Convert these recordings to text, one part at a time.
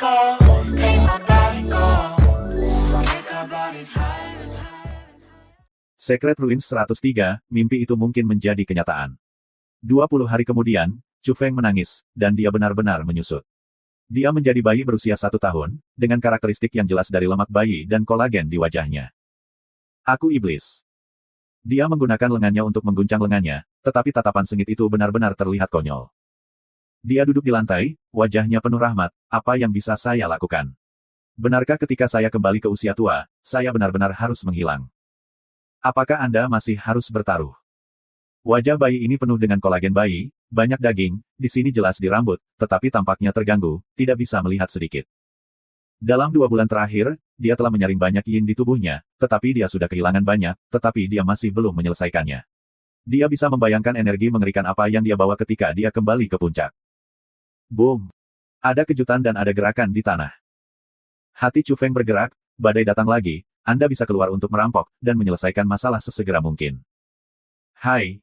go, make my body go. Take our bodies higher and higher. Secret Ruins 103, mimpi itu mungkin menjadi kenyataan. 20 hari kemudian, Chu Feng menangis, dan dia benar-benar menyusut. Dia menjadi bayi berusia 1 tahun, dengan karakteristik yang jelas dari lemak bayi dan kolagen di wajahnya. Aku iblis. Dia menggunakan lengannya untuk mengguncang lengannya, tetapi tatapan sengit itu benar-benar terlihat konyol. Dia duduk di lantai, wajahnya penuh rahmat, apa yang bisa saya lakukan? Benarkah ketika saya kembali ke usia tua, saya benar-benar harus menghilang? Apakah Anda masih harus bertaruh? Wajah bayi ini penuh dengan kolagen bayi, banyak daging, di sini jelas di rambut, tetapi tampaknya terganggu, tidak bisa melihat sedikit. Dalam 2 bulan terakhir, dia telah menyaring banyak yin di tubuhnya, tetapi dia sudah kehilangan banyak, tetapi dia masih belum menyelesaikannya. Dia bisa membayangkan energi mengerikan apa yang dia bawa ketika dia kembali ke puncak. Boom! Ada kejutan dan ada gerakan di tanah. Hati Chu Feng bergerak, badai datang lagi, Anda bisa keluar untuk merampok, dan menyelesaikan masalah sesegera mungkin. Hai!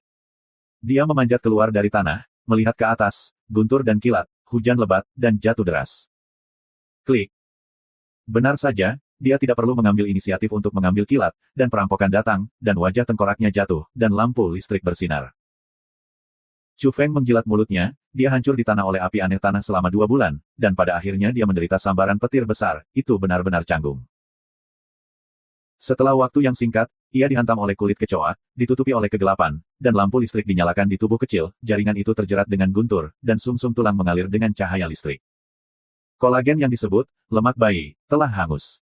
Dia memanjat keluar dari tanah, melihat ke atas, guntur dan kilat, hujan lebat, dan jatuh deras. Klik. Benar saja, dia tidak perlu mengambil inisiatif untuk mengambil kilat, dan perampokan datang, dan wajah tengkoraknya jatuh, dan lampu listrik bersinar. Chu Feng menjilat mulutnya, dia hancur di tanah oleh api aneh tanah selama 2 bulan, dan pada akhirnya dia menderita sambaran petir besar, itu benar-benar canggung. Setelah waktu yang singkat, ia dihantam oleh kulit kecoa, ditutupi oleh kegelapan, dan lampu listrik dinyalakan di tubuh kecil, jaringan itu terjerat dengan guntur, dan sumsum tulang mengalir dengan cahaya listrik. Kolagen yang disebut, lemak bayi, telah hangus.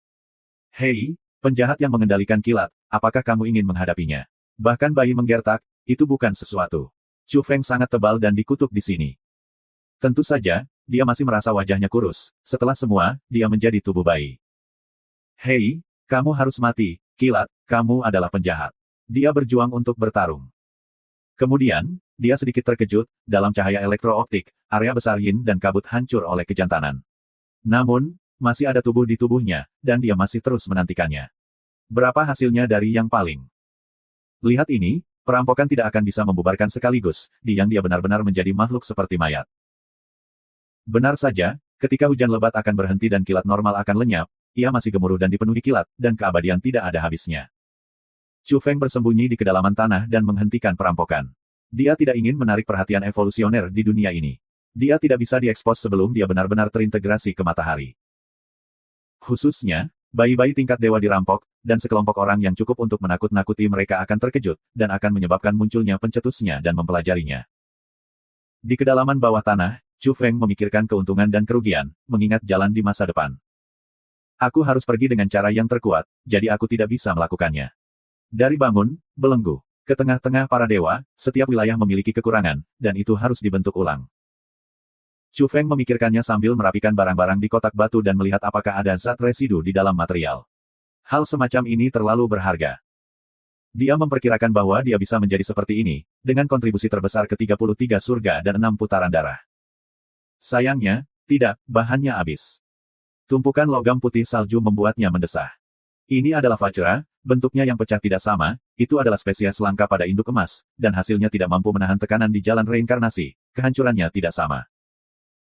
Hei, penjahat yang mengendalikan kilat, apakah kamu ingin menghadapinya? Bahkan bayi menggertak, itu bukan sesuatu. Chu Feng sangat tebal dan dikutuk di sini. Tentu saja, dia masih merasa wajahnya kurus, setelah semua, dia menjadi tubuh bayi. Hei, kamu harus mati, kilat, kamu adalah penjahat. Dia berjuang untuk bertarung. Kemudian, dia sedikit terkejut, dalam cahaya elektrooptik, area besar yin dan kabut hancur oleh kejantanan. Namun, masih ada tubuh di tubuhnya, dan dia masih terus menantikannya. Berapa hasilnya dari yang paling? Lihat ini, perampokan tidak akan bisa membubarkan sekaligus, yang dia benar-benar menjadi makhluk seperti mayat. Benar saja, ketika hujan lebat akan berhenti dan kilat normal akan lenyap, ia masih gemuruh dan dipenuhi kilat, dan keabadian tidak ada habisnya. Chu Feng bersembunyi di kedalaman tanah dan menghentikan perampokan. Dia tidak ingin menarik perhatian evolusioner di dunia ini. Dia tidak bisa diekspos sebelum dia benar-benar terintegrasi ke matahari. Khususnya, bayi-bayi tingkat dewa dirampok, dan sekelompok orang yang cukup untuk menakut-nakuti mereka akan terkejut, dan akan menyebabkan munculnya pencetusnya dan mempelajarinya. Di kedalaman bawah tanah, Chu Feng memikirkan keuntungan dan kerugian, mengingat jalan di masa depan. Aku harus pergi dengan cara yang terkuat, jadi aku tidak bisa melakukannya. Dari bangun, belenggu, ke tengah-tengah para dewa, setiap wilayah memiliki kekurangan, dan itu harus dibentuk ulang. Chu Feng memikirkannya sambil merapikan barang-barang di kotak batu dan melihat apakah ada zat residu di dalam material. Hal semacam ini terlalu berharga. Dia memperkirakan bahwa dia bisa menjadi seperti ini, dengan kontribusi terbesar ke 33 surga dan 6 putaran darah. Sayangnya, tidak, bahannya habis. Tumpukan logam putih salju membuatnya mendesah. Ini adalah Vajra, bentuknya yang pecah tidak sama, itu adalah spesies langka pada induk emas, dan hasilnya tidak mampu menahan tekanan di jalan reinkarnasi, kehancurannya tidak sama.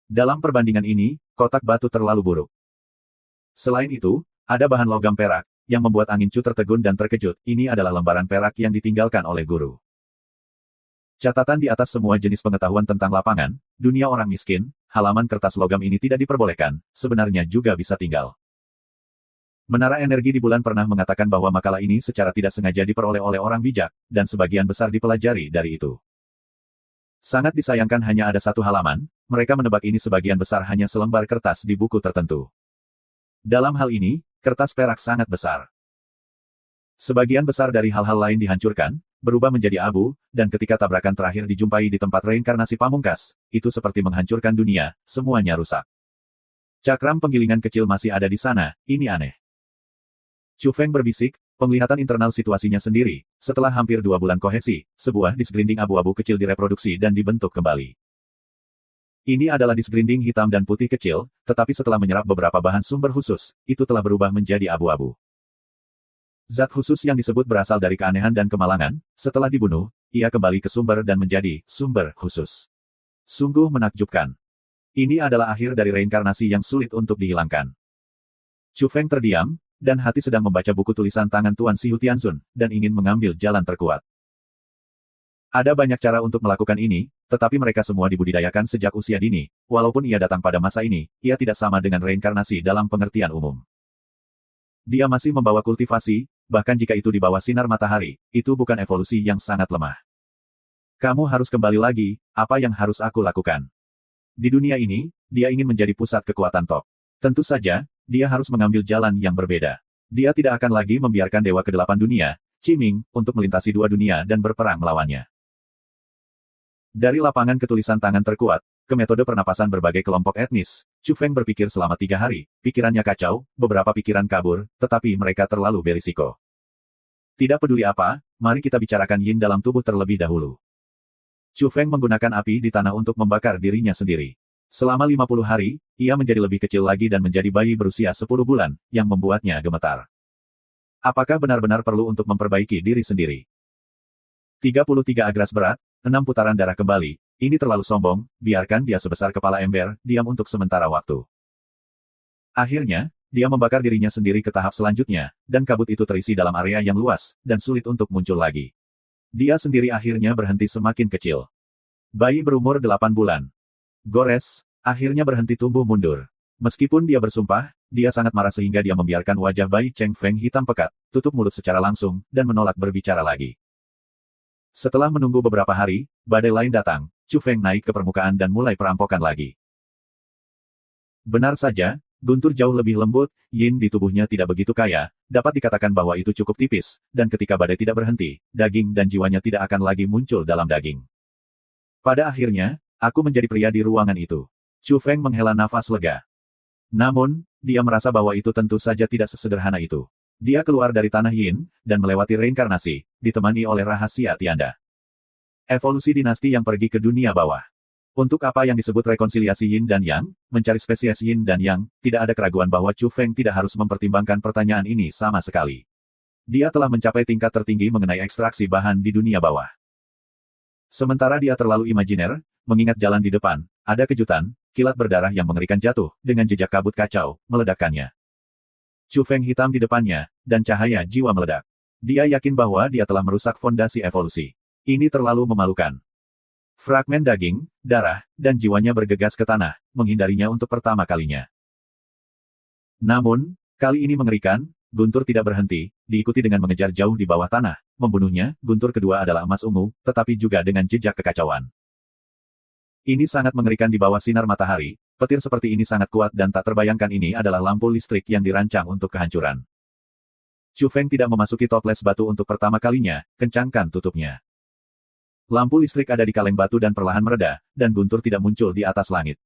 Dalam perbandingan ini, kotak batu terlalu buruk. Selain itu, ada bahan logam perak, yang membuat angin Chu tertegun dan terkejut, ini adalah lembaran perak yang ditinggalkan oleh guru. Catatan di atas semua jenis pengetahuan tentang lapangan, dunia orang miskin, halaman kertas logam ini tidak diperbolehkan, sebenarnya juga bisa tinggal. Menara energi di bulan pernah mengatakan bahwa makalah ini secara tidak sengaja diperoleh oleh orang bijak, dan sebagian besar dipelajari dari itu. Sangat disayangkan hanya ada 1 halaman, mereka menebak ini sebagian besar hanya selembar kertas di buku tertentu. Dalam hal ini, kertas perak sangat besar. Sebagian besar dari hal-hal lain dihancurkan, berubah menjadi abu, dan ketika tabrakan terakhir dijumpai di tempat reinkarnasi pamungkas, itu seperti menghancurkan dunia, semuanya rusak. Cakram penggilingan kecil masih ada di sana, ini aneh. Chu Feng berbisik, penglihatan internal situasinya sendiri, setelah hampir 2 bulan kohesi, sebuah disk grinding abu-abu kecil direproduksi dan dibentuk kembali. Ini adalah disk grinding hitam dan putih kecil, tetapi setelah menyerap beberapa bahan sumber khusus, itu telah berubah menjadi abu-abu. Zat khusus yang disebut berasal dari keanehan dan kemalangan, setelah dibunuh, ia kembali ke sumber dan menjadi sumber khusus. Sungguh menakjubkan. Ini adalah akhir dari reinkarnasi yang sulit untuk dihilangkan. Chu Feng terdiam, dan hati sedang membaca buku tulisan tangan Tuan Xiu Tianzun, dan ingin mengambil jalan terkuat. Ada banyak cara untuk melakukan ini, tetapi mereka semua dibudidayakan sejak usia dini. Walaupun ia datang pada masa ini, ia tidak sama dengan reinkarnasi dalam pengertian umum. Dia masih membawa kultivasi, bahkan jika itu di bawah sinar matahari, itu bukan evolusi yang sangat lemah. Kamu harus kembali lagi, apa yang harus aku lakukan? Di dunia ini, dia ingin menjadi pusat kekuatan top. Tentu saja, dia harus mengambil jalan yang berbeda. Dia tidak akan lagi membiarkan Dewa Kedelapan Dunia, Qiming, untuk melintasi dua dunia dan berperang melawannya. Dari lapangan ketulisan tangan terkuat, ke metode pernapasan berbagai kelompok etnis, Chu Feng berpikir selama 3 hari, pikirannya kacau, beberapa pikiran kabur, tetapi mereka terlalu berisiko. Tidak peduli apa, mari kita bicarakan yin dalam tubuh terlebih dahulu. Chu Feng menggunakan api di tanah untuk membakar dirinya sendiri. Selama 50 hari, ia menjadi lebih kecil lagi dan menjadi bayi berusia 10 bulan, yang membuatnya gemetar. Apakah benar-benar perlu untuk memperbaiki diri sendiri? 33 agras berat, 6 putaran darah kembali, ini terlalu sombong, biarkan dia sebesar kepala ember, diam untuk sementara waktu. Akhirnya, dia membakar dirinya sendiri ke tahap selanjutnya, dan kabut itu terisi dalam area yang luas, dan sulit untuk muncul lagi. Dia sendiri akhirnya berhenti semakin kecil. Bayi berumur 8 bulan. Gores, akhirnya berhenti tumbuh mundur. Meskipun dia bersumpah, dia sangat marah sehingga dia membiarkan wajah bayi Cheng Feng hitam pekat, tutup mulut secara langsung, dan menolak berbicara lagi. Setelah menunggu beberapa hari, badai lain datang, Chu Feng naik ke permukaan dan mulai perampokan lagi. Benar saja, guntur jauh lebih lembut, yin di tubuhnya tidak begitu kaya, dapat dikatakan bahwa itu cukup tipis, dan ketika badai tidak berhenti, daging dan jiwanya tidak akan lagi muncul dalam daging. Pada akhirnya, aku menjadi pria di ruangan itu. Chu Feng menghela nafas lega. Namun, dia merasa bahwa itu tentu saja tidak sesederhana itu. Dia keluar dari tanah yin, dan melewati reinkarnasi, ditemani oleh rahasia Tianda. Evolusi dinasti yang pergi ke dunia bawah. Untuk apa yang disebut rekonsiliasi yin dan yang, mencari spesies yin dan yang, tidak ada keraguan bahwa Chu Feng tidak harus mempertimbangkan pertanyaan ini sama sekali. Dia telah mencapai tingkat tertinggi mengenai ekstraksi bahan di dunia bawah. Sementara dia terlalu imajiner, mengingat jalan di depan, ada kejutan, kilat berdarah yang mengerikan jatuh, dengan jejak kabut kacau, meledakkannya. Chu Feng hitam di depannya, dan cahaya jiwa meledak. Dia yakin bahwa dia telah merusak fondasi evolusi. Ini terlalu memalukan. Fragmen daging, darah, dan jiwanya bergegas ke tanah, menghindarinya untuk pertama kalinya. Namun, kali ini mengerikan, guntur tidak berhenti, diikuti dengan mengejar jauh di bawah tanah, membunuhnya, guntur kedua adalah emas ungu, tetapi juga dengan jejak kekacauan. Ini sangat mengerikan di bawah sinar matahari, petir seperti ini sangat kuat dan tak terbayangkan ini adalah lampu listrik yang dirancang untuk kehancuran. Chu Feng tidak memasuki toples batu untuk pertama kalinya, kencangkan tutupnya. Lampu listrik ada di kaleng batu dan perlahan mereda, dan guntur tidak muncul di atas langit.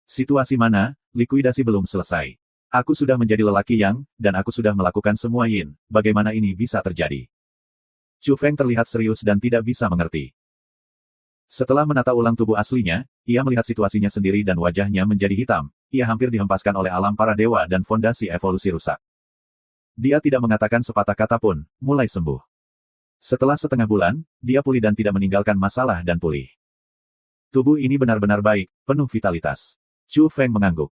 Situasi mana, likuidasi belum selesai. Aku sudah menjadi lelaki yang, dan aku sudah melakukan semua yin, bagaimana ini bisa terjadi? Chu Feng terlihat serius dan tidak bisa mengerti. Setelah menata ulang tubuh aslinya, ia melihat situasinya sendiri dan wajahnya menjadi hitam, ia hampir dihempaskan oleh alam para dewa dan fondasi evolusi rusak. Dia tidak mengatakan sepatah kata pun, mulai sembuh. Setelah setengah bulan, dia pulih dan tidak meninggalkan masalah dan pulih. Tubuh ini benar-benar baik, penuh vitalitas. Chu Feng mengangguk.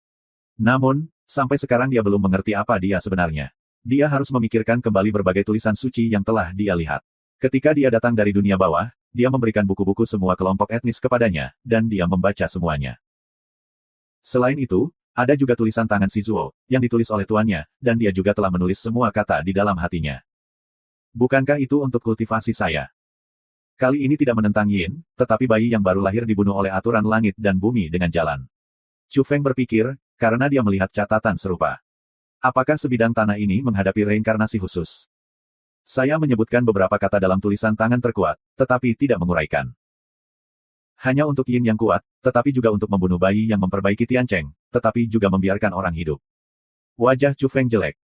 Namun, sampai sekarang dia belum mengerti apa dia sebenarnya. Dia harus memikirkan kembali berbagai tulisan suci yang telah dia lihat. Ketika dia datang dari dunia bawah, dia memberikan buku-buku semua kelompok etnis kepadanya, dan dia membaca semuanya. Selain itu, ada juga tulisan tangan Shizuo, yang ditulis oleh tuannya, dan dia juga telah menulis semua kata di dalam hatinya. Bukankah itu untuk kultivasi saya? Kali ini tidak menentang yin, tetapi bayi yang baru lahir dibunuh oleh aturan langit dan bumi dengan jalan. Chu Feng berpikir, karena dia melihat catatan serupa. Apakah sebidang tanah ini menghadapi reinkarnasi khusus? Saya menyebutkan beberapa kata dalam tulisan tangan terkuat, tetapi tidak menguraikan. Hanya untuk yin yang kuat, tetapi juga untuk membunuh bayi yang memperbaiki Tiancheng, tetapi juga membiarkan orang hidup. Wajah Chu Feng jelek.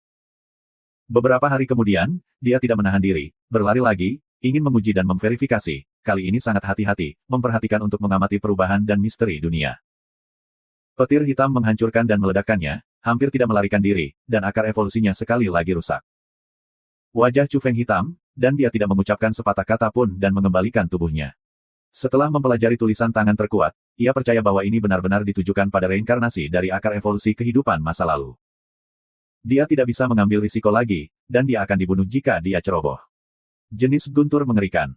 Beberapa hari kemudian, dia tidak menahan diri, berlari lagi, ingin menguji dan memverifikasi, kali ini sangat hati-hati, memperhatikan untuk mengamati perubahan dan misteri dunia. Petir hitam menghancurkan dan meledakkannya, hampir tidak melarikan diri, dan akar evolusinya sekali lagi rusak. Wajah Chu Feng hitam, dan dia tidak mengucapkan sepatah kata pun dan mengembalikan tubuhnya. Setelah mempelajari tulisan tangan terkuat, ia percaya bahwa ini benar-benar ditujukan pada reinkarnasi dari akar evolusi kehidupan masa lalu. Dia tidak bisa mengambil risiko lagi, dan dia akan dibunuh jika dia ceroboh. Jenis guntur mengerikan.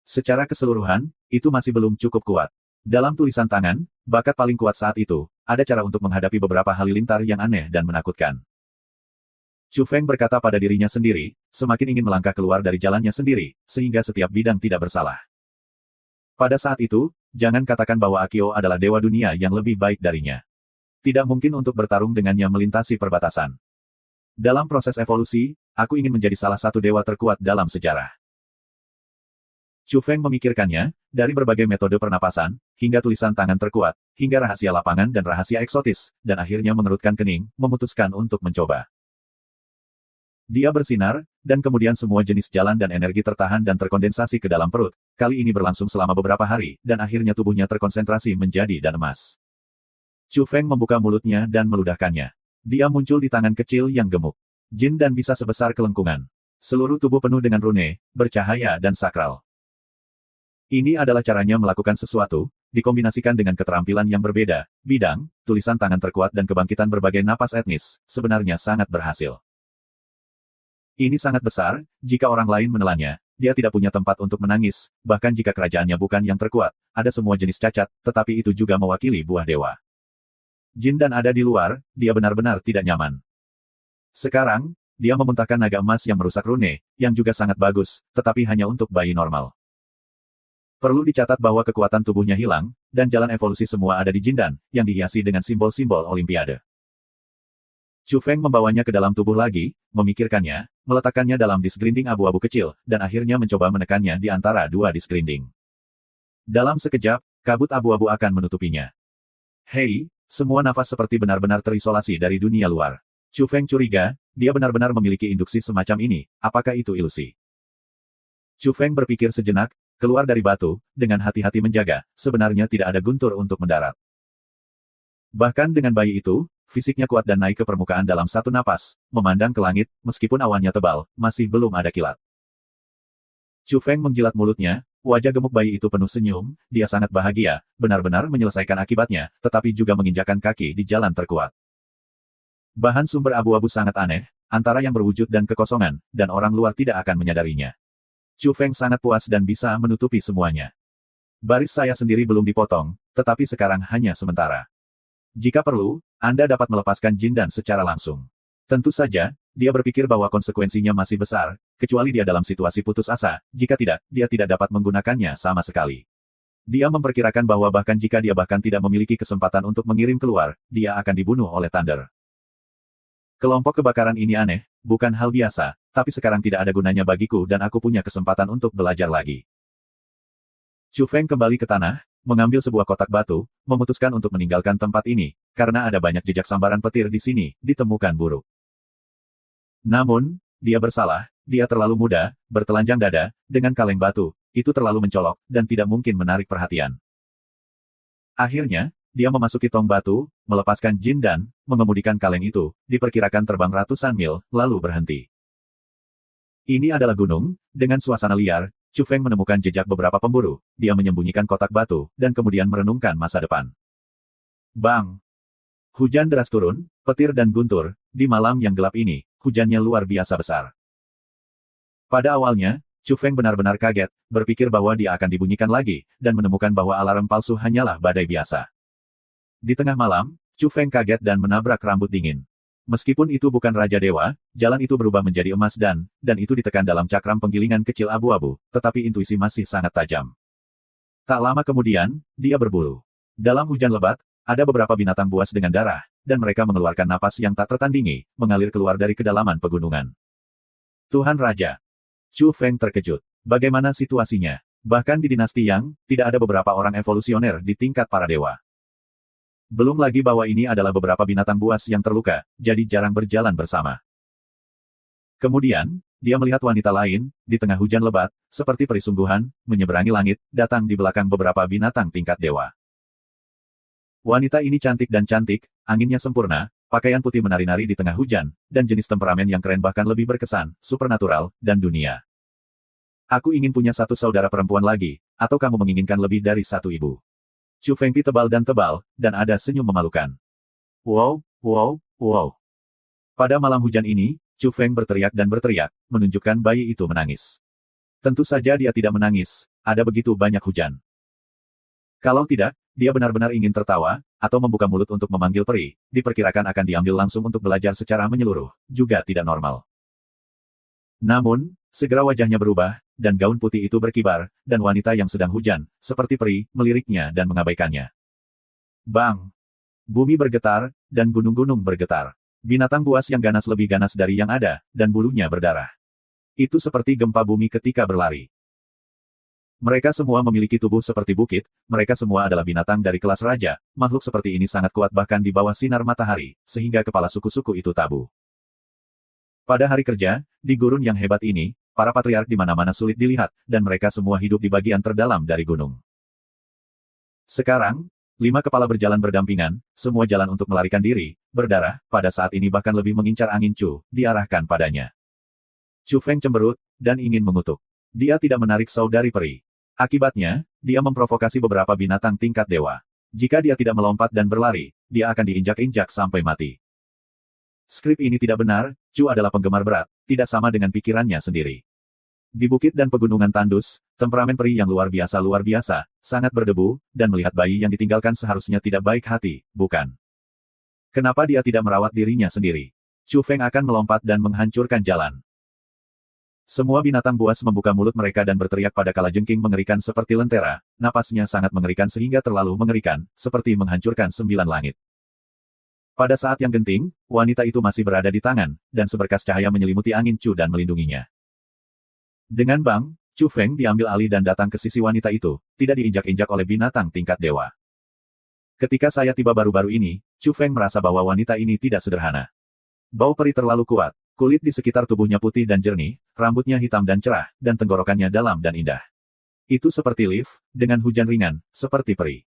Secara keseluruhan, itu masih belum cukup kuat. Dalam tulisan tangan, bakat paling kuat saat itu, ada cara untuk menghadapi beberapa halilintar yang aneh dan menakutkan. Chu Feng berkata pada dirinya sendiri, semakin ingin melangkah keluar dari jalannya sendiri, sehingga setiap bidang tidak bersalah. Pada saat itu, jangan katakan bahwa Akio adalah dewa dunia yang lebih baik darinya. Tidak mungkin untuk bertarung dengannya melintasi perbatasan. Dalam proses evolusi, aku ingin menjadi salah satu dewa terkuat dalam sejarah. Chu Feng memikirkannya, dari berbagai metode pernapasan, hingga tulisan tangan terkuat, hingga rahasia lapangan dan rahasia eksotis, dan akhirnya mengerutkan kening, memutuskan untuk mencoba. Dia bersinar, dan kemudian semua jenis jalan dan energi tertahan dan terkondensasi ke dalam perut. Kali ini berlangsung selama beberapa hari, dan akhirnya tubuhnya terkonsentrasi menjadi dan emas. Chu Feng membuka mulutnya dan meludahkannya. Dia muncul di tangan kecil yang gemuk. Jin dan bisa sebesar kelengkungan. Seluruh tubuh penuh dengan rune, bercahaya dan sakral. Ini adalah caranya melakukan sesuatu, dikombinasikan dengan keterampilan yang berbeda, bidang, tulisan tangan terkuat dan kebangkitan berbagai napas etnis, sebenarnya sangat berhasil. Ini sangat besar, jika orang lain menelannya, dia tidak punya tempat untuk menangis, bahkan jika kerajaannya bukan yang terkuat, ada semua jenis cacat, tetapi itu juga mewakili buah dewa. Jin dan ada di luar, dia benar-benar tidak nyaman. Sekarang, dia memuntahkan naga emas yang merusak rune, yang juga sangat bagus, tetapi hanya untuk bayi normal. Perlu dicatat bahwa kekuatan tubuhnya hilang, dan jalan evolusi semua ada di Jindan, yang dihiasi dengan simbol-simbol Olimpiade. Chu Feng membawanya ke dalam tubuh lagi, memikirkannya, meletakkannya dalam disk grinding abu-abu kecil, dan akhirnya mencoba menekannya di antara dua disk grinding. Dalam sekejap, kabut abu-abu akan menutupinya. Hei, semua nafas seperti benar-benar terisolasi dari dunia luar. Chu Feng curiga, dia benar-benar memiliki induksi semacam ini, apakah itu ilusi? Chu Feng berpikir sejenak, keluar dari batu, dengan hati-hati menjaga, sebenarnya tidak ada guntur untuk mendarat. Bahkan dengan bayi itu, fisiknya kuat dan naik ke permukaan dalam satu napas, memandang ke langit, meskipun awannya tebal, masih belum ada kilat. Chu Feng menjilat mulutnya, wajah gemuk bayi itu penuh senyum, dia sangat bahagia, benar-benar menyelesaikan akibatnya, tetapi juga menginjakan kaki di jalan terkuat. Bahan sumber abu-abu sangat aneh, antara yang berwujud dan kekosongan, dan orang luar tidak akan menyadarinya. Chu Feng sangat puas dan bisa menutupi semuanya. Baris saya sendiri belum dipotong, tetapi sekarang hanya sementara. Jika perlu, Anda dapat melepaskan Jindan secara langsung. Tentu saja, dia berpikir bahwa konsekuensinya masih besar, kecuali dia dalam situasi putus asa, jika tidak, dia tidak dapat menggunakannya sama sekali. Dia memperkirakan bahwa bahkan jika dia bahkan tidak memiliki kesempatan untuk mengirim keluar, dia akan dibunuh oleh Thunder. Kelompok kebakaran ini aneh, bukan hal biasa, tapi sekarang tidak ada gunanya bagiku dan aku punya kesempatan untuk belajar lagi. Chu Feng kembali ke tanah, mengambil sebuah kotak batu, memutuskan untuk meninggalkan tempat ini, karena ada banyak jejak sambaran petir di sini, ditemukan buruk. Namun, dia bersalah, dia terlalu muda, bertelanjang dada, dengan kaleng batu, itu terlalu mencolok, dan tidak mungkin menarik perhatian. Akhirnya, dia memasuki tong batu, melepaskan Jindan, mengemudikan kaleng itu, diperkirakan terbang ratusan mil, lalu berhenti. Ini adalah gunung, dengan suasana liar. Chu Feng menemukan jejak beberapa pemburu, dia menyembunyikan kotak batu, dan kemudian merenungkan masa depan. Bang! Hujan deras turun, petir dan guntur, di malam yang gelap ini, hujannya luar biasa besar. Pada awalnya, Chu Feng benar-benar kaget, berpikir bahwa dia akan dibunyikan lagi, dan menemukan bahwa alarm palsu hanyalah badai biasa. Di tengah malam, Chu Feng kaget dan menabrak rambut dingin. Meskipun itu bukan Raja Dewa, jalan itu berubah menjadi emas dan itu ditekan dalam cakram penggilingan kecil abu-abu, tetapi intuisi masih sangat tajam. Tak lama kemudian, dia berbulu. Dalam hujan lebat, ada beberapa binatang buas dengan darah, dan mereka mengeluarkan napas yang tak tertandingi, mengalir keluar dari kedalaman pegunungan. Tuhan Raja! Chu Feng terkejut. Bagaimana situasinya? Bahkan di dinasti Yang, tidak ada beberapa orang evolusioner di tingkat para dewa. Belum lagi bahwa ini adalah beberapa binatang buas yang terluka, jadi jarang berjalan bersama. Kemudian, dia melihat wanita lain, di tengah hujan lebat, seperti peri sungguhan, menyeberangi langit, datang di belakang beberapa binatang tingkat dewa. Wanita ini cantik dan cantik, anginnya sempurna, pakaian putih menari-nari di tengah hujan, dan jenis temperamen yang keren bahkan lebih berkesan, supernatural, dan dunia. Aku ingin punya satu saudara perempuan lagi, atau kamu menginginkan lebih dari satu ibu? Chu Fengpi tebal, dan ada senyum memalukan. Wow, wow, wow. Pada malam hujan ini, Chu Feng berteriak dan berteriak, menunjukkan bayi itu menangis. Tentu saja dia tidak menangis, ada begitu banyak hujan. Kalau tidak, dia benar-benar ingin tertawa, atau membuka mulut untuk memanggil peri, diperkirakan akan diambil langsung untuk belajar secara menyeluruh, juga tidak normal. Namun, segera wajahnya berubah, dan gaun putih itu berkibar, dan wanita yang sedang hujan, seperti peri, meliriknya dan mengabaikannya. Bang! Bumi bergetar, dan gunung-gunung bergetar. Binatang buas yang ganas lebih ganas dari yang ada, dan bulunya berdarah. Itu seperti gempa bumi ketika berlari. Mereka semua memiliki tubuh seperti bukit, mereka semua adalah binatang dari kelas raja, makhluk seperti ini sangat kuat bahkan di bawah sinar matahari, sehingga kepala suku-suku itu tabu. Pada hari kerja, di gurun yang hebat ini, para patriark di mana-mana sulit dilihat, dan mereka semua hidup di bagian terdalam dari gunung. Sekarang, 5 kepala berjalan berdampingan, semua jalan untuk melarikan diri, berdarah, pada saat ini bahkan lebih mengincar angin Chu, diarahkan padanya. Chu Feng cemberut, dan ingin mengutuk. Dia tidak menarik saudari peri. Akibatnya, dia memprovokasi beberapa binatang tingkat dewa. Jika dia tidak melompat dan berlari, dia akan diinjak-injak sampai mati. Skrip ini tidak benar, Chu adalah penggemar berat, tidak sama dengan pikirannya sendiri. Di bukit dan pegunungan tandus, temperamen peri yang luar biasa, sangat berdebu, dan melihat bayi yang ditinggalkan seharusnya tidak baik hati, bukan? Kenapa dia tidak merawat dirinya sendiri? Chu Feng akan melompat dan menghancurkan jalan. Semua binatang buas membuka mulut mereka dan berteriak pada kalajengking mengerikan seperti lentera, napasnya sangat mengerikan sehingga terlalu mengerikan, seperti menghancurkan 9 langit. Pada saat yang genting, wanita itu masih berada di tangan, dan seberkas cahaya menyelimuti angin Chu dan melindunginya. Dengan bang, Chu Feng diambil alih dan datang ke sisi wanita itu, tidak diinjak-injak oleh binatang tingkat dewa. Ketika saya tiba baru-baru ini, Chu Feng merasa bahwa wanita ini tidak sederhana. Bau peri terlalu kuat. Kulit di sekitar tubuhnya putih dan jernih, rambutnya hitam dan cerah, dan tenggorokannya dalam dan indah. Itu seperti Liv, dengan hujan ringan, seperti peri.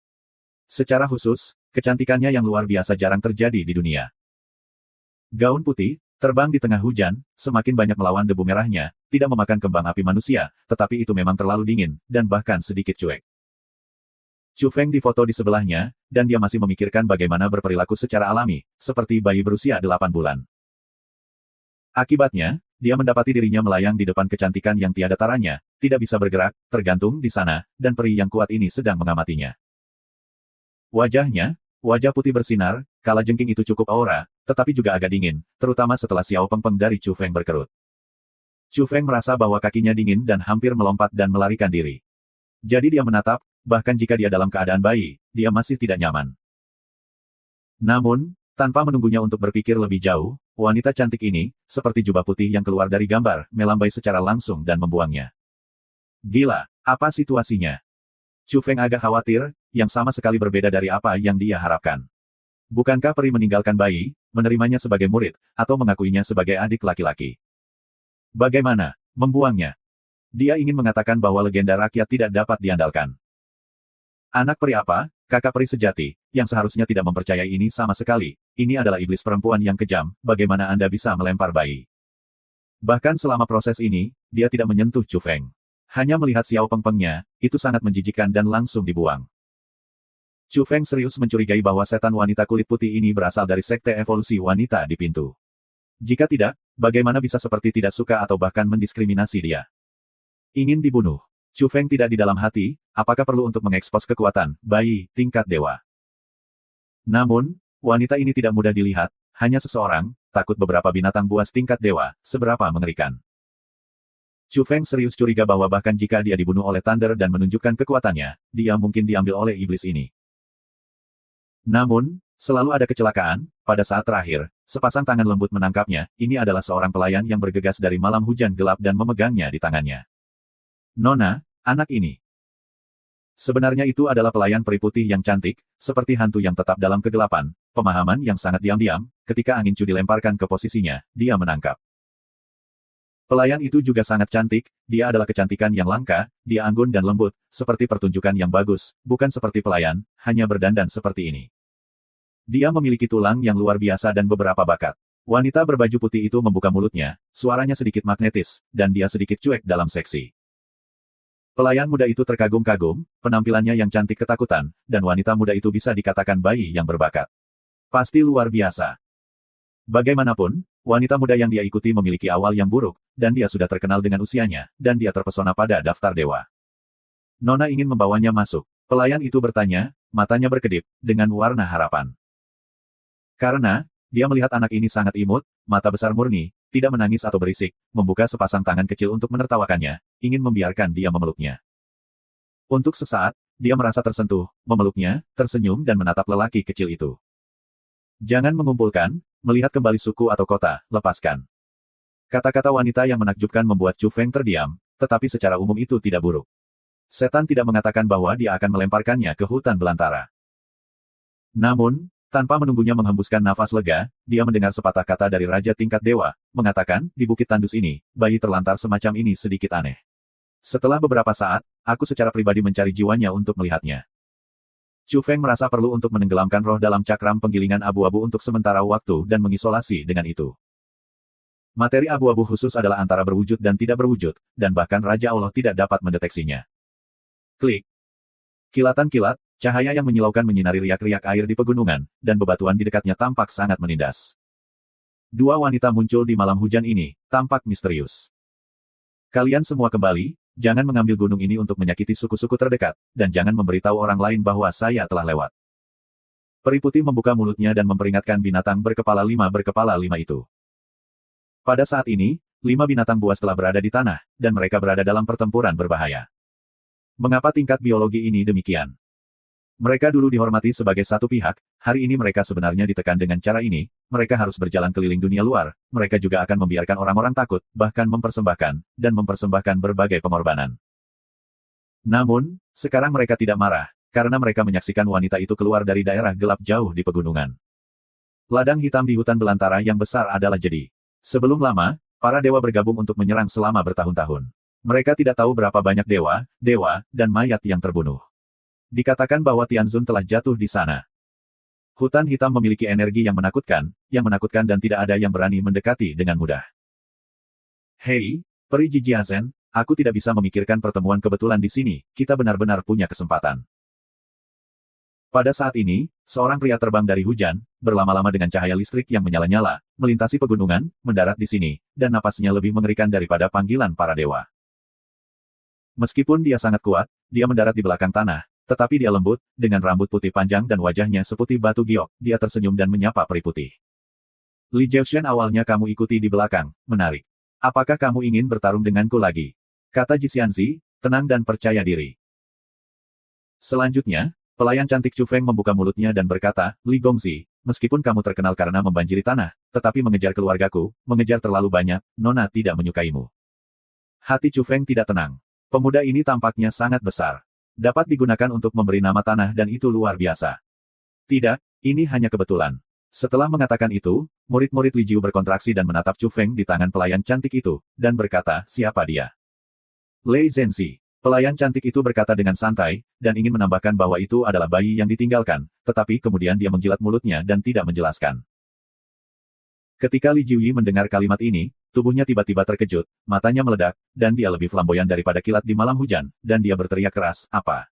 Secara khusus, kecantikannya yang luar biasa jarang terjadi di dunia. Gaun putih, terbang di tengah hujan, semakin banyak melawan debu merahnya, tidak memakan kembang api manusia, tetapi itu memang terlalu dingin, dan bahkan sedikit cuek. Chu Feng difoto di sebelahnya, dan dia masih memikirkan bagaimana berperilaku secara alami, seperti bayi berusia 8 bulan. Akibatnya, dia mendapati dirinya melayang di depan kecantikan yang tiada taranya, tidak bisa bergerak, tergantung di sana, dan peri yang kuat ini sedang mengamatinya. Wajahnya, wajah putih bersinar, kalajengking itu cukup aura, tetapi juga agak dingin, terutama setelah Xiao Pengpeng dari Chu Feng berkerut. Chu Feng merasa bahwa kakinya dingin dan hampir melompat dan melarikan diri. Jadi dia menatap, bahkan jika dia dalam keadaan bayi, dia masih tidak nyaman. Namun, tanpa menunggunya untuk berpikir lebih jauh, wanita cantik ini, seperti jubah putih yang keluar dari gambar, melambai secara langsung dan membuangnya. Gila, apa situasinya? Chu Feng agak khawatir, yang sama sekali berbeda dari apa yang dia harapkan. Bukankah peri meninggalkan bayi, menerimanya sebagai murid, atau mengakuinya sebagai adik laki-laki? Bagaimana membuangnya? Dia ingin mengatakan bahwa legenda rakyat tidak dapat diandalkan. Anak peri apa? Kakak peri sejati, yang seharusnya tidak mempercayai ini sama sekali. Ini adalah iblis perempuan yang kejam, bagaimana Anda bisa melempar bayi? Bahkan selama proses ini, dia tidak menyentuh Chu Feng. Hanya melihat Xiao Pengpengnya, itu sangat menjijikkan dan langsung dibuang. Chu Feng serius mencurigai bahwa setan wanita kulit putih ini berasal dari sekte evolusi wanita di pintu. Jika tidak, bagaimana bisa seperti tidak suka atau bahkan mendiskriminasi dia? Ingin dibunuh. Chu Feng tidak di dalam hati, apakah perlu untuk mengekspos kekuatan bayi tingkat dewa. Namun, wanita ini tidak mudah dilihat, hanya seseorang, takut beberapa binatang buas tingkat dewa, seberapa mengerikan. Chu Feng serius curiga bahwa bahkan jika dia dibunuh oleh Thunder dan menunjukkan kekuatannya, dia mungkin diambil oleh iblis ini. Namun, selalu ada kecelakaan, pada saat terakhir, sepasang tangan lembut menangkapnya, ini adalah seorang pelayan yang bergegas dari malam hujan gelap dan memegangnya di tangannya. Nona, anak ini. Sebenarnya itu adalah pelayan peri putih yang cantik, seperti hantu yang tetap dalam kegelapan, pemahaman yang sangat diam-diam, ketika angin Chu dilemparkan ke posisinya, dia menangkap. Pelayan itu juga sangat cantik, dia adalah kecantikan yang langka, dia anggun dan lembut, seperti pertunjukan yang bagus, bukan seperti pelayan, hanya berdandan seperti ini. Dia memiliki tulang yang luar biasa dan beberapa bakat. Wanita berbaju putih itu membuka mulutnya, suaranya sedikit magnetis, dan dia sedikit cuek dalam seksi. Pelayan muda itu terkagum-kagum, penampilannya yang cantik ketakutan, dan wanita muda itu bisa dikatakan bayi yang berbakat. Pasti luar biasa. Bagaimanapun, wanita muda yang dia ikuti memiliki awal yang buruk, dan dia sudah terkenal dengan usianya, dan dia terpesona pada daftar dewa. Nona ingin membawanya masuk. Pelayan itu bertanya, matanya berkedip, dengan warna harapan. Karena, dia melihat anak ini sangat imut, mata besar murni, tidak menangis atau berisik, membuka sepasang tangan kecil untuk menertawakannya, ingin membiarkan dia memeluknya. Untuk sesaat, dia merasa tersentuh, memeluknya, tersenyum dan menatap lelaki kecil itu. Jangan mengumpulkan, melihat kembali suku atau kota, lepaskan. Kata-kata wanita yang menakjubkan membuat Chu Feng terdiam, tetapi secara umum itu tidak buruk. Setan tidak mengatakan bahwa dia akan melemparkannya ke hutan belantara. Namun, tanpa menunggunya menghembuskan nafas lega, dia mendengar sepatah kata dari Raja Tingkat Dewa, mengatakan, di Bukit Tandus ini, bayi terlantar semacam ini sedikit aneh. Setelah beberapa saat, aku secara pribadi mencari jiwanya untuk melihatnya. Chu Feng merasa perlu untuk menenggelamkan roh dalam cakram penggilingan abu-abu untuk sementara waktu dan mengisolasi dengan itu. Materi abu-abu khusus adalah antara berwujud dan tidak berwujud, dan bahkan Raja Allah tidak dapat mendeteksinya. Klik. Kilatan kilat, cahaya yang menyilaukan menyinari riak-riak air di pegunungan, dan bebatuan di dekatnya tampak sangat menindas. Dua wanita muncul di malam hujan ini, tampak misterius. Kalian semua kembali, jangan mengambil gunung ini untuk menyakiti suku-suku terdekat, dan jangan memberitahu orang lain bahwa saya telah lewat. Peri putih membuka mulutnya dan memperingatkan binatang berkepala lima itu. Pada saat ini, 5 binatang buas telah berada di tanah, dan mereka berada dalam pertempuran berbahaya. Mengapa tingkat biologi ini demikian? Mereka dulu dihormati sebagai satu pihak, hari ini mereka sebenarnya ditekan dengan cara ini, mereka harus berjalan keliling dunia luar, mereka juga akan membiarkan orang-orang takut, bahkan mempersembahkan berbagai pengorbanan. Namun, sekarang mereka tidak marah, karena mereka menyaksikan wanita itu keluar dari daerah gelap jauh di pegunungan. Ladang hitam di hutan belantara yang besar adalah jadi. Sebelum lama, para dewa bergabung untuk menyerang selama bertahun-tahun. Mereka tidak tahu berapa banyak dewa, dan mayat yang terbunuh. Dikatakan bahwa Tianzun telah jatuh di sana. Hutan hitam memiliki energi yang menakutkan dan tidak ada yang berani mendekati dengan mudah. Hei, Peri Jijiazen, aku tidak bisa memikirkan pertemuan kebetulan di sini, kita benar-benar punya kesempatan. Pada saat ini, seorang pria terbang dari hujan, berlama-lama dengan cahaya listrik yang menyala-nyala, melintasi pegunungan, mendarat di sini, dan napasnya lebih mengerikan daripada panggilan para dewa. Meskipun dia sangat kuat, dia mendarat di belakang tanah, tetapi dia lembut, dengan rambut putih panjang dan wajahnya seputih batu giok, dia tersenyum dan menyapa peri putih. Li Jiaoshan, awalnya kamu ikuti di belakang, menarik. Apakah kamu ingin bertarung denganku lagi? Kata Ji Xianzi, tenang dan percaya diri. Selanjutnya, pelayan cantik Chu Feng membuka mulutnya dan berkata, Li Gongzi, meskipun kamu terkenal karena membanjiri tanah, tetapi mengejar keluargaku, mengejar terlalu banyak, Nona tidak menyukaimu. Hati Chu Feng tidak tenang. Pemuda ini tampaknya sangat besar. Dapat digunakan untuk memberi nama tanah dan itu luar biasa. Tidak, ini hanya kebetulan. Setelah mengatakan itu, murid-murid Li Jiu berkontraksi dan menatap Chu Feng di tangan pelayan cantik itu, dan berkata, siapa dia? Lei Zhenzi. Pelayan cantik itu berkata dengan santai, dan ingin menambahkan bahwa itu adalah bayi yang ditinggalkan, tetapi kemudian dia menjilat mulutnya dan tidak menjelaskan. Ketika Li Jiuyi mendengar kalimat ini, tubuhnya tiba-tiba terkejut, matanya meledak, dan dia lebih flamboyan daripada kilat di malam hujan, dan dia berteriak keras, apa?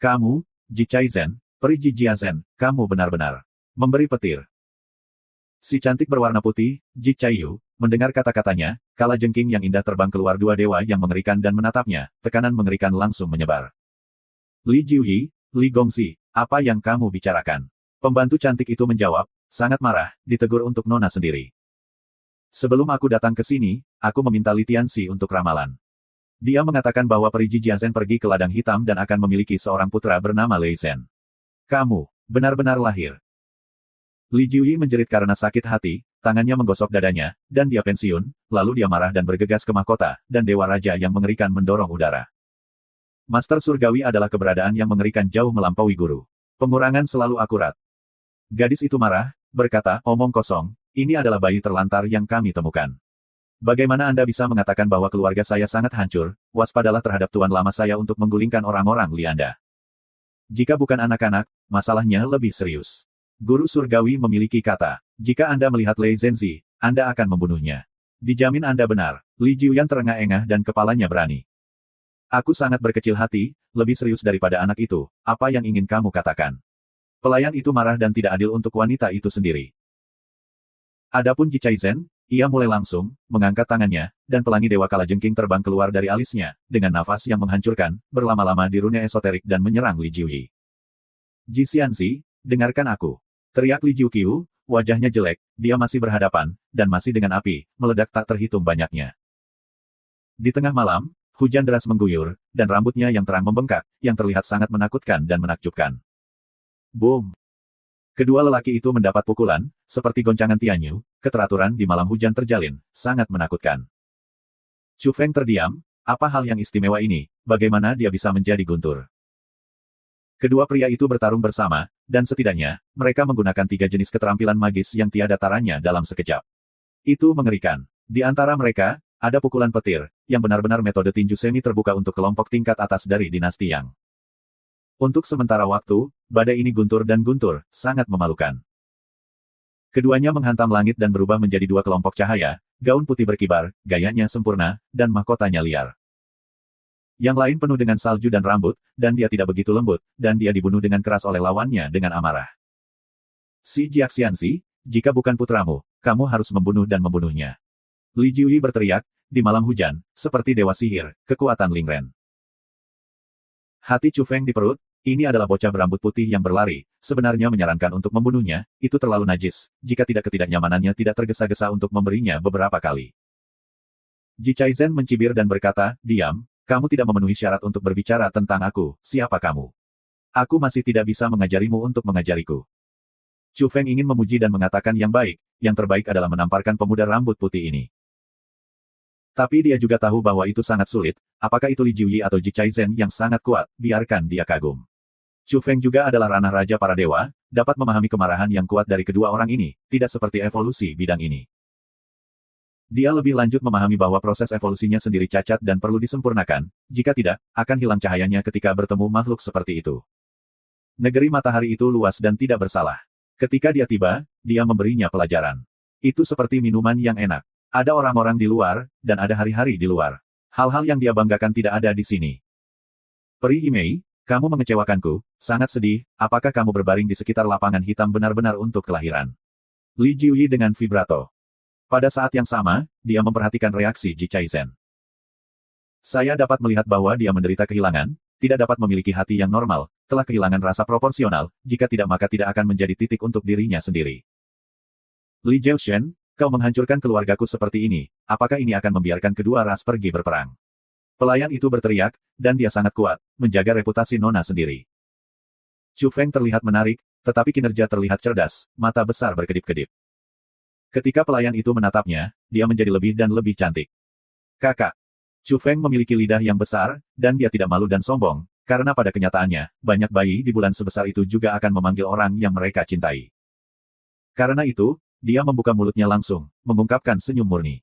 Kamu, Ji Chaizen, Peri Jijiazen, kamu benar-benar memberi petir. Si cantik berwarna putih, Ji Chaiyu, mendengar kata-katanya, kala jengking yang indah terbang keluar dua dewa yang mengerikan dan menatapnya, tekanan mengerikan langsung menyebar. Li Jiuyi, Li Gongzi, apa yang kamu bicarakan? Pembantu cantik itu menjawab, sangat marah, ditegur untuk Nona sendiri. Sebelum aku datang ke sini, aku meminta Li Tianxi untuk ramalan. Dia mengatakan bahwa Peri Jijiazen pergi ke ladang hitam dan akan memiliki seorang putra bernama Lei Zhen. Kamu, benar-benar lahir. Li Jiuyi menjerit karena sakit hati, tangannya menggosok dadanya, dan dia pensiun, lalu dia marah dan bergegas ke mahkota, dan Dewa Raja yang mengerikan mendorong udara. Master Surgawi adalah keberadaan yang mengerikan jauh melampaui guru. Pengurangan selalu akurat. Gadis itu marah, berkata, omong kosong, ini adalah bayi terlantar yang kami temukan. Bagaimana Anda bisa mengatakan bahwa keluarga saya sangat hancur, waspadalah terhadap tuan lama saya untuk menggulingkan orang-orang Li Anda. Jika bukan anak-anak, masalahnya lebih serius. Guru surgawi memiliki kata, jika Anda melihat Lei Zhenzi, Anda akan membunuhnya. Dijamin Anda benar. Li Jiuyan terengah-engah dan kepalanya berani. Aku sangat berkecil hati, lebih serius daripada anak itu, apa yang ingin kamu katakan? Pelayan itu marah dan tidak adil untuk wanita itu sendiri. Adapun Ji Chaizhen, ia mulai langsung, mengangkat tangannya, dan pelangi Dewa Kalajengking terbang keluar dari alisnya, dengan nafas yang menghancurkan, berlama-lama di rune esoterik dan menyerang Li Jiuyi. Ji Xianxi, dengarkan aku. Teriak Li Jiuqiu, wajahnya jelek, dia masih berhadapan, dan masih dengan api, meledak tak terhitung banyaknya. Di tengah malam, hujan deras mengguyur, dan rambutnya yang terang membengkak, yang terlihat sangat menakutkan dan menakjubkan. Boom! Kedua lelaki itu mendapat pukulan, seperti goncangan Tianyu, keteraturan di malam hujan terjalin, sangat menakutkan. Chu Feng terdiam, apa hal yang istimewa ini, bagaimana dia bisa menjadi guntur? Kedua pria itu bertarung bersama, dan setidaknya, mereka menggunakan 3 jenis keterampilan magis yang tiada taranya dalam sekejap. Itu mengerikan. Di antara mereka, ada pukulan petir, yang benar-benar metode tinju semi terbuka untuk kelompok tingkat atas dari dinasti Yang. Untuk sementara waktu, badai ini guntur dan guntur, sangat memalukan. Keduanya menghantam langit dan berubah menjadi 2 kelompok cahaya, gaun putih berkibar, gayanya sempurna, dan mahkotanya liar. Yang lain penuh dengan salju dan rambut, dan dia tidak begitu lembut, dan dia dibunuh dengan keras oleh lawannya dengan amarah. Si Jiaxianxi, jika bukan putramu, kamu harus membunuh dan membunuhnya. Li Jiuyi berteriak, di malam hujan, seperti dewa sihir, kekuatan Lingren. Hati Chu Feng di perut, ini adalah bocah berambut putih yang berlari, sebenarnya menyarankan untuk membunuhnya, itu terlalu najis, jika tidak ketidaknyamanannya tidak tergesa-gesa untuk memberinya beberapa kali. Ji Chaizhen mencibir dan berkata, diam, kamu tidak memenuhi syarat untuk berbicara tentang aku, siapa kamu? Aku masih tidak bisa mengajarimu untuk mengajariku. Chu Feng ingin memuji dan mengatakan yang baik, yang terbaik adalah menamparkan pemuda rambut putih ini. Tapi dia juga tahu bahwa itu sangat sulit, apakah itu Li Jiuyi atau Ji Chaizhen yang sangat kuat, biarkan dia kagum. Chu Feng juga adalah ranah raja para dewa, dapat memahami kemarahan yang kuat dari kedua orang ini, tidak seperti evolusi bidang ini. Dia lebih lanjut memahami bahwa proses evolusinya sendiri cacat dan perlu disempurnakan, jika tidak, akan hilang cahayanya ketika bertemu makhluk seperti itu. Negeri matahari itu luas dan tidak bersalah. Ketika dia tiba, dia memberinya pelajaran. Itu seperti minuman yang enak. Ada orang-orang di luar, dan ada hari-hari di luar. Hal-hal yang dia banggakan tidak ada di sini. Peri Himei, kamu mengecewakanku, sangat sedih, apakah kamu berbaring di sekitar lapangan hitam benar-benar untuk kelahiran? Li Jiuyi dengan vibrato. Pada saat yang sama, dia memperhatikan reaksi Ji Chaizhen. Saya dapat melihat bahwa dia menderita kehilangan, tidak dapat memiliki hati yang normal, telah kehilangan rasa proporsional, jika tidak maka tidak akan menjadi titik untuk dirinya sendiri. Li Jiaoshen, kau menghancurkan keluargaku seperti ini, apakah ini akan membiarkan kedua ras pergi berperang? Pelayan itu berteriak, dan dia sangat kuat, menjaga reputasi Nona sendiri. Chu Feng terlihat menarik, tetapi kinerja terlihat cerdas, mata besar berkedip-kedip. Ketika pelayan itu menatapnya, dia menjadi lebih dan lebih cantik. Kakak. Chu Feng memiliki lidah yang besar, dan dia tidak malu dan sombong, karena pada kenyataannya, banyak bayi di bulan sebesar itu juga akan memanggil orang yang mereka cintai. Karena itu, dia membuka mulutnya langsung, mengungkapkan senyum murni.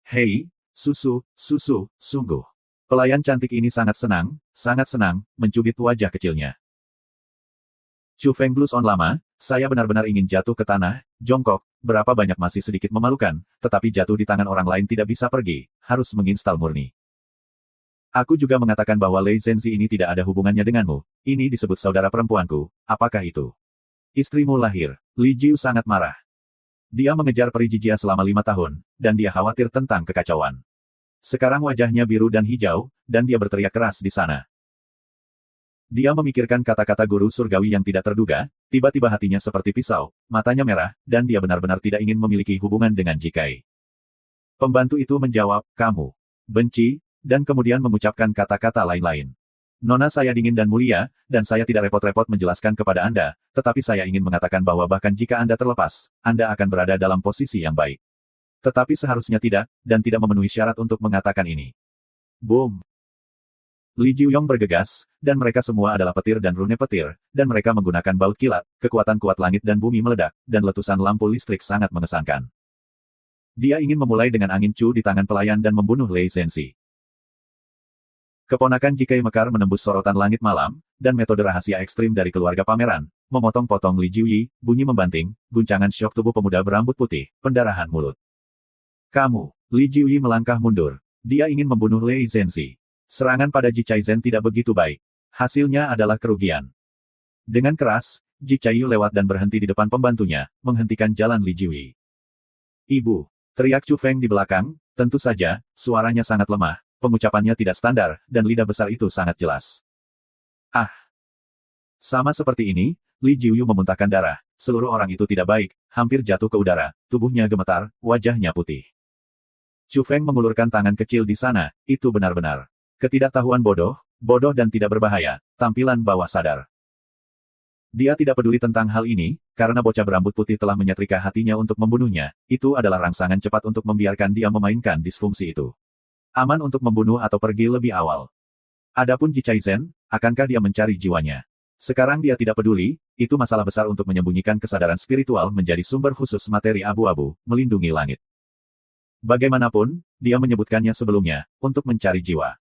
Hei, susu, sungguh. Pelayan cantik ini sangat senang, mencubit wajah kecilnya. Chu Feng blush on lama, saya benar-benar ingin jatuh ke tanah, jongkok, berapa banyak masih sedikit memalukan, tetapi jatuh di tangan orang lain tidak bisa pergi, harus menginstal murni. Aku juga mengatakan bahwa Lei Zhenzi ini tidak ada hubungannya denganmu, ini disebut saudara perempuanku, apakah itu? Istrimu lahir. Li Jiu sangat marah. Dia mengejar peri Jijia selama 5 tahun, dan dia khawatir tentang kekacauan. Sekarang wajahnya biru dan hijau, dan dia berteriak keras di sana. Dia memikirkan kata-kata guru surgawi yang tidak terduga, tiba-tiba hatinya seperti pisau, matanya merah, dan dia benar-benar tidak ingin memiliki hubungan dengan Jikai. Pembantu itu menjawab, kamu benci, dan kemudian mengucapkan kata-kata lain-lain. Nona saya dingin dan mulia, dan saya tidak repot-repot menjelaskan kepada Anda, tetapi saya ingin mengatakan bahwa bahkan jika Anda terlepas, Anda akan berada dalam posisi yang baik. Tetapi seharusnya tidak, dan tidak memenuhi syarat untuk mengatakan ini. Boom! Li Jiuyong bergegas, dan mereka semua adalah petir dan rune petir, dan mereka menggunakan baut kilat, kekuatan kuat langit dan bumi meledak, dan letusan lampu listrik sangat mengesankan. Dia ingin memulai dengan angin cu di tangan pelayan dan membunuh Lei Zhenzi. Keponakan Jikai Mekar menembus sorotan langit malam, dan metode rahasia ekstrim dari keluarga pameran, memotong-potong Li Jiuyi, bunyi membanting, guncangan syok tubuh pemuda berambut putih, pendarahan mulut. Kamu, Li Jiuyi melangkah mundur. Dia ingin membunuh Lei Zhenzi. Serangan pada Ji Chaizen tidak begitu baik. Hasilnya adalah kerugian. Dengan keras, Ji Chaiyu lewat dan berhenti di depan pembantunya, menghentikan jalan Li Jiwi. "Ibu!" teriak Chu Feng di belakang, tentu saja, suaranya sangat lemah, pengucapannya tidak standar, dan lidah besar itu sangat jelas. "Ah!" Sama seperti ini, Li Jiuyu memuntahkan darah, seluruh orang itu tidak baik, hampir jatuh ke udara, tubuhnya gemetar, wajahnya putih. Chu Feng mengulurkan tangan kecil di sana, itu benar-benar ketidaktahuan bodoh, bodoh dan tidak berbahaya, tampilan bawah sadar. Dia tidak peduli tentang hal ini, karena bocah berambut putih telah menyetrika hatinya untuk membunuhnya, itu adalah rangsangan cepat untuk membiarkan dia memainkan disfungsi itu. Aman untuk membunuh atau pergi lebih awal. Adapun Ji Chaizen, akankah dia mencari jiwanya? Sekarang dia tidak peduli, itu masalah besar untuk menyembunyikan kesadaran spiritual menjadi sumber khusus materi abu-abu, melindungi langit. Bagaimanapun, dia menyebutkannya sebelumnya, untuk mencari jiwa.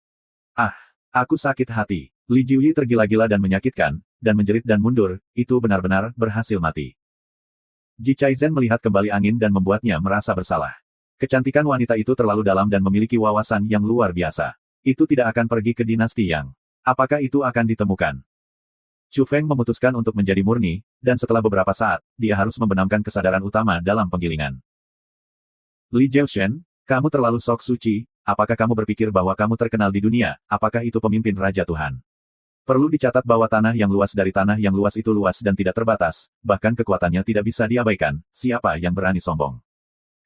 "Ah, aku sakit hati." Li Jiuyi tergila-gila dan menyakitkan, dan menjerit dan mundur, itu benar-benar berhasil mati. Ji Chaizen melihat kembali angin dan membuatnya merasa bersalah. Kecantikan wanita itu terlalu dalam dan memiliki wawasan yang luar biasa. Itu tidak akan pergi ke dinasti Yang. Apakah itu akan ditemukan? Chu Feng memutuskan untuk menjadi murni, dan setelah beberapa saat, dia harus membenamkan kesadaran utama dalam penggilingan. "Li Jiushen, kamu terlalu sok suci, apakah kamu berpikir bahwa kamu terkenal di dunia, apakah itu pemimpin Raja Tuhan? Perlu dicatat bahwa tanah yang luas dari tanah yang luas itu luas dan tidak terbatas, bahkan kekuatannya tidak bisa diabaikan, siapa yang berani sombong?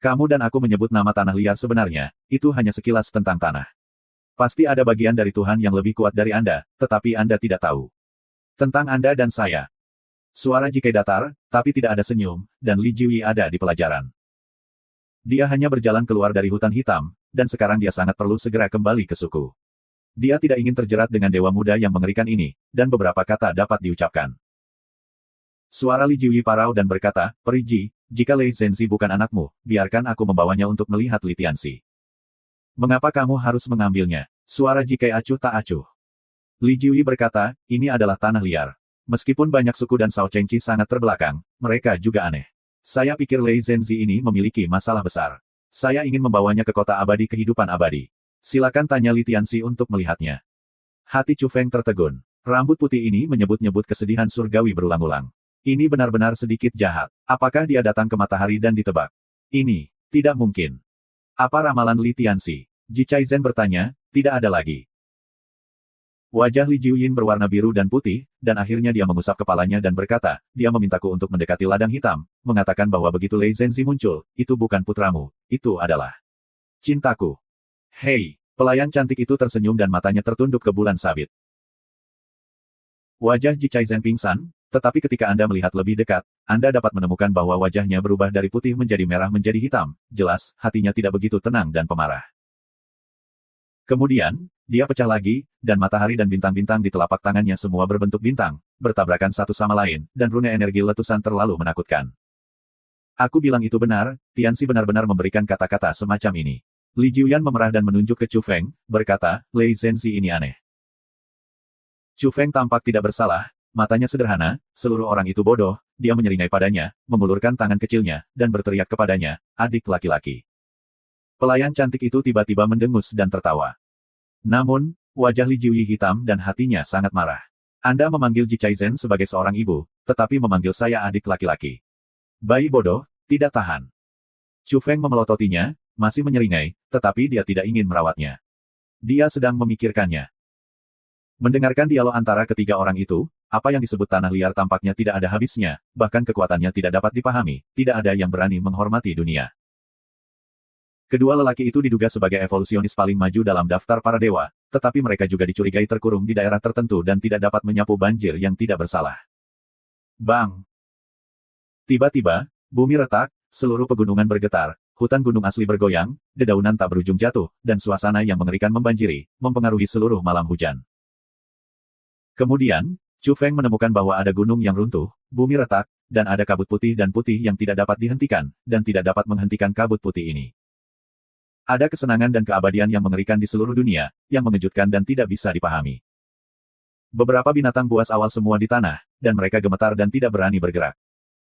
Kamu dan aku menyebut nama tanah liar sebenarnya, itu hanya sekilas tentang tanah. Pasti ada bagian dari Tuhan yang lebih kuat dari Anda, tetapi Anda tidak tahu. Tentang Anda dan saya." Suara Ji Kei datar, tapi tidak ada senyum, dan Li Jiuyi ada di pelajaran. Dia hanya berjalan keluar dari hutan hitam, dan sekarang dia sangat perlu segera kembali ke suku. Dia tidak ingin terjerat dengan dewa muda yang mengerikan ini, dan beberapa kata dapat diucapkan. Suara Li Jiuyi parau dan berkata, "Peri Ji, jika Lei Zhenzi bukan anakmu, biarkan aku membawanya untuk melihat Li Tianxi." "Mengapa kamu harus mengambilnya?" Suara Ji Kei acuh tak acuh. Li Jiuyi berkata, "Ini adalah tanah liar. Meskipun banyak suku dan Sao Chengqi sangat terbelakang, mereka juga aneh. Saya pikir Lei Zhenzi ini memiliki masalah besar. Saya ingin membawanya ke kota abadi kehidupan abadi. Silakan tanya Li Tianxi untuk melihatnya." Hati Chu Feng tertegun. Rambut putih ini menyebut-nyebut kesedihan surgawi berulang-ulang. Ini benar-benar sedikit jahat. Apakah dia datang ke matahari dan ditebak? Ini tidak mungkin. Apa ramalan Li Tianxi? Ji Chaizen bertanya, tidak ada lagi. Wajah Li Jiuyin berwarna biru dan putih, dan akhirnya dia mengusap kepalanya dan berkata, dia memintaku untuk mendekati ladang hitam, mengatakan bahwa begitu Lei Zhenzi muncul, itu bukan putramu, itu adalah cintaku. Hei, pelayan cantik itu tersenyum dan matanya tertunduk ke bulan sabit. Wajah Ji Chaizen pingsan, tetapi ketika Anda melihat lebih dekat, Anda dapat menemukan bahwa wajahnya berubah dari putih menjadi merah menjadi hitam, jelas, hatinya tidak begitu tenang dan pemarah. Kemudian, dia pecah lagi, dan matahari dan bintang-bintang di telapak tangannya semua berbentuk bintang, bertabrakan satu sama lain, dan rune energi letusan terlalu menakutkan. Aku bilang itu benar, Tianxi benar-benar memberikan kata-kata semacam ini. Li Jiuyan memerah dan menunjuk ke Chu Feng, berkata, Lei Zhenzi ini aneh. Chu Feng tampak tidak bersalah, matanya sederhana, seluruh orang itu bodoh, dia menyeringai padanya, mengulurkan tangan kecilnya, dan berteriak kepadanya, adik laki-laki. Pelayan cantik itu tiba-tiba mendengus dan tertawa. Namun, wajah Li Jiuyi hitam dan hatinya sangat marah. Anda memanggil Ji Chaizen sebagai seorang ibu, tetapi memanggil saya adik laki-laki. Bayi bodoh, tidak tahan. Chu Feng memelototinya, masih menyeringai, tetapi dia tidak ingin merawatnya. Dia sedang memikirkannya. Mendengarkan dialog antara ketiga orang itu, apa yang disebut tanah liar tampaknya tidak ada habisnya, bahkan kekuatannya tidak dapat dipahami, tidak ada yang berani menghormati dunia. Kedua lelaki itu diduga sebagai evolusionis paling maju dalam daftar para dewa, tetapi mereka juga dicurigai terkurung di daerah tertentu dan tidak dapat menyapu banjir yang tidak bersalah. Bang! Tiba-tiba, bumi retak, seluruh pegunungan bergetar, hutan gunung asli bergoyang, dedaunan tak berujung jatuh, dan suasana yang mengerikan membanjiri, mempengaruhi seluruh malam hujan. Kemudian, Chu Feng menemukan bahwa ada gunung yang runtuh, bumi retak, dan ada kabut putih yang tidak dapat dihentikan, dan tidak dapat menghentikan kabut putih ini. Ada kesenangan dan keabadian yang mengerikan di seluruh dunia, yang mengejutkan dan tidak bisa dipahami. Beberapa binatang buas awal semua di tanah, dan mereka gemetar dan tidak berani bergerak.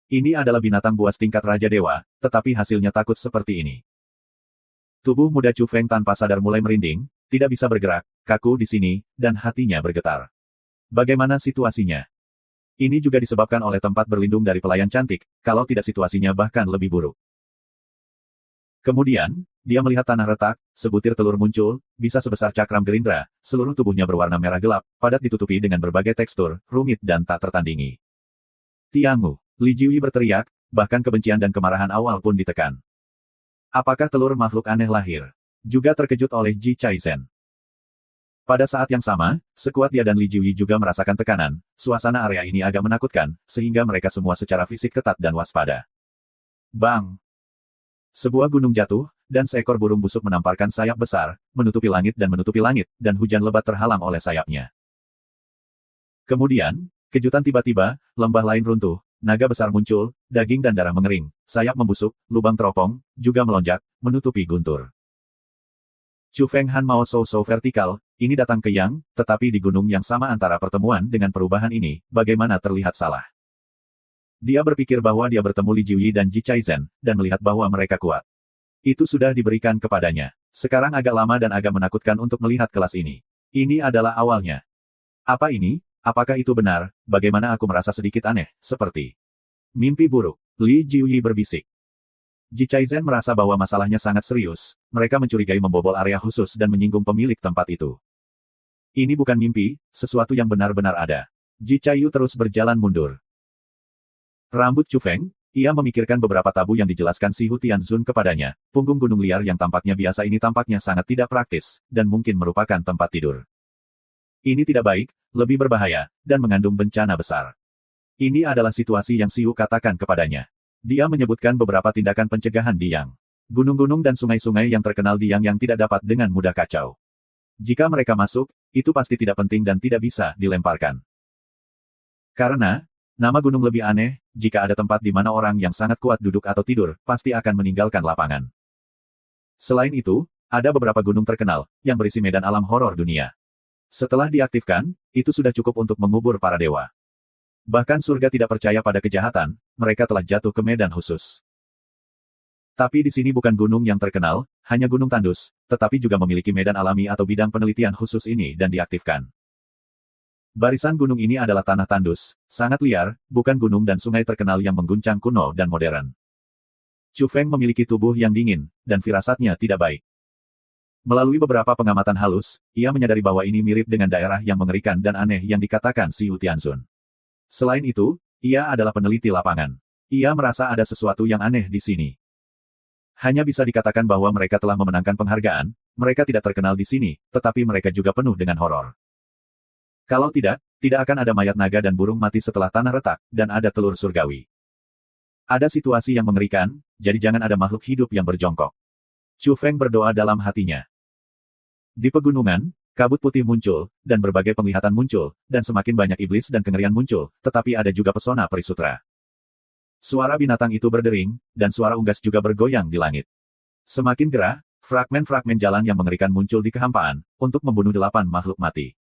Ini adalah binatang buas tingkat Raja Dewa, tetapi hasilnya takut seperti ini. Tubuh muda Chu Feng tanpa sadar mulai merinding, tidak bisa bergerak, kaku di sini, dan hatinya bergetar. Bagaimana situasinya? Ini juga disebabkan oleh tempat berlindung dari pelayan cantik, kalau tidak situasinya bahkan lebih buruk. Kemudian, dia melihat tanah retak, sebutir telur muncul, bisa sebesar cakram gerindra, seluruh tubuhnya berwarna merah gelap, padat ditutupi dengan berbagai tekstur, rumit dan tak tertandingi. Tiangu, Li Jiuyi berteriak, bahkan kebencian dan kemarahan awal pun ditekan. Apakah telur makhluk aneh lahir? Juga terkejut oleh Ji Chaizhen. Pada saat yang sama, sekuat dia dan Li Jiuyi juga merasakan tekanan, suasana area ini agak menakutkan, sehingga mereka semua secara fisik ketat dan waspada. Bang! Sebuah gunung jatuh, dan seekor burung busuk menamparkan sayap besar, menutupi langit, dan hujan lebat terhalang oleh sayapnya. Kemudian, kejutan tiba-tiba, lembah lain runtuh, naga besar muncul, daging dan darah mengering, sayap membusuk, lubang teropong, juga melonjak, menutupi guntur. Chu Feng Han Mao Shou Shou vertikal, ini datang ke Yang, tetapi di gunung yang sama antara pertemuan dengan perubahan ini, bagaimana terlihat salah. Dia berpikir bahwa dia bertemu Li Jiuyi dan Ji Chaizhen, dan melihat bahwa mereka kuat. Itu sudah diberikan kepadanya. Sekarang agak lama dan agak menakutkan untuk melihat kelas ini. Ini adalah awalnya. Apa ini? Apakah itu benar? Bagaimana aku merasa sedikit aneh, seperti mimpi buruk. Li Jiuyi berbisik. Ji Chaizhen merasa bahwa masalahnya sangat serius, mereka mencurigai membobol area khusus dan menyinggung pemilik tempat itu. Ini bukan mimpi, sesuatu yang benar-benar ada. Ji Chaizhen terus berjalan mundur. Rambut Chu Feng, ia memikirkan beberapa tabu yang dijelaskan si Hu Tianzun kepadanya, punggung gunung liar yang tampaknya biasa ini tampaknya sangat tidak praktis, dan mungkin merupakan tempat tidur. Ini tidak baik, lebih berbahaya, dan mengandung bencana besar. Ini adalah situasi yang si Hu katakan kepadanya. Dia menyebutkan beberapa tindakan pencegahan di Yang. Gunung-gunung dan sungai-sungai yang terkenal di Yang yang tidak dapat dengan mudah kacau. Jika mereka masuk, itu pasti tidak penting dan tidak bisa dilemparkan. Karena, nama gunung lebih aneh, jika ada tempat di mana orang yang sangat kuat duduk atau tidur, pasti akan meninggalkan lapangan. Selain itu, ada beberapa gunung terkenal, yang berisi medan alam horor dunia. Setelah diaktifkan, itu sudah cukup untuk mengubur para dewa. Bahkan surga tidak percaya pada kejahatan, mereka telah jatuh ke medan khusus. Tapi di sini bukan gunung yang terkenal, hanya gunung tandus, tetapi juga memiliki medan alami atau bidang penelitian khusus ini dan diaktifkan. Barisan gunung ini adalah tanah tandus, sangat liar, bukan gunung dan sungai terkenal yang mengguncang kuno dan modern. Chu Feng memiliki tubuh yang dingin, dan firasatnya tidak baik. Melalui beberapa pengamatan halus, ia menyadari bahwa ini mirip dengan daerah yang mengerikan dan aneh yang dikatakan si Hu Tianzun. Selain itu, ia adalah peneliti lapangan. Ia merasa ada sesuatu yang aneh di sini. Hanya bisa dikatakan bahwa mereka telah memenangkan penghargaan, mereka tidak terkenal di sini, tetapi mereka juga penuh dengan horor. Kalau tidak, tidak akan ada mayat naga dan burung mati setelah tanah retak, dan ada telur surgawi. Ada situasi yang mengerikan, jadi jangan ada makhluk hidup yang berjongkok. Chu Feng berdoa dalam hatinya. Di pegunungan, kabut putih muncul, dan berbagai penglihatan muncul, dan semakin banyak iblis dan kengerian muncul, tetapi ada juga pesona perisutra. Suara binatang itu berdering, dan suara unggas juga bergoyang di langit. Semakin gerah, fragmen-fragmen jalan yang mengerikan muncul di kehampaan, untuk membunuh 8 makhluk mati.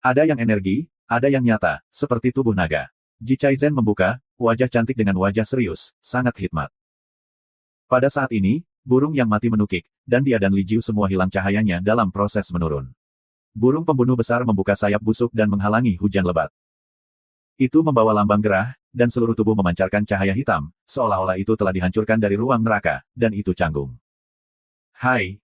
Ada yang energi, ada yang nyata, seperti tubuh naga. Ji Chaizhen membuka, wajah cantik dengan wajah serius, sangat hikmat. Pada saat ini, burung yang mati menukik, dan dia dan Li Jiu semua hilang cahayanya dalam proses menurun. Burung pembunuh besar membuka sayap busuk dan menghalangi hujan lebat. Itu membawa lambang gerah, dan seluruh tubuh memancarkan cahaya hitam, seolah-olah itu telah dihancurkan dari ruang neraka, dan itu canggung. Hai!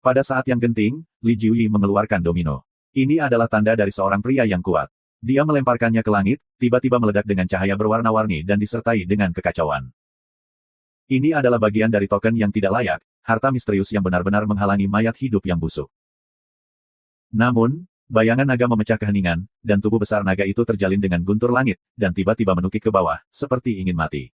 Pada saat yang genting, Li Jiuyi mengeluarkan domino. Ini adalah tanda dari seorang pria yang kuat. Dia melemparkannya ke langit, tiba-tiba meledak dengan cahaya berwarna-warni dan disertai dengan kekacauan. Ini adalah bagian dari token yang tidak layak, harta misterius yang benar-benar menghalangi mayat hidup yang busuk. Namun, bayangan naga memecah keheningan, dan tubuh besar naga itu terjalin dengan guntur langit, dan tiba-tiba menukik ke bawah, seperti ingin mati.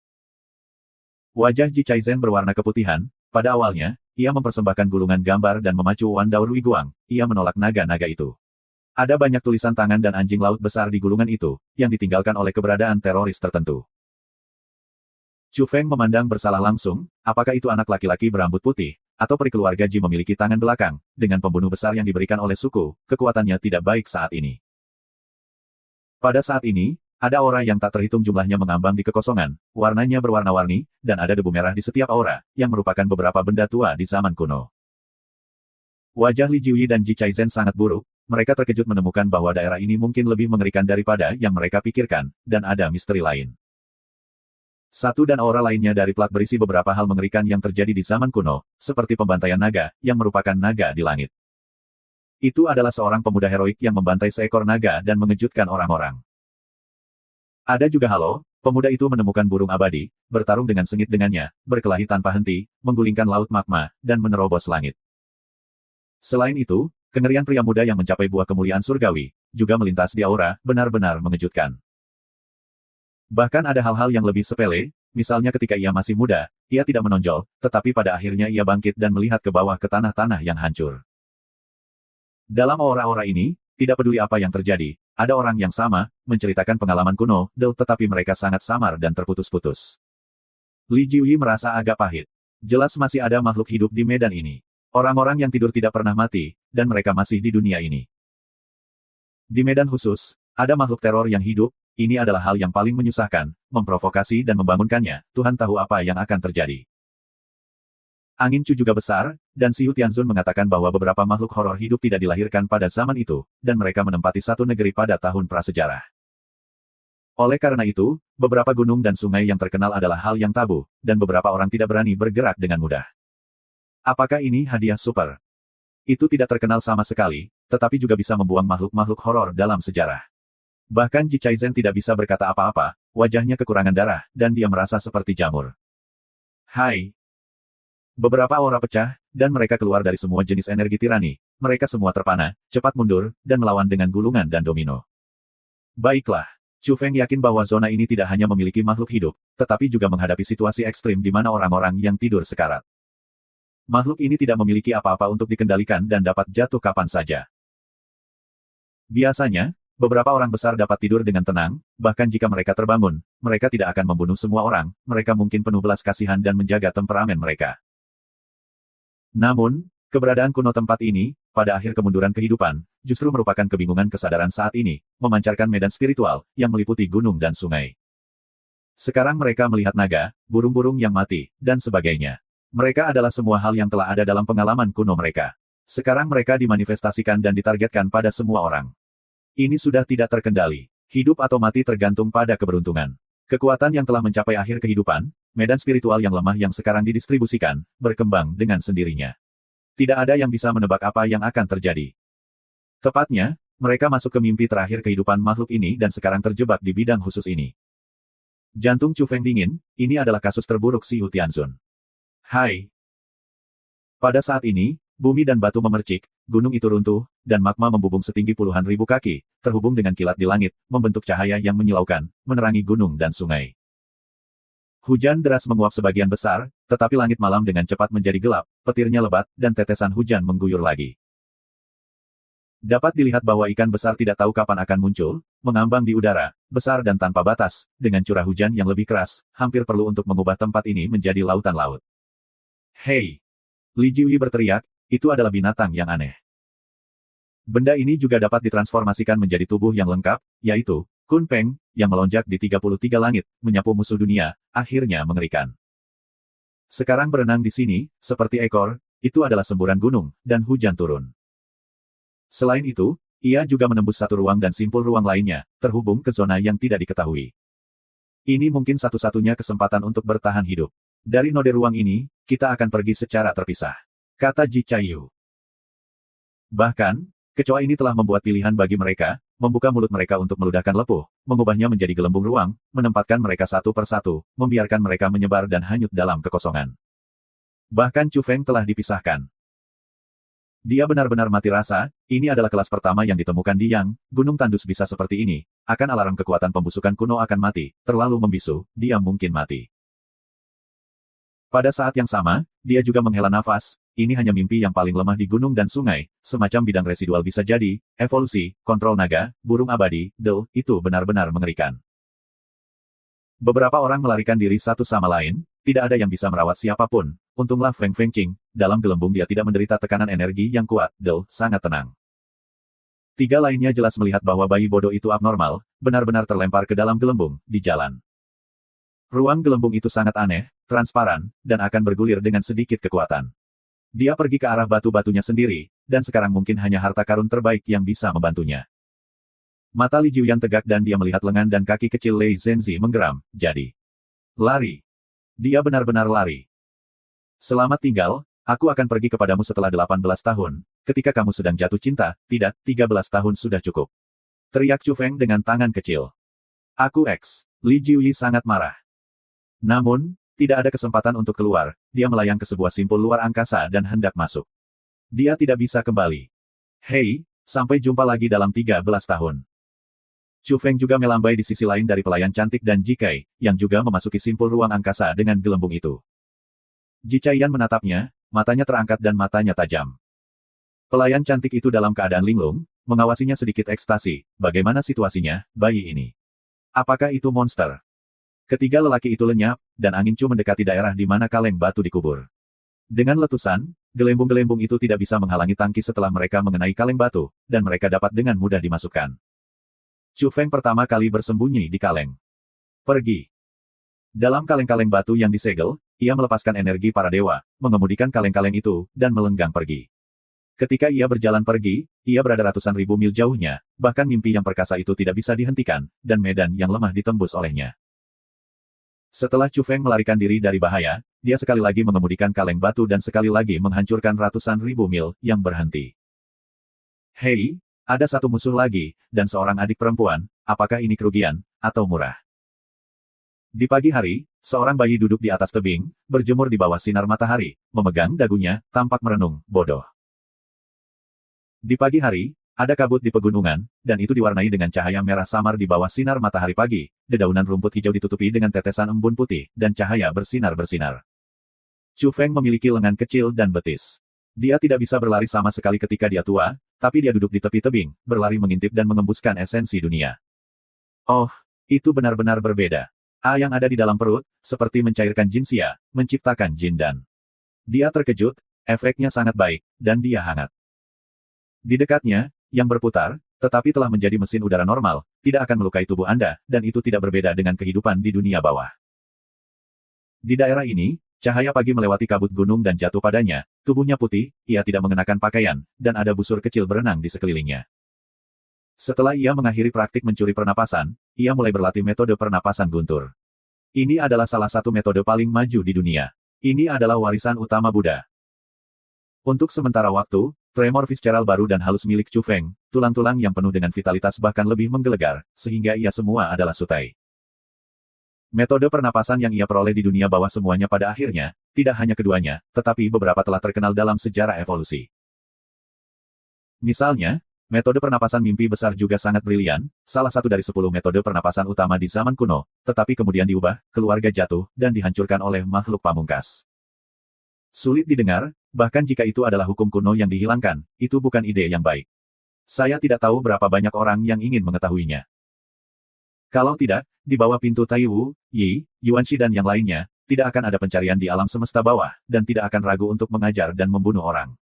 Wajah Ji Chaizhen berwarna keputihan, pada awalnya, ia mempersembahkan gulungan gambar dan memacu Wan Daur Wiguang, ia menolak naga-naga itu. Ada banyak tulisan tangan dan anjing laut besar di gulungan itu, yang ditinggalkan oleh keberadaan teroris tertentu. Chu Feng memandang bersalah langsung, apakah itu anak laki-laki berambut putih, atau peri keluarga Ji memiliki tangan belakang, dengan pembunuh besar yang diberikan oleh suku, kekuatannya tidak baik saat ini. Pada saat ini, ada aura yang tak terhitung jumlahnya mengambang di kekosongan, warnanya berwarna-warni, dan ada debu merah di setiap aura, yang merupakan beberapa benda tua di zaman kuno. Wajah Li Jiuyi dan Ji Chaizhen sangat buruk, mereka terkejut menemukan bahwa daerah ini mungkin lebih mengerikan daripada yang mereka pikirkan, dan ada misteri lain. Satu dan aura lainnya dari plak berisi beberapa hal mengerikan yang terjadi di zaman kuno, seperti pembantaian naga, yang merupakan naga di langit. Itu adalah seorang pemuda heroik yang membantai seekor naga dan mengejutkan orang-orang. Ada juga Halo, pemuda itu menemukan burung abadi, bertarung dengan sengit dengannya, berkelahi tanpa henti, menggulingkan laut magma, dan menerobos langit. Selain itu, kengerian pria muda yang mencapai buah kemuliaan surgawi, juga melintas di aura, benar-benar mengejutkan. Bahkan ada hal-hal yang lebih sepele, misalnya ketika ia masih muda, ia tidak menonjol, tetapi pada akhirnya ia bangkit dan melihat ke bawah ke tanah-tanah yang hancur. Dalam aura-aura ini, tidak peduli apa yang terjadi, ada orang yang sama, menceritakan pengalaman kuno, tetapi mereka sangat samar dan terputus-putus. Li Jiuyi merasa agak pahit. Jelas masih ada makhluk hidup di medan ini. Orang-orang yang tidur tidak pernah mati, dan mereka masih di dunia ini. Di medan khusus, ada makhluk teror yang hidup, ini adalah hal yang paling menyusahkan, memprovokasi dan membangunkannya, Tuhan tahu apa yang akan terjadi. Angin Cu juga besar, dan Xiu Tianzun mengatakan bahwa beberapa makhluk horor hidup tidak dilahirkan pada zaman itu, dan mereka menempati satu negeri pada tahun prasejarah. Oleh karena itu, beberapa gunung dan sungai yang terkenal adalah hal yang tabu, dan beberapa orang tidak berani bergerak dengan mudah. Apakah ini hadiah super? Itu tidak terkenal sama sekali, tetapi juga bisa membuang makhluk-makhluk horor dalam sejarah. Bahkan Ji Chaizhen tidak bisa berkata apa-apa, wajahnya kekurangan darah, dan dia merasa seperti jamur. Hai! Beberapa aura pecah, dan mereka keluar dari semua jenis energi tirani. Mereka semua terpana, cepat mundur, dan melawan dengan gulungan dan domino. Baiklah. Chu Feng yakin bahwa zona ini tidak hanya memiliki makhluk hidup, tetapi juga menghadapi situasi ekstrim di mana orang-orang yang tidur sekarat. Makhluk ini tidak memiliki apa-apa untuk dikendalikan dan dapat jatuh kapan saja. Biasanya, beberapa orang besar dapat tidur dengan tenang, bahkan jika mereka terbangun, mereka tidak akan membunuh semua orang, mereka mungkin penuh belas kasihan dan menjaga temperamen mereka. Namun, keberadaan kuno tempat ini, pada akhir kemunduran kehidupan, justru merupakan kebingungan kesadaran saat ini, memancarkan medan spiritual, yang meliputi gunung dan sungai. Sekarang mereka melihat naga, burung-burung yang mati, dan sebagainya. Mereka adalah semua hal yang telah ada dalam pengalaman kuno mereka. Sekarang mereka dimanifestasikan dan ditargetkan pada semua orang. Ini sudah tidak terkendali. Hidup atau mati tergantung pada keberuntungan. Kekuatan yang telah mencapai akhir kehidupan, medan spiritual yang lemah yang sekarang didistribusikan, berkembang dengan sendirinya. Tidak ada yang bisa menebak apa yang akan terjadi. Tepatnya, mereka masuk ke mimpi terakhir kehidupan makhluk ini dan sekarang terjebak di bidang khusus ini. Jantung Chu Feng dingin, ini adalah kasus terburuk Xiu Tianzun. Hai. Pada saat ini, bumi dan batu memercik, gunung itu runtuh, dan magma membubung setinggi puluhan ribu kaki, terhubung dengan kilat di langit, membentuk cahaya yang menyilaukan, menerangi gunung dan sungai. Hujan deras menguap sebagian besar, tetapi langit malam dengan cepat menjadi gelap, petirnya lebat, dan tetesan hujan mengguyur lagi. Dapat dilihat bahwa ikan besar tidak tahu kapan akan muncul, mengambang di udara, besar dan tanpa batas, dengan curah hujan yang lebih keras, hampir perlu untuk mengubah tempat ini menjadi lautan laut. Hei! Li Jiuyi berteriak, itu adalah binatang yang aneh. Benda ini juga dapat ditransformasikan menjadi tubuh yang lengkap, yaitu, Kun Peng, yang melonjak di 33 langit, menyapu musuh dunia, akhirnya mengerikan. Sekarang berenang di sini, seperti ekor, itu adalah semburan gunung, dan hujan turun. Selain itu, ia juga menembus satu ruang dan simpul ruang lainnya, terhubung ke zona yang tidak diketahui. Ini mungkin satu-satunya kesempatan untuk bertahan hidup. Dari node ruang ini, kita akan pergi secara terpisah. Kata Ji Chayu. Bahkan, kecoa ini telah membuat pilihan bagi mereka, membuka mulut mereka untuk meludahkan lepuh, mengubahnya menjadi gelembung ruang, menempatkan mereka satu persatu, membiarkan mereka menyebar dan hanyut dalam kekosongan. Bahkan Chu Feng telah dipisahkan. Dia benar-benar mati rasa, ini adalah kelas pertama yang ditemukan di Yang, gunung tandus bisa seperti ini, akan alarm kekuatan pembusukan kuno akan mati, terlalu membisu, dia mungkin mati. Pada saat yang sama, dia juga menghela nafas, ini hanya mimpi yang paling lemah di gunung dan sungai, semacam bidang residual bisa jadi, evolusi, kontrol naga, burung abadi, itu benar-benar mengerikan. Beberapa orang melarikan diri satu sama lain, tidak ada yang bisa merawat siapapun, untunglah Feng Fengqing, dalam gelembung dia tidak menderita tekanan energi yang kuat, sangat tenang. Tiga lainnya jelas melihat bahwa bayi bodoh itu abnormal, benar-benar terlempar ke dalam gelembung, di jalan. Ruang gelembung itu sangat aneh, transparan, dan akan bergulir dengan sedikit kekuatan. Dia pergi ke arah batu-batunya sendiri, dan sekarang mungkin hanya harta karun terbaik yang bisa membantunya. Mata Li Jiuyan tegak dan dia melihat lengan dan kaki kecil Lei Zhenzi menggeram, jadi. Lari. Dia benar-benar lari. Selamat tinggal, aku akan pergi kepadamu setelah 18 tahun, ketika kamu sedang jatuh cinta, tidak, 13 tahun sudah cukup. Teriak Chu Feng dengan tangan kecil. Aku X. Li Jiuyi sangat marah. Namun, tidak ada kesempatan untuk keluar, dia melayang ke sebuah simpul luar angkasa dan hendak masuk. Dia tidak bisa kembali. Hei, sampai jumpa lagi dalam 13 tahun. Chu Feng juga melambai di sisi lain dari pelayan cantik dan Ji Kai, yang juga memasuki simpul ruang angkasa dengan gelembung itu. Ji Chaiyan menatapnya, matanya terangkat dan matanya tajam. Pelayan cantik itu dalam keadaan linglung, mengawasinya sedikit ekstasi, bagaimana situasinya, bayi ini? Apakah itu monster? Ketiga lelaki itu lenyap, dan angin Chu mendekati daerah di mana kaleng batu dikubur. Dengan letusan, gelembung-gelembung itu tidak bisa menghalangi tangki setelah mereka mengenai kaleng batu, dan mereka dapat dengan mudah dimasukkan. Chu Feng pertama kali bersembunyi di kaleng. Pergi. Dalam kaleng-kaleng batu yang disegel, ia melepaskan energi para dewa, mengemudikan kaleng-kaleng itu, dan melenggang pergi. Ketika ia berjalan pergi, ia berada ratusan ribu mil jauhnya, bahkan mimpi yang perkasa itu tidak bisa dihentikan, dan medan yang lemah ditembus olehnya. Setelah Chu Feng melarikan diri dari bahaya, dia sekali lagi mengemudikan kaleng batu dan sekali lagi menghancurkan ratusan ribu mil yang berhenti. Hei, ada satu musuh lagi, dan seorang adik perempuan, apakah ini kerugian, atau murah? Di pagi hari, seorang bayi duduk di atas tebing, berjemur di bawah sinar matahari, memegang dagunya, tampak merenung, bodoh. Di pagi hari, ada kabut di pegunungan, dan itu diwarnai dengan cahaya merah samar di bawah sinar matahari pagi, dedaunan rumput hijau ditutupi dengan tetesan embun putih, dan cahaya bersinar-bersinar. Chu Feng memiliki lengan kecil dan betis. Dia tidak bisa berlari sama sekali ketika dia tua, tapi dia duduk di tepi tebing, berlari mengintip dan mengembuskan esensi dunia. Oh, itu benar-benar berbeda. A yang ada di dalam perut, seperti mencairkan jin xia, menciptakan jin dan. Dia terkejut, efeknya sangat baik, dan dia hangat. Di dekatnya, yang berputar, tetapi telah menjadi mesin udara normal, tidak akan melukai tubuh Anda, dan itu tidak berbeda dengan kehidupan di dunia bawah. Di daerah ini, cahaya pagi melewati kabut gunung dan jatuh padanya, tubuhnya putih, ia tidak mengenakan pakaian, dan ada busur kecil berenang di sekelilingnya. Setelah ia mengakhiri praktik mencuri pernapasan, ia mulai berlatih metode pernapasan guntur. Ini adalah salah satu metode paling maju di dunia. Ini adalah warisan utama Buddha. Untuk sementara waktu, tremor visceral baru dan halus milik Chu Feng, tulang-tulang yang penuh dengan vitalitas bahkan lebih menggelegar, sehingga ia semua adalah sutai. Metode pernapasan yang ia peroleh di dunia bawah semuanya pada akhirnya, tidak hanya keduanya, tetapi beberapa telah terkenal dalam sejarah evolusi. Misalnya, metode pernapasan mimpi besar juga sangat brilian, salah satu dari 10 metode pernapasan utama di zaman kuno, tetapi kemudian diubah, keluarga jatuh, dan dihancurkan oleh makhluk pamungkas. Sulit didengar, bahkan jika itu adalah hukum kuno yang dihilangkan, itu bukan ide yang baik. Saya tidak tahu berapa banyak orang yang ingin mengetahuinya. Kalau tidak, di bawah pintu Tai Wu, Yi, Yuanxi dan yang lainnya, tidak akan ada pencarian di alam semesta bawah, dan tidak akan ragu untuk mengajar dan membunuh orang.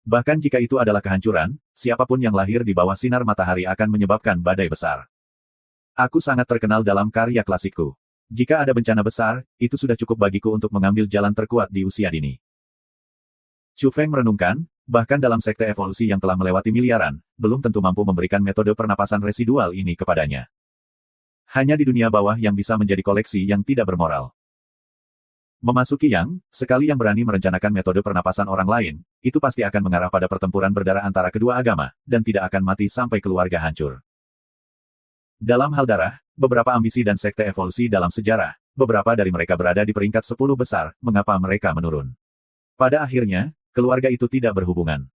Bahkan jika itu adalah kehancuran, siapapun yang lahir di bawah sinar matahari akan menyebabkan badai besar. Aku sangat terkenal dalam karya klasikku. Jika ada bencana besar, itu sudah cukup bagiku untuk mengambil jalan terkuat di usia dini. Chu Feng merenungkan, bahkan dalam sekte evolusi yang telah melewati miliaran, belum tentu mampu memberikan metode pernapasan residual ini kepadanya. Hanya di dunia bawah yang bisa menjadi koleksi yang tidak bermoral. Memasuki yang, sekali yang berani merencanakan metode pernapasan orang lain, itu pasti akan mengarah pada pertempuran berdarah antara kedua agama, dan tidak akan mati sampai keluarga hancur. Dalam hal darah, beberapa ambisi dan sekte evolusi dalam sejarah, beberapa dari mereka berada di peringkat 10 besar, mengapa mereka menurun. Pada akhirnya, keluarga itu tidak berhubungan.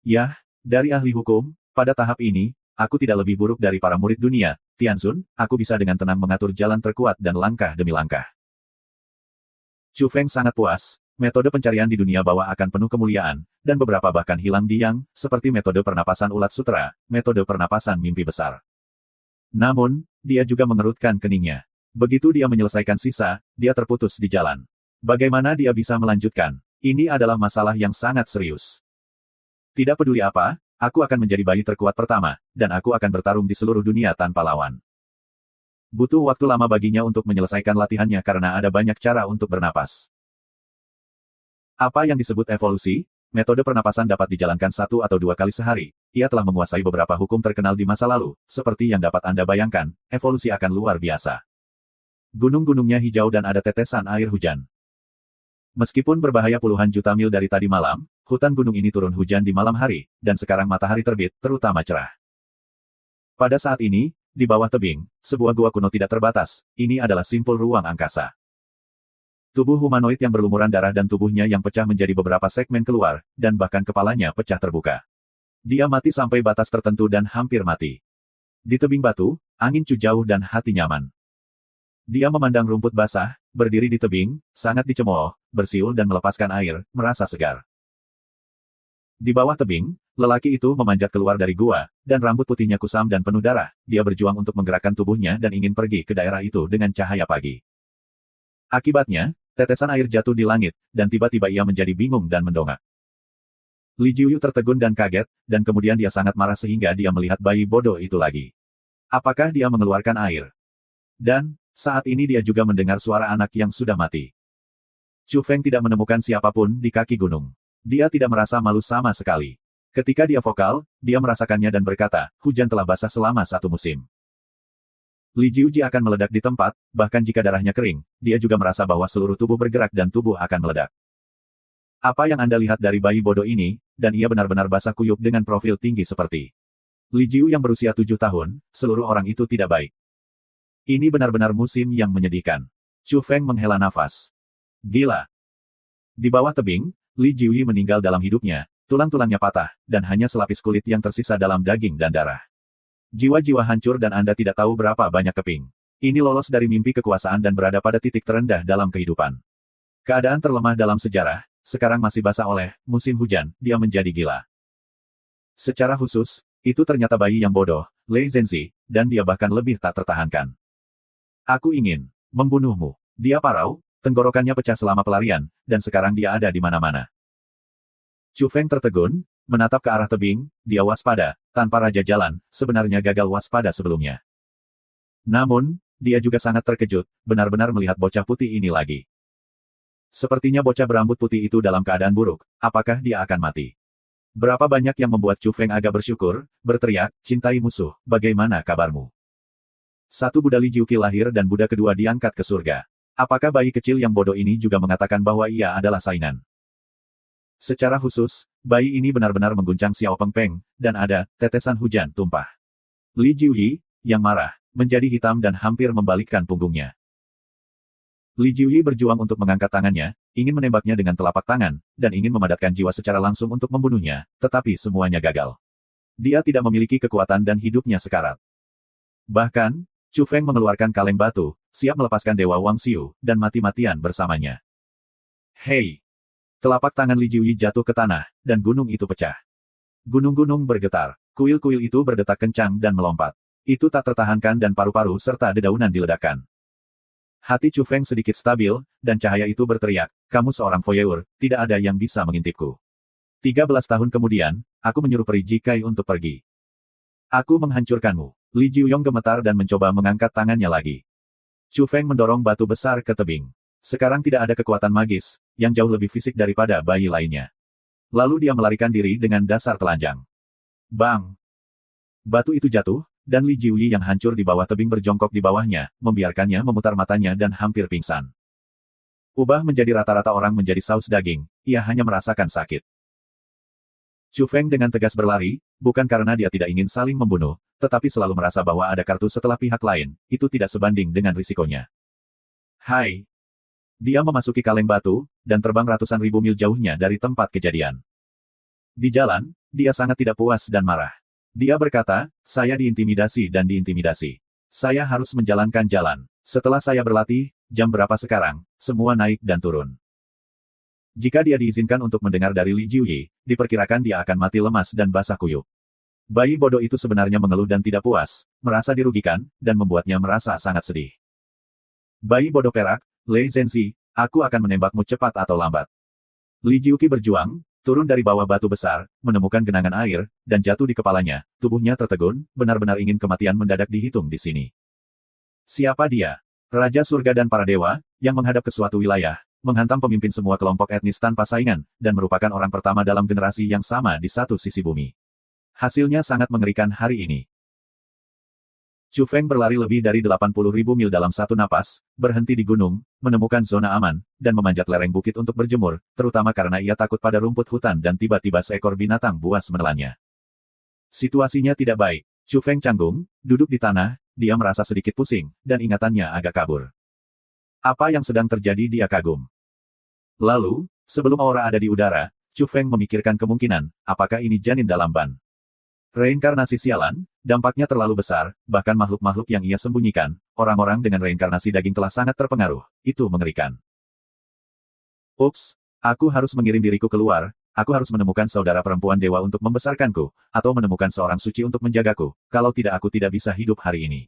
Yah, dari ahli hukum, pada tahap ini, aku tidak lebih buruk dari para murid dunia, Tianzun, aku bisa dengan tenang mengatur jalan terkuat dan langkah demi langkah. Chu Feng sangat puas, metode pencarian di dunia bawah akan penuh kemuliaan, dan beberapa bahkan hilang di yang, seperti metode pernapasan ulat sutra, metode pernapasan mimpi besar. Namun, dia juga mengerutkan keningnya. Begitu dia menyelesaikan sisa, dia terputus di jalan. Bagaimana dia bisa melanjutkan? Ini adalah masalah yang sangat serius. Tidak peduli apa, aku akan menjadi bayi terkuat pertama, dan aku akan bertarung di seluruh dunia tanpa lawan. Butuh waktu lama baginya untuk menyelesaikan latihannya karena ada banyak cara untuk bernapas. Apa yang disebut evolusi? metode pernapasan dapat dijalankan 1 atau 2 kali sehari. Ia telah menguasai beberapa hukum terkenal di masa lalu, seperti yang dapat Anda bayangkan, evolusi akan luar biasa. Gunung-gunungnya hijau dan ada tetesan air hujan. Meskipun berbahaya puluhan juta mil dari tadi malam, hutan gunung ini turun hujan di malam hari, dan sekarang matahari terbit, terutama cerah. Pada saat ini, di bawah tebing, sebuah gua kuno tidak terbatas, ini adalah simpul ruang angkasa. Tubuh humanoid yang berlumuran darah dan tubuhnya yang pecah menjadi beberapa segmen keluar, dan bahkan kepalanya pecah terbuka. Dia mati sampai batas tertentu dan hampir mati. Di tebing batu, angin jauh dan hati nyaman. Dia memandang rumput basah, berdiri di tebing, sangat dicemooh, bersiul dan melepaskan air, merasa segar. Di bawah tebing, lelaki itu memanjat keluar dari gua, dan rambut putihnya kusam dan penuh darah. Dia berjuang untuk menggerakkan tubuhnya dan ingin pergi ke daerah itu dengan cahaya pagi. Akibatnya, tetesan air jatuh di langit, dan tiba-tiba ia menjadi bingung dan mendongak. Li Jiuyu tertegun dan kaget, dan kemudian dia sangat marah sehingga dia melihat bayi bodoh itu lagi. Apakah dia mengeluarkan air? Dan, saat ini dia juga mendengar suara anak yang sudah mati. Chu Feng tidak menemukan siapapun di kaki gunung. Dia tidak merasa malu sama sekali. Ketika dia vokal, dia merasakannya dan berkata, hujan telah basah selama 1 musim. Li Jiuji akan meledak di tempat, bahkan jika darahnya kering, dia juga merasa bahwa seluruh tubuh bergerak dan tubuh akan meledak. Apa yang Anda lihat dari bayi bodoh ini, dan ia benar-benar basah kuyup dengan profil tinggi seperti Li Jiu yang berusia 7 tahun, seluruh orang itu tidak baik. Ini benar-benar musim yang menyedihkan. Chu Feng menghela nafas. Gila. Di bawah tebing, Li Jiuyi meninggal dalam hidupnya, tulang-tulangnya patah, dan hanya selapis kulit yang tersisa dalam daging dan darah. Jiwa-jiwa hancur dan Anda tidak tahu berapa banyak keping. Ini lolos dari mimpi kekuasaan dan berada pada titik terendah dalam kehidupan. Keadaan terlemah dalam sejarah, sekarang masih basah oleh musim hujan, dia menjadi gila. Secara khusus, itu ternyata bayi yang bodoh, Lei Zhenzi, dan dia bahkan lebih tak tertahankan. Aku ingin membunuhmu. Dia parau, tenggorokannya pecah selama pelarian, dan sekarang dia ada di mana-mana. Chu Feng tertegun, menatap ke arah tebing, dia waspada, tanpa raja jalan, sebenarnya gagal waspada sebelumnya. Namun, dia juga sangat terkejut, benar-benar melihat bocah putih ini lagi. Sepertinya bocah berambut putih itu dalam keadaan buruk, apakah dia akan mati? Berapa banyak yang membuat Chu Feng agak bersyukur, berteriak, cintai musuh, bagaimana kabarmu? Satu Buddha Li Jiuqi lahir dan Buddha kedua diangkat ke surga. Apakah bayi kecil yang bodoh ini juga mengatakan bahwa ia adalah saingan? Secara khusus, bayi ini benar-benar mengguncang Xiao Pengpeng, dan ada tetesan hujan tumpah. Li Jiuyi, yang marah, menjadi hitam dan hampir membalikkan punggungnya. Li Jiuyi berjuang untuk mengangkat tangannya, ingin menembaknya dengan telapak tangan, dan ingin memadatkan jiwa secara langsung untuk membunuhnya, tetapi semuanya gagal. Dia tidak memiliki kekuatan dan hidupnya sekarat. Bahkan, Chu Feng mengeluarkan kaleng batu, siap melepaskan Dewa Wang Xiu, dan mati-matian bersamanya. Hei! Telapak tangan Li Jiuyi jatuh ke tanah, dan gunung itu pecah. Gunung-gunung bergetar, kuil-kuil itu berdetak kencang dan melompat. Itu tak tertahankan dan paru-paru serta dedaunan diledakkan. Hati Chu Feng sedikit stabil, dan cahaya itu berteriak, kamu seorang voyeur, tidak ada yang bisa mengintipku. 13 tahun kemudian, aku menyuruh peri Jikai untuk pergi. Aku menghancurkanmu. Li Jiuyong gemetar dan mencoba mengangkat tangannya lagi. Chu Feng mendorong batu besar ke tebing. Sekarang tidak ada kekuatan magis, yang jauh lebih fisik daripada bayi lainnya. Lalu dia melarikan diri dengan dasar telanjang. Bang! Batu itu jatuh, dan Li Jiuyi yang hancur di bawah tebing berjongkok di bawahnya, membiarkannya memutar matanya dan hampir pingsan. Ubah menjadi rata-rata orang menjadi saus daging, ia hanya merasakan sakit. Chu Feng dengan tegas berlari, bukan karena dia tidak ingin saling membunuh, tetapi selalu merasa bahwa ada kartu setelah pihak lain, itu tidak sebanding dengan risikonya. Hai! Dia memasuki kaleng batu, dan terbang ratusan ribu mil jauhnya dari tempat kejadian. Di jalan, dia sangat tidak puas dan marah. Dia berkata, saya diintimidasi dan diintimidasi. Saya harus menjalankan jalan. Setelah saya berlatih, jam berapa sekarang, semua naik dan turun. Jika dia diizinkan untuk mendengar dari Li Jiuyi, diperkirakan dia akan mati lemas dan basah kuyup. Bayi bodoh itu sebenarnya mengeluh dan tidak puas, merasa dirugikan, dan membuatnya merasa sangat sedih. Bayi bodoh perak, Lei Zhenzi, aku akan menembakmu cepat atau lambat. Li Jiuqi berjuang, turun dari bawah batu besar, menemukan genangan air, dan jatuh di kepalanya, tubuhnya tertegun, benar-benar ingin kematian mendadak dihitung di sini. Siapa dia? Raja surga dan para dewa, yang menghadap ke suatu wilayah, menghantam pemimpin semua kelompok etnis tanpa saingan, dan merupakan orang pertama dalam generasi yang sama di satu sisi bumi. Hasilnya sangat mengerikan hari ini. Chu Feng berlari lebih dari 80.000 mil dalam satu napas, berhenti di gunung, menemukan zona aman, dan memanjat lereng bukit untuk berjemur, terutama karena ia takut pada rumput hutan dan tiba-tiba seekor binatang buas menelannya. Situasinya tidak baik. Chu Feng canggung, duduk di tanah, dia merasa sedikit pusing, dan ingatannya agak kabur. Apa yang sedang terjadi dia kagum. Lalu, sebelum aura ada di udara, Chu Feng memikirkan kemungkinan, apakah ini janin dalam ban. Reinkarnasi sialan, dampaknya terlalu besar, bahkan makhluk-makhluk yang ia sembunyikan, orang-orang dengan reinkarnasi daging telah sangat terpengaruh, itu mengerikan. Ups, aku harus mengirim diriku keluar, aku harus menemukan saudara perempuan dewa untuk membesarkanku, atau menemukan seorang suci untuk menjagaku, kalau tidak aku tidak bisa hidup hari ini.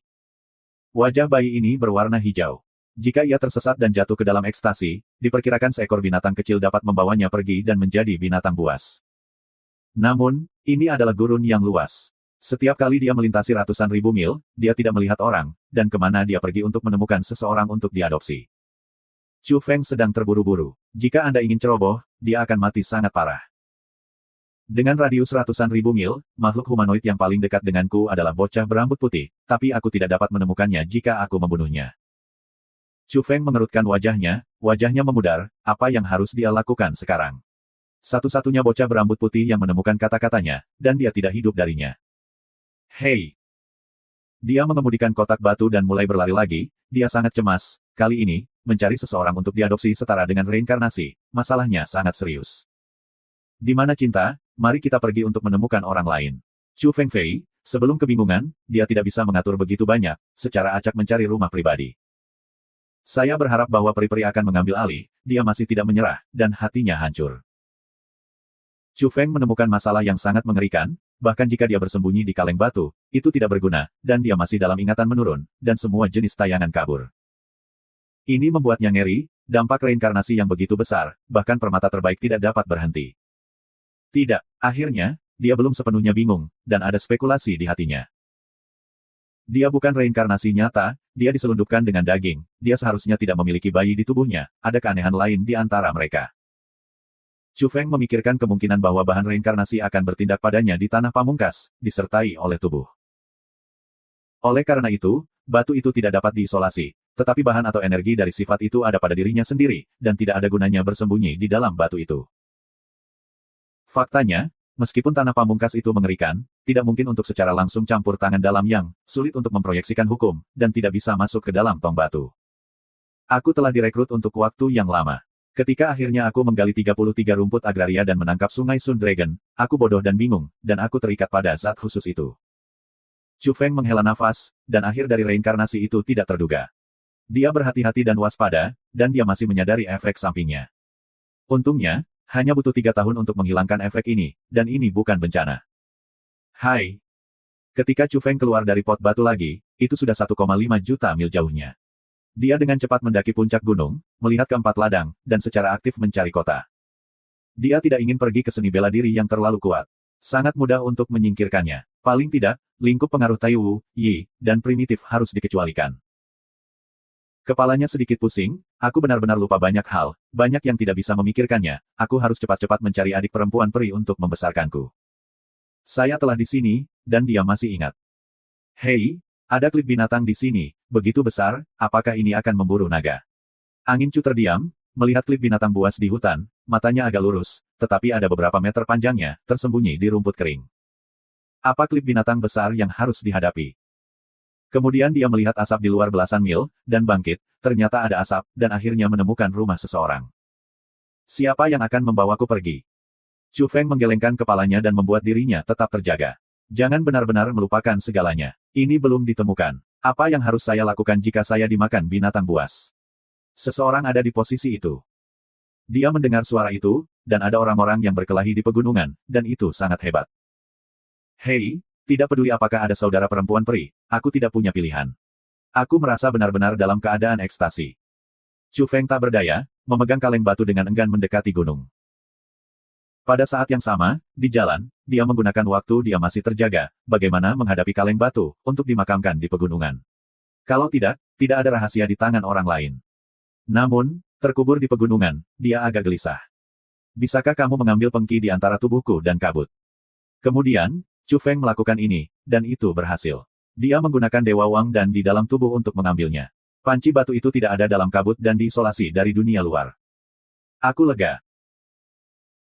Wajah bayi ini berwarna hijau. Jika ia tersesat dan jatuh ke dalam ekstasi, diperkirakan seekor binatang kecil dapat membawanya pergi dan menjadi binatang buas. Namun, ini adalah gurun yang luas. Setiap kali dia melintasi ratusan ribu mil, dia tidak melihat orang, dan kemana dia pergi untuk menemukan seseorang untuk diadopsi. Chu Feng sedang terburu-buru. Jika Anda ingin ceroboh, dia akan mati sangat parah. Dengan radius ratusan ribu mil, makhluk humanoid yang paling dekat denganku adalah bocah berambut putih, tapi aku tidak dapat menemukannya jika aku membunuhnya. Chu Feng mengerutkan wajahnya memudar, apa yang harus dia lakukan sekarang? Satu-satunya bocah berambut putih yang menemukan kata-katanya, dan dia tidak hidup darinya. Hei! Dia mengemudikan kotak batu dan mulai berlari lagi, dia sangat cemas, kali ini, mencari seseorang untuk diadopsi setara dengan reinkarnasi, masalahnya sangat serius. Di mana cinta, mari kita pergi untuk menemukan orang lain. Chu Fengfei, sebelum kebingungan, dia tidak bisa mengatur begitu banyak, secara acak mencari rumah pribadi. Saya berharap bahwa peri-peri akan mengambil alih, dia masih tidak menyerah, dan hatinya hancur. Chu Feng menemukan masalah yang sangat mengerikan, bahkan jika dia bersembunyi di kaleng batu, itu tidak berguna, dan dia masih dalam ingatan menurun, dan semua jenis tayangan kabur. Ini membuatnya ngeri, dampak reinkarnasi yang begitu besar, bahkan permata terbaik tidak dapat berhenti. Tidak, akhirnya, dia belum sepenuhnya bingung, dan ada spekulasi di hatinya. Dia bukan reinkarnasi nyata, dia diselundupkan dengan daging, dia seharusnya tidak memiliki bayi di tubuhnya, ada keanehan lain di antara mereka. Chu Feng memikirkan kemungkinan bahwa bahan reinkarnasi akan bertindak padanya di tanah pamungkas, disertai oleh tubuh. Oleh karena itu, batu itu tidak dapat diisolasi, tetapi bahan atau energi dari sifat itu ada pada dirinya sendiri, dan tidak ada gunanya bersembunyi di dalam batu itu. Faktanya, meskipun tanah pamungkas itu mengerikan, tidak mungkin untuk secara langsung campur tangan dalam yang sulit untuk memproyeksikan hukum, dan tidak bisa masuk ke dalam tong batu. Aku telah direkrut untuk waktu yang lama. Ketika akhirnya aku menggali 33 rumput agraria dan menangkap sungai Sun Dragon, aku bodoh dan bingung, dan aku terikat pada zat khusus itu. Chu Feng menghela nafas, dan akhir dari reinkarnasi itu tidak terduga. Dia berhati-hati dan waspada, dan dia masih menyadari efek sampingnya. Untungnya, hanya butuh 3 tahun untuk menghilangkan efek ini, dan ini bukan bencana. Hai! Ketika Chu Feng keluar dari pot batu lagi, itu sudah 1,5 juta mil jauhnya. Dia dengan cepat mendaki puncak gunung, melihat keempat ladang, dan secara aktif mencari kota. Dia tidak ingin pergi ke seni bela diri yang terlalu kuat. Sangat mudah untuk menyingkirkannya. Paling tidak, lingkup pengaruh Tai Wu, Yi, dan primitif harus dikecualikan. Kepalanya sedikit pusing, aku benar-benar lupa banyak hal, banyak yang tidak bisa memikirkannya, aku harus cepat-cepat mencari adik perempuan peri untuk membesarkanku. Saya telah di sini, dan dia masih ingat. Hei! Ada klip binatang di sini, begitu besar, apakah ini akan memburu naga? Angin Chu terdiam, melihat klip binatang buas di hutan, matanya agak lurus, tetapi ada beberapa meter panjangnya, tersembunyi di rumput kering. Apa klip binatang besar yang harus dihadapi? Kemudian dia melihat asap di luar belasan mil, dan bangkit, ternyata ada asap, dan akhirnya menemukan rumah seseorang. Siapa yang akan membawaku pergi? Chu Feng menggelengkan kepalanya dan membuat dirinya tetap terjaga. Jangan benar-benar melupakan segalanya. Ini belum ditemukan. Apa yang harus saya lakukan jika saya dimakan binatang buas? Seseorang ada di posisi itu. Dia mendengar suara itu, dan ada orang-orang yang berkelahi di pegunungan, dan itu sangat hebat. Hei, tidak peduli apakah ada saudara perempuan peri, aku tidak punya pilihan. Aku merasa benar-benar dalam keadaan ekstasi. Chu Feng tak berdaya, memegang kaleng batu dengan enggan mendekati gunung. Pada saat yang sama, di jalan, dia menggunakan waktu dia masih terjaga, bagaimana menghadapi kaleng batu, untuk dimakamkan di pegunungan. Kalau tidak, tidak ada rahasia di tangan orang lain. Namun, Terkubur di pegunungan, dia agak gelisah. Bisakah kamu mengambil pengki di antara tubuhku dan kabut? Kemudian, Chu Feng melakukan ini, dan itu berhasil. Dia menggunakan Dewa Wang dan di dalam tubuh untuk mengambilnya. Panci batu itu tidak ada dalam kabut dan diisolasi dari dunia luar. Aku lega.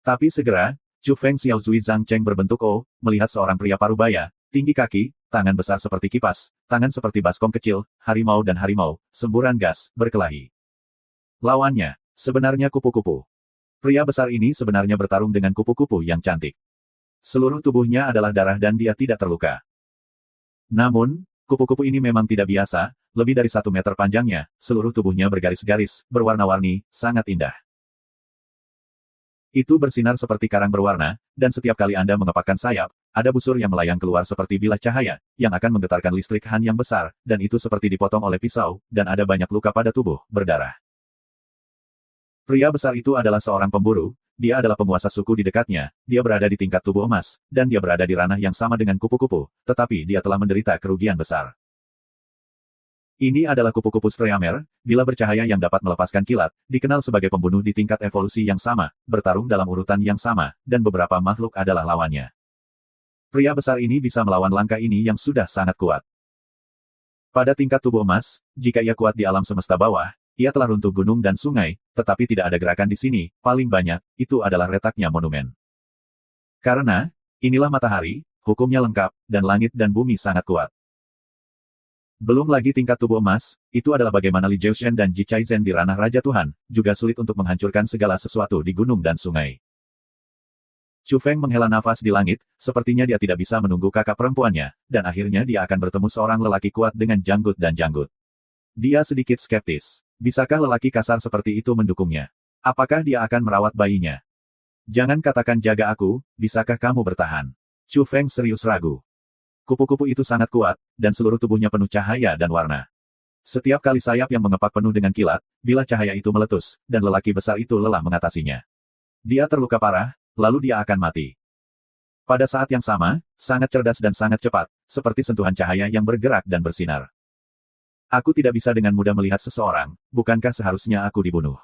Tapi segera, Chu Feng Xiaozui Zhang Cheng berbentuk O, melihat seorang pria parubaya, tinggi kaki, tangan besar seperti kipas, tangan seperti baskom kecil, harimau dan harimau, semburan gas, berkelahi. Lawannya, sebenarnya kupu-kupu. Pria besar ini sebenarnya bertarung dengan kupu-kupu yang cantik. Seluruh tubuhnya adalah darah dan dia tidak terluka. Namun, kupu-kupu ini memang tidak biasa, lebih dari 1 meter panjangnya, seluruh tubuhnya bergaris-garis, berwarna-warni, sangat indah. Itu bersinar seperti karang berwarna, dan setiap kali Anda mengepakkan sayap, ada busur yang melayang keluar seperti bilah cahaya, yang akan menggetarkan listrik Han yang besar, dan itu seperti dipotong oleh pisau, dan ada banyak luka pada tubuh, berdarah. Pria besar itu adalah seorang pemburu, dia adalah penguasa suku di dekatnya, dia berada di tingkat tubuh emas, dan dia berada di ranah yang sama dengan kupu-kupu, tetapi dia telah menderita kerugian besar. Ini adalah kupu-kupu Streamer, bila bercahaya yang dapat melepaskan kilat, dikenal sebagai pembunuh di tingkat evolusi yang sama, bertarung dalam urutan yang sama, dan beberapa makhluk adalah lawannya. Pria besar ini bisa melawan langkah ini yang sudah sangat kuat. Pada tingkat tubuh emas, jika ia kuat di alam semesta bawah, ia telah runtuh gunung dan sungai, tetapi tidak ada gerakan di sini, paling banyak, itu adalah retaknya monumen. Karena, inilah matahari, hukumnya lengkap, dan langit dan bumi sangat kuat. Belum lagi tingkat tubuh emas, itu adalah bagaimana Li Jiushen dan Ji Chaizhen di ranah Raja Tuhan, juga sulit untuk menghancurkan segala sesuatu di gunung dan sungai. Chu Feng menghela nafas di langit, sepertinya dia tidak bisa menunggu kakak perempuannya, dan akhirnya dia akan bertemu seorang lelaki kuat dengan janggut dan janggut. Dia sedikit skeptis. Bisakah lelaki kasar seperti itu mendukungnya? Apakah dia akan merawat bayinya? Jangan katakan jaga aku, bisakah kamu bertahan? Chu Feng serius ragu. Kupu-kupu itu sangat kuat, dan seluruh tubuhnya penuh cahaya dan warna. Setiap kali sayap yang mengepak penuh dengan kilat, bila cahaya itu meletus, dan lelaki besar itu lelah mengatasinya. Dia terluka parah, lalu dia akan mati. Pada saat yang sama, sangat cerdas dan sangat cepat, seperti sentuhan cahaya yang bergerak dan bersinar. Aku tidak bisa dengan mudah melihat seseorang, bukankah seharusnya aku dibunuh?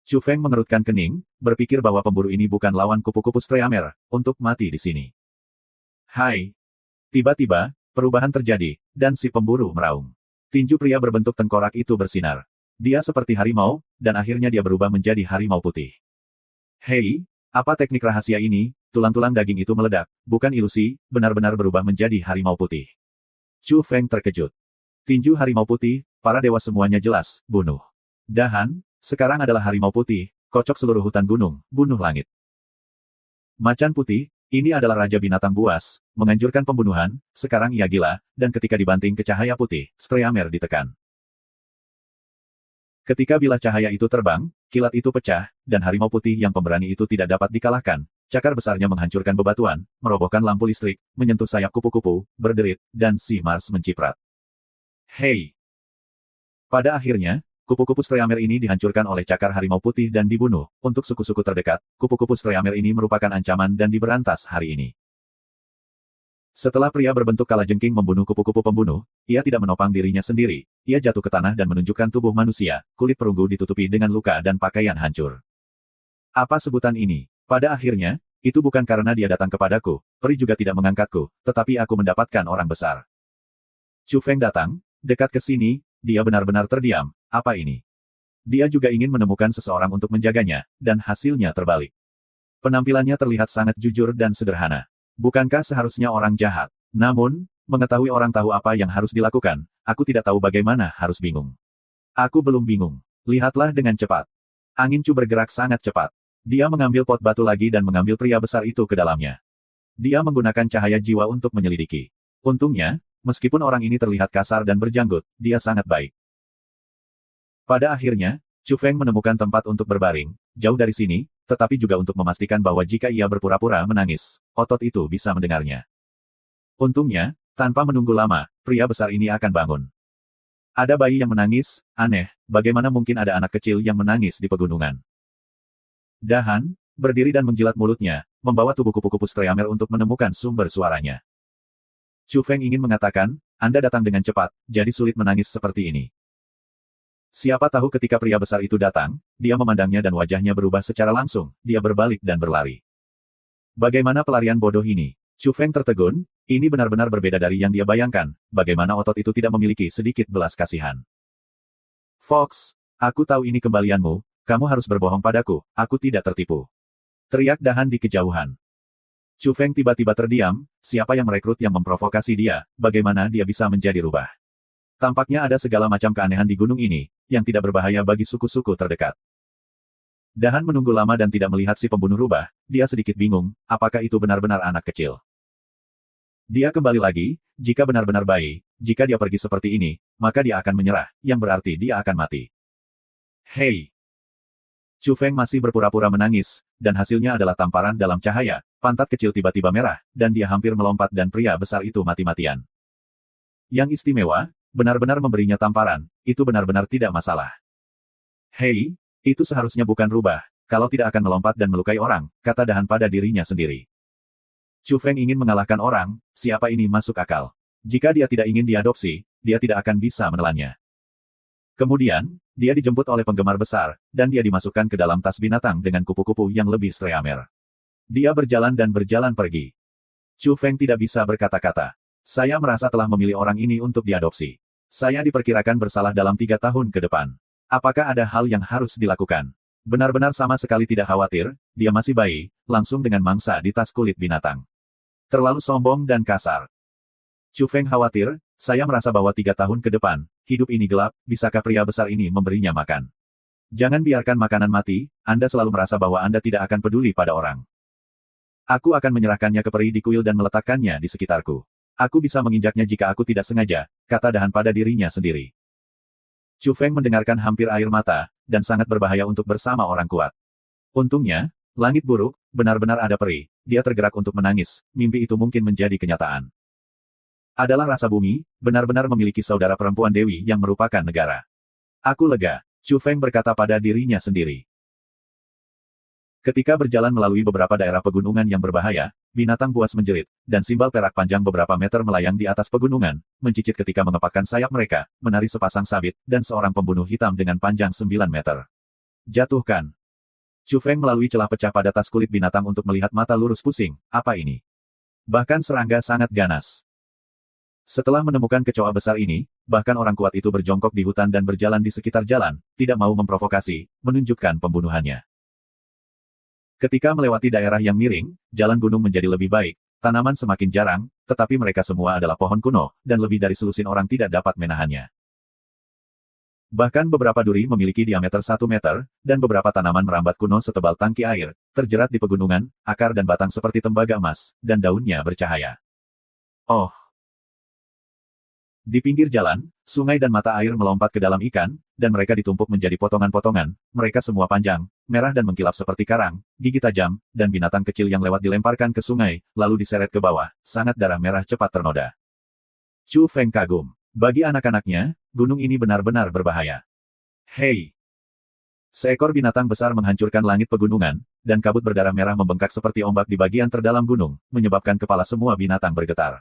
Chu Feng mengerutkan kening, berpikir bahwa pemburu ini bukan lawan kupu-kupu Streamer, untuk mati di sini. Hai! Tiba-tiba, perubahan terjadi, dan si pemburu meraung. Tinju pria berbentuk tengkorak itu bersinar. Dia seperti harimau, dan akhirnya dia berubah menjadi harimau putih. Hei, apa teknik rahasia ini? Tulang-tulang daging itu meledak, bukan ilusi, benar-benar berubah menjadi harimau putih. Chu Feng terkejut. Tinju harimau putih, para dewa semuanya jelas, bunuh. Dahan, sekarang adalah harimau putih, kocok seluruh hutan gunung, bunuh langit. Macan putih, ini adalah raja binatang buas, menganjurkan pembunuhan, sekarang ia gila, dan ketika dibanting ke cahaya putih, Streamer ditekan. Ketika bilah cahaya itu terbang, kilat itu pecah, dan harimau putih yang pemberani itu tidak dapat dikalahkan. Cakar besarnya menghancurkan bebatuan, merobohkan lampu listrik, menyentuh sayap kupu-kupu, berderit, dan si Mars menciprat. Hei! Pada akhirnya, kupu-kupu Streamer ini dihancurkan oleh cakar harimau putih dan dibunuh. Untuk suku-suku terdekat, kupu-kupu Streamer ini merupakan ancaman dan diberantas hari ini. Setelah pria berbentuk kalajengking membunuh kupu-kupu pembunuh, ia tidak menopang dirinya sendiri. Ia jatuh ke tanah dan menunjukkan tubuh manusia, kulit perunggu ditutupi dengan luka dan pakaian hancur. Apa sebutan ini? Pada akhirnya, itu bukan karena dia datang kepadaku, peri juga tidak mengangkatku, tetapi aku mendapatkan orang besar. Chu Feng datang, dekat ke sini, dia benar-benar terdiam. Apa ini? Dia juga ingin menemukan seseorang untuk menjaganya, dan hasilnya terbalik. Penampilannya terlihat sangat jujur dan sederhana. Bukankah seharusnya orang jahat? Namun, mengetahui orang tahu apa yang harus dilakukan, aku tidak tahu bagaimana harus bingung. Aku belum bingung. Lihatlah dengan cepat. Angin Chu bergerak sangat cepat. Dia mengambil pot batu lagi dan mengambil pria besar itu ke dalamnya. Dia menggunakan cahaya jiwa untuk menyelidiki. Untungnya, meskipun orang ini terlihat kasar dan berjanggut, dia sangat baik. Pada akhirnya, Chu Feng menemukan tempat untuk berbaring, jauh dari sini, tetapi juga untuk memastikan bahwa jika ia berpura-pura menangis, otot itu bisa mendengarnya. Untungnya, tanpa menunggu lama, pria besar ini akan bangun. Ada bayi yang menangis, aneh, bagaimana mungkin ada anak kecil yang menangis di pegunungan? Dahan, berdiri dan menjilat mulutnya, membawa tubuh kupu-kupu Streamer untuk menemukan sumber suaranya. Chu Feng ingin mengatakan, Anda datang dengan cepat, jadi sulit menangis seperti ini. Siapa tahu ketika pria besar itu datang, dia memandangnya dan wajahnya berubah secara langsung, dia berbalik dan berlari. Bagaimana pelarian bodoh ini? Chu Feng tertegun, ini benar-benar berbeda dari yang dia bayangkan, bagaimana otot itu tidak memiliki sedikit belas kasihan. Fox, aku tahu ini kembalianmu, kamu harus berbohong padaku, aku tidak tertipu. Teriak Dahan di kejauhan. Chu Feng tiba-tiba terdiam, siapa yang merekrut yang memprovokasi dia, bagaimana dia bisa menjadi rubah. Tampaknya ada segala macam keanehan di gunung ini, yang tidak berbahaya bagi suku-suku terdekat. Dahan menunggu lama dan tidak melihat si pembunuh rubah, dia sedikit bingung, apakah itu benar-benar anak kecil. Dia kembali lagi, jika benar-benar bayi, jika dia pergi seperti ini, maka dia akan menyerah, yang berarti dia akan mati. Hei! Chu Feng masih berpura-pura menangis, dan hasilnya adalah tamparan dalam cahaya, pantat kecil tiba-tiba merah, dan dia hampir melompat dan pria besar itu mati-matian. Yang istimewa, benar-benar memberinya tamparan, itu benar-benar tidak masalah. Hei, itu seharusnya bukan rubah, kalau tidak akan melompat dan melukai orang, kata Dahan pada dirinya sendiri. Chu Feng ingin mengalahkan orang, siapa ini masuk akal. Jika dia tidak ingin diadopsi, dia tidak akan bisa menelannya. Kemudian, dia dijemput oleh penggemar besar, dan dia dimasukkan ke dalam tas binatang dengan kupu-kupu yang lebih streamer. Dia berjalan dan berjalan pergi. Chu Feng tidak bisa berkata-kata. Saya merasa telah memilih orang ini untuk diadopsi. Saya diperkirakan bersalah dalam 3 tahun ke depan. Apakah ada hal yang harus dilakukan? Benar-benar sama sekali tidak khawatir, dia masih bayi, langsung dengan mangsa di tas kulit binatang. Terlalu sombong dan kasar. Chu Feng khawatir, saya merasa bahwa 3 tahun ke depan, hidup ini gelap, bisakah pria besar ini memberinya makan? Jangan biarkan makanan mati, Anda selalu merasa bahwa Anda tidak akan peduli pada orang. Aku akan menyerahkannya ke peri di kuil dan meletakkannya di sekitarku. Aku bisa menginjaknya jika aku tidak sengaja, kata Dahan pada dirinya sendiri. Chu Feng mendengarkan hampir air mata, dan sangat berbahaya untuk bersama orang kuat. Untungnya, langit buruk, benar-benar ada peri, dia tergerak untuk menangis, mimpi itu mungkin menjadi kenyataan. Adalah rasa bumi, benar-benar memiliki saudara perempuan Dewi yang merupakan negara. Aku lega, Chu Feng berkata pada dirinya sendiri. Ketika berjalan melalui beberapa daerah pegunungan yang berbahaya, binatang buas menjerit, dan simbal perak panjang beberapa meter melayang di atas pegunungan, mencicit ketika mengepakkan sayap mereka, menari sepasang sabit, dan seorang pembunuh hitam dengan panjang 9 meter. Jatuhkan. Chu Feng melalui celah pecah pada tas kulit binatang untuk melihat mata lurus pusing, apa ini? Bahkan serangga sangat ganas. Setelah menemukan kecoa besar ini, bahkan orang kuat itu berjongkok di hutan dan berjalan di sekitar jalan, tidak mau memprovokasi, menunjukkan pembunuhannya. Ketika melewati daerah yang miring, jalan gunung menjadi lebih baik, tanaman semakin jarang, tetapi mereka semua adalah pohon kuno, dan lebih dari selusin orang tidak dapat menahannya. Bahkan beberapa duri memiliki diameter 1 meter, dan beberapa tanaman merambat kuno setebal tangki air, terjerat di pegunungan, akar dan batang seperti tembaga emas, dan daunnya bercahaya. Oh! Di pinggir jalan, sungai dan mata air melompat ke dalam ikan, dan mereka ditumpuk menjadi potongan-potongan, mereka semua panjang, merah dan mengkilap seperti karang, gigi tajam, dan binatang kecil yang lewat dilemparkan ke sungai, lalu diseret ke bawah, sangat darah merah cepat ternoda. Chu Feng kagum. Bagi anak-anaknya, gunung ini benar-benar berbahaya. Hei! Seekor binatang besar menghancurkan langit pegunungan, dan kabut berdarah merah membengkak seperti ombak di bagian terdalam gunung, menyebabkan kepala semua binatang bergetar.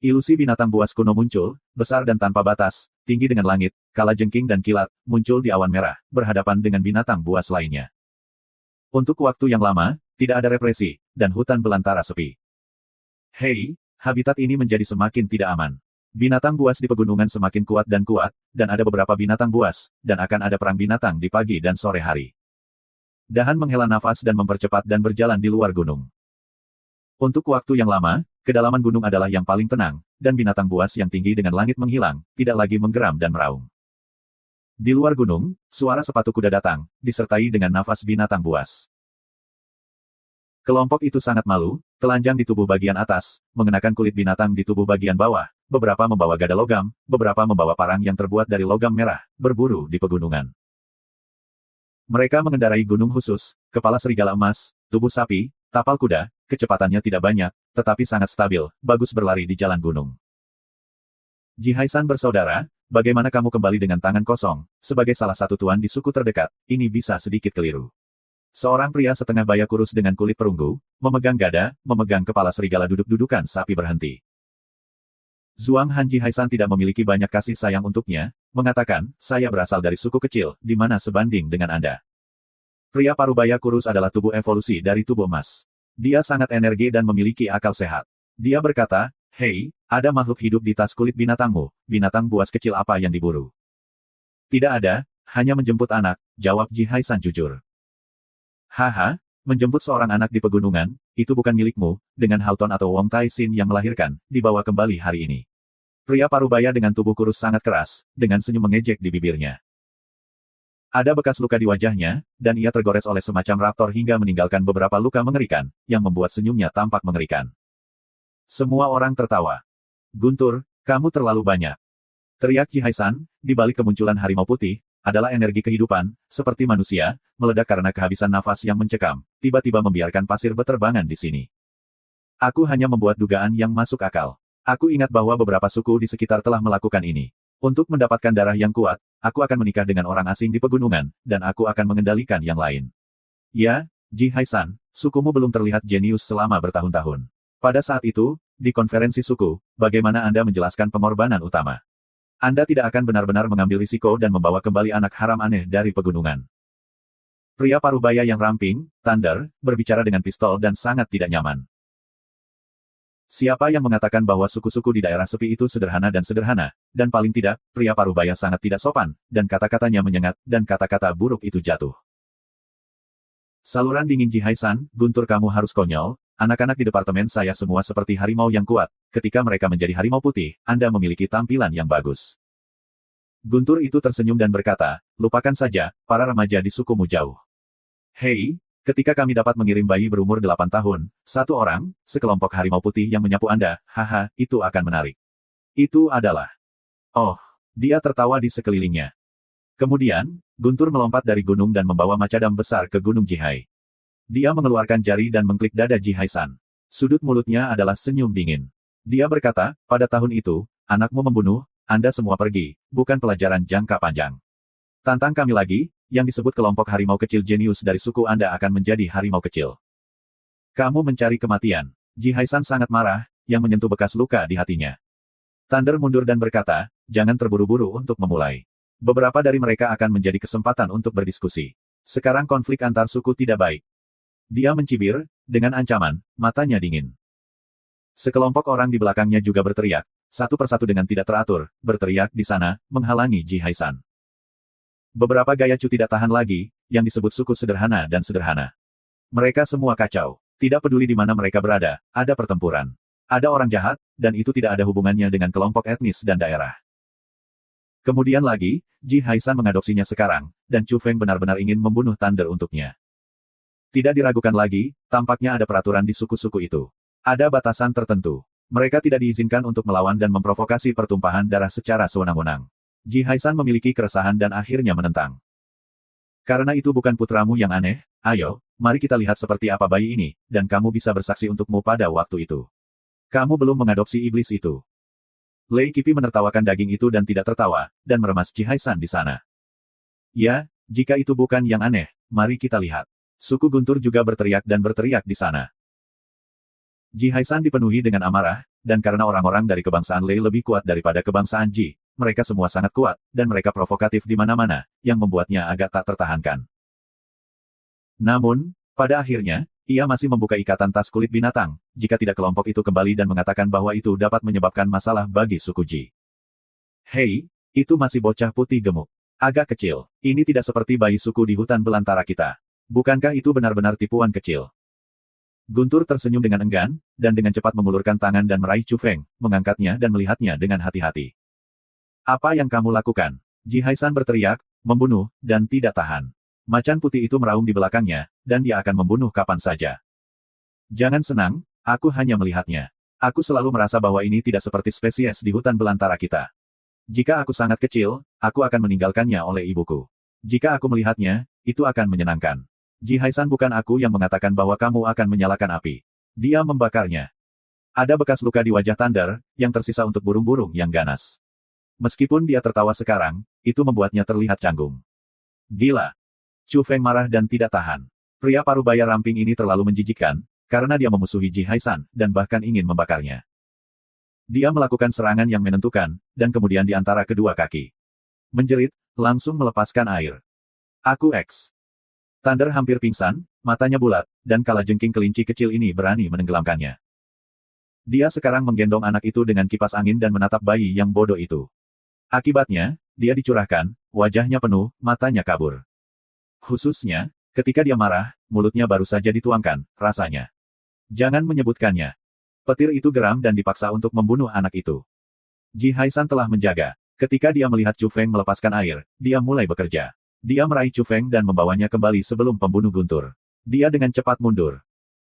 Ilusi binatang buas kuno muncul, besar dan tanpa batas, tinggi dengan langit, kala jengking dan kilat, muncul di awan merah, berhadapan dengan binatang buas lainnya. Untuk waktu yang lama, tidak ada represi, dan hutan belantara sepi. Hei, habitat ini menjadi semakin tidak aman. Binatang buas di pegunungan semakin kuat, dan ada beberapa binatang buas, dan akan ada perang binatang di pagi dan sore hari. Dahan menghela nafas dan mempercepat dan berjalan di luar gunung. Untuk waktu yang lama, kedalaman gunung adalah yang paling tenang, dan binatang buas yang tinggi dengan langit menghilang, tidak lagi menggeram dan meraung. Di luar gunung, suara sepatu kuda datang, disertai dengan nafas binatang buas. Kelompok itu sangat malu, telanjang di tubuh bagian atas, mengenakan kulit binatang di tubuh bagian bawah, beberapa membawa gada logam, beberapa membawa parang yang terbuat dari logam merah, berburu di pegunungan. Mereka mengendarai gunung khusus, kepala serigala emas, tubuh sapi, tapal kuda, kecepatannya tidak banyak, tetapi sangat stabil, bagus berlari di jalan gunung. Jihaisan bersaudara, bagaimana kamu kembali dengan tangan kosong, sebagai salah satu tuan di suku terdekat, ini bisa sedikit keliru. Seorang pria setengah baya kurus dengan kulit perunggu, memegang gada, memegang kepala serigala duduk-dudukan sapi berhenti. Zhuang Han Ji Haisan tidak memiliki banyak kasih sayang untuknya, mengatakan, saya berasal dari suku kecil, di mana sebanding dengan Anda. Pria parubaya kurus adalah tubuh evolusi dari tubuh emas. Dia sangat energi dan memiliki akal sehat. Dia berkata, hei, ada makhluk hidup di tas kulit binatangmu, binatang buas kecil apa yang diburu? Tidak ada, hanya menjemput anak, jawab Ji Haisan jujur. Haha, menjemput seorang anak di pegunungan, itu bukan milikmu, dengan Halton atau Wong Tai Sin yang melahirkan, dibawa kembali hari ini. Pria parubaya dengan tubuh kurus sangat keras, dengan senyum mengejek di bibirnya. Ada bekas luka di wajahnya, dan ia tergores oleh semacam raptor hingga meninggalkan beberapa luka mengerikan, yang membuat senyumnya tampak mengerikan. Semua orang tertawa. Guntur, kamu terlalu banyak. Teriak Ji Haisan, di balik kemunculan harimau putih, adalah energi kehidupan, seperti manusia, meledak karena kehabisan nafas yang mencekam, tiba-tiba membiarkan pasir beterbangan di sini. Aku hanya membuat dugaan yang masuk akal. Aku ingat bahwa beberapa suku di sekitar telah melakukan ini. Untuk mendapatkan darah yang kuat, aku akan menikah dengan orang asing di pegunungan, dan aku akan mengendalikan yang lain. Ya, Ji Haisan, sukumu belum terlihat jenius selama bertahun-tahun. Pada saat itu, di konferensi suku, bagaimana Anda menjelaskan pengorbanan utama? Anda tidak akan benar-benar mengambil risiko dan membawa kembali anak haram aneh dari pegunungan. Pria parubaya yang ramping, Thunder, berbicara dengan pistol dan sangat tidak nyaman. Siapa yang mengatakan bahwa suku-suku di daerah sepi itu sederhana, dan paling tidak, pria parubaya sangat tidak sopan, dan kata-katanya menyengat, dan kata-kata buruk itu jatuh. Saluran dingin Ji Haisan, Guntur kamu harus konyol, anak-anak di departemen saya semua seperti harimau yang kuat, ketika mereka menjadi harimau putih, Anda memiliki tampilan yang bagus. Guntur itu tersenyum dan berkata, lupakan saja, para remaja di sukumu jauh. Hei, ketika kami dapat mengirim bayi berumur 8 tahun, satu orang, sekelompok harimau putih yang menyapu Anda, haha, itu akan menarik. Itu adalah. Oh, dia tertawa di sekelilingnya. Kemudian, Guntur melompat dari gunung dan membawa macadam besar ke Gunung Jihai. Dia mengeluarkan jari dan mengklik dada Ji Haisan. Sudut mulutnya adalah senyum dingin. Dia berkata, pada tahun itu, anakmu membunuh, Anda semua pergi, bukan pelajaran jangka panjang. Tantang kami lagi, yang disebut kelompok harimau kecil jenius dari suku Anda akan menjadi harimau kecil. Kamu mencari kematian. Ji Haisan sangat marah, yang menyentuh bekas luka di hatinya. Thunder mundur dan berkata, jangan terburu-buru untuk memulai. Beberapa dari mereka akan menjadi kesempatan untuk berdiskusi. Sekarang konflik antar suku tidak baik. Dia mencibir, dengan ancaman, matanya dingin. Sekelompok orang di belakangnya juga berteriak, satu persatu dengan tidak teratur, berteriak di sana, menghalangi Ji Haisan. Beberapa Gayacu tidak tahan lagi, yang disebut suku sederhana dan sederhana. Mereka semua kacau. Tidak peduli di mana mereka berada, ada pertempuran. Ada orang jahat, dan itu tidak ada hubungannya dengan kelompok etnis dan daerah. Kemudian lagi, Ji Haisan mengadopsinya sekarang, dan Chu Feng benar-benar ingin membunuh Thunder untuknya. Tidak diragukan lagi, tampaknya ada peraturan di suku-suku itu. Ada batasan tertentu. Mereka tidak diizinkan untuk melawan dan memprovokasi pertumpahan darah secara sewenang-wenang. Ji Haisan memiliki keresahan dan akhirnya menentang. Karena itu bukan putramu yang aneh, ayo, mari kita lihat seperti apa bayi ini, dan kamu bisa bersaksi untukmu pada waktu itu. Kamu belum mengadopsi iblis itu. Lei Qipi menertawakan daging itu dan tidak tertawa, dan meremas Ji Haisan di sana. Ya, jika itu bukan yang aneh, mari kita lihat. Suku Guntur juga berteriak dan berteriak di sana. Ji Haisan dipenuhi dengan amarah, dan karena orang-orang dari kebangsaan Lei lebih kuat daripada kebangsaan Ji, mereka semua sangat kuat, dan mereka provokatif di mana-mana, yang membuatnya agak tak tertahankan. Namun, pada akhirnya, ia masih membuka ikatan tas kulit binatang, jika tidak kelompok itu kembali dan mengatakan bahwa itu dapat menyebabkan masalah bagi suku Ji. Hei, itu masih bocah putih gemuk. Agak kecil, ini tidak seperti bayi suku di hutan belantara kita. Bukankah itu benar-benar tipuan kecil? Guntur tersenyum dengan enggan, dan dengan cepat mengulurkan tangan dan meraih Chu Feng, mengangkatnya dan melihatnya dengan hati-hati. Apa yang kamu lakukan? Ji Haisan berteriak, membunuh, dan tidak tahan. Macan putih itu meraung di belakangnya, dan dia akan membunuh kapan saja. Jangan senang, aku hanya melihatnya. Aku selalu merasa bahwa ini tidak seperti spesies di hutan belantara kita. Jika aku sangat kecil, aku akan meninggalkannya oleh ibuku. Jika aku melihatnya, itu akan menyenangkan. Ji Haisan bukan aku yang mengatakan bahwa kamu akan menyalakan api. Dia membakarnya. Ada bekas luka di wajah Thunder, yang tersisa untuk burung-burung yang ganas. Meskipun dia tertawa sekarang, itu membuatnya terlihat canggung. Gila. Chu Feng marah dan tidak tahan. Pria parubaya ramping ini terlalu menjijikkan, karena dia memusuhi Ji Haisan, dan bahkan ingin membakarnya. Dia melakukan serangan yang menentukan, dan kemudian di antara kedua kaki. Menjerit, langsung melepaskan air. Aku X. Thunder hampir pingsan, matanya bulat, dan kalajengking kelinci kecil ini berani menenggelamkannya. Dia sekarang menggendong anak itu dengan kipas angin dan menatap bayi yang bodoh itu. Akibatnya, dia dicurahkan, wajahnya penuh, matanya kabur. Khususnya, ketika dia marah, mulutnya baru saja dituangkan, rasanya. Jangan menyebutkannya. Petir itu geram dan dipaksa untuk membunuh anak itu. Ji Haisan telah menjaga. Ketika dia melihat Chu Feng melepaskan air, dia mulai bekerja. Dia meraih Chu Feng dan membawanya kembali sebelum pembunuh guntur. Dia dengan cepat mundur.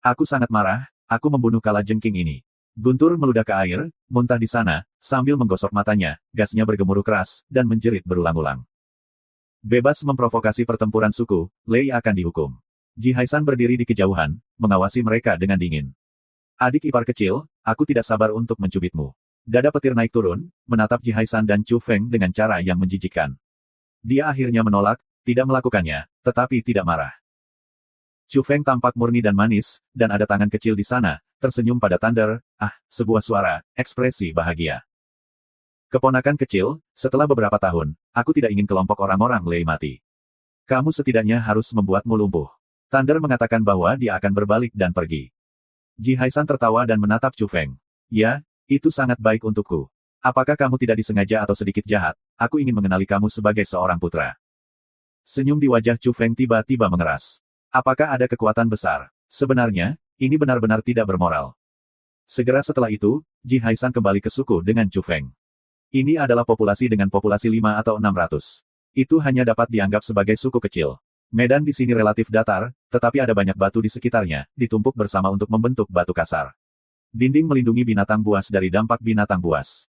Aku sangat marah, aku membunuh kalajengking ini. Guntur meludah ke air, muntah di sana, sambil menggosok matanya, gasnya bergemuruh keras, dan menjerit berulang-ulang. Bebas memprovokasi pertempuran suku, Lei akan dihukum. Ji Haisan berdiri di kejauhan, mengawasi mereka dengan dingin. Adik ipar kecil, aku tidak sabar untuk mencubitmu. Dada petir naik turun, menatap Ji Haisan dan Chu Feng dengan cara yang menjijikkan. Dia akhirnya menolak, tidak melakukannya, tetapi tidak marah. Chu Feng tampak murni dan manis, dan ada tangan kecil di sana, tersenyum pada Thunder, sebuah suara, ekspresi bahagia. Keponakan kecil, setelah beberapa tahun, aku tidak ingin kelompok orang-orang Lei mati. Kamu setidaknya harus membuatmu lumpuh. Thunder mengatakan bahwa dia akan berbalik dan pergi. Ji Haisan tertawa dan menatap Chu Feng. Ya, itu sangat baik untukku. Apakah kamu tidak disengaja atau sedikit jahat? Aku ingin mengenali kamu sebagai seorang putra. Senyum di wajah Chu Feng tiba-tiba mengeras. Apakah ada kekuatan besar? Sebenarnya, ini benar-benar tidak bermoral. Segera setelah itu, Ji Haisan kembali ke suku dengan Chu Feng. Ini adalah populasi dengan populasi 5 atau 600. Itu hanya dapat dianggap sebagai suku kecil. Medan di sini relatif datar, tetapi ada banyak batu di sekitarnya, ditumpuk bersama untuk membentuk batu kasar. Dinding melindungi binatang buas dari dampak binatang buas.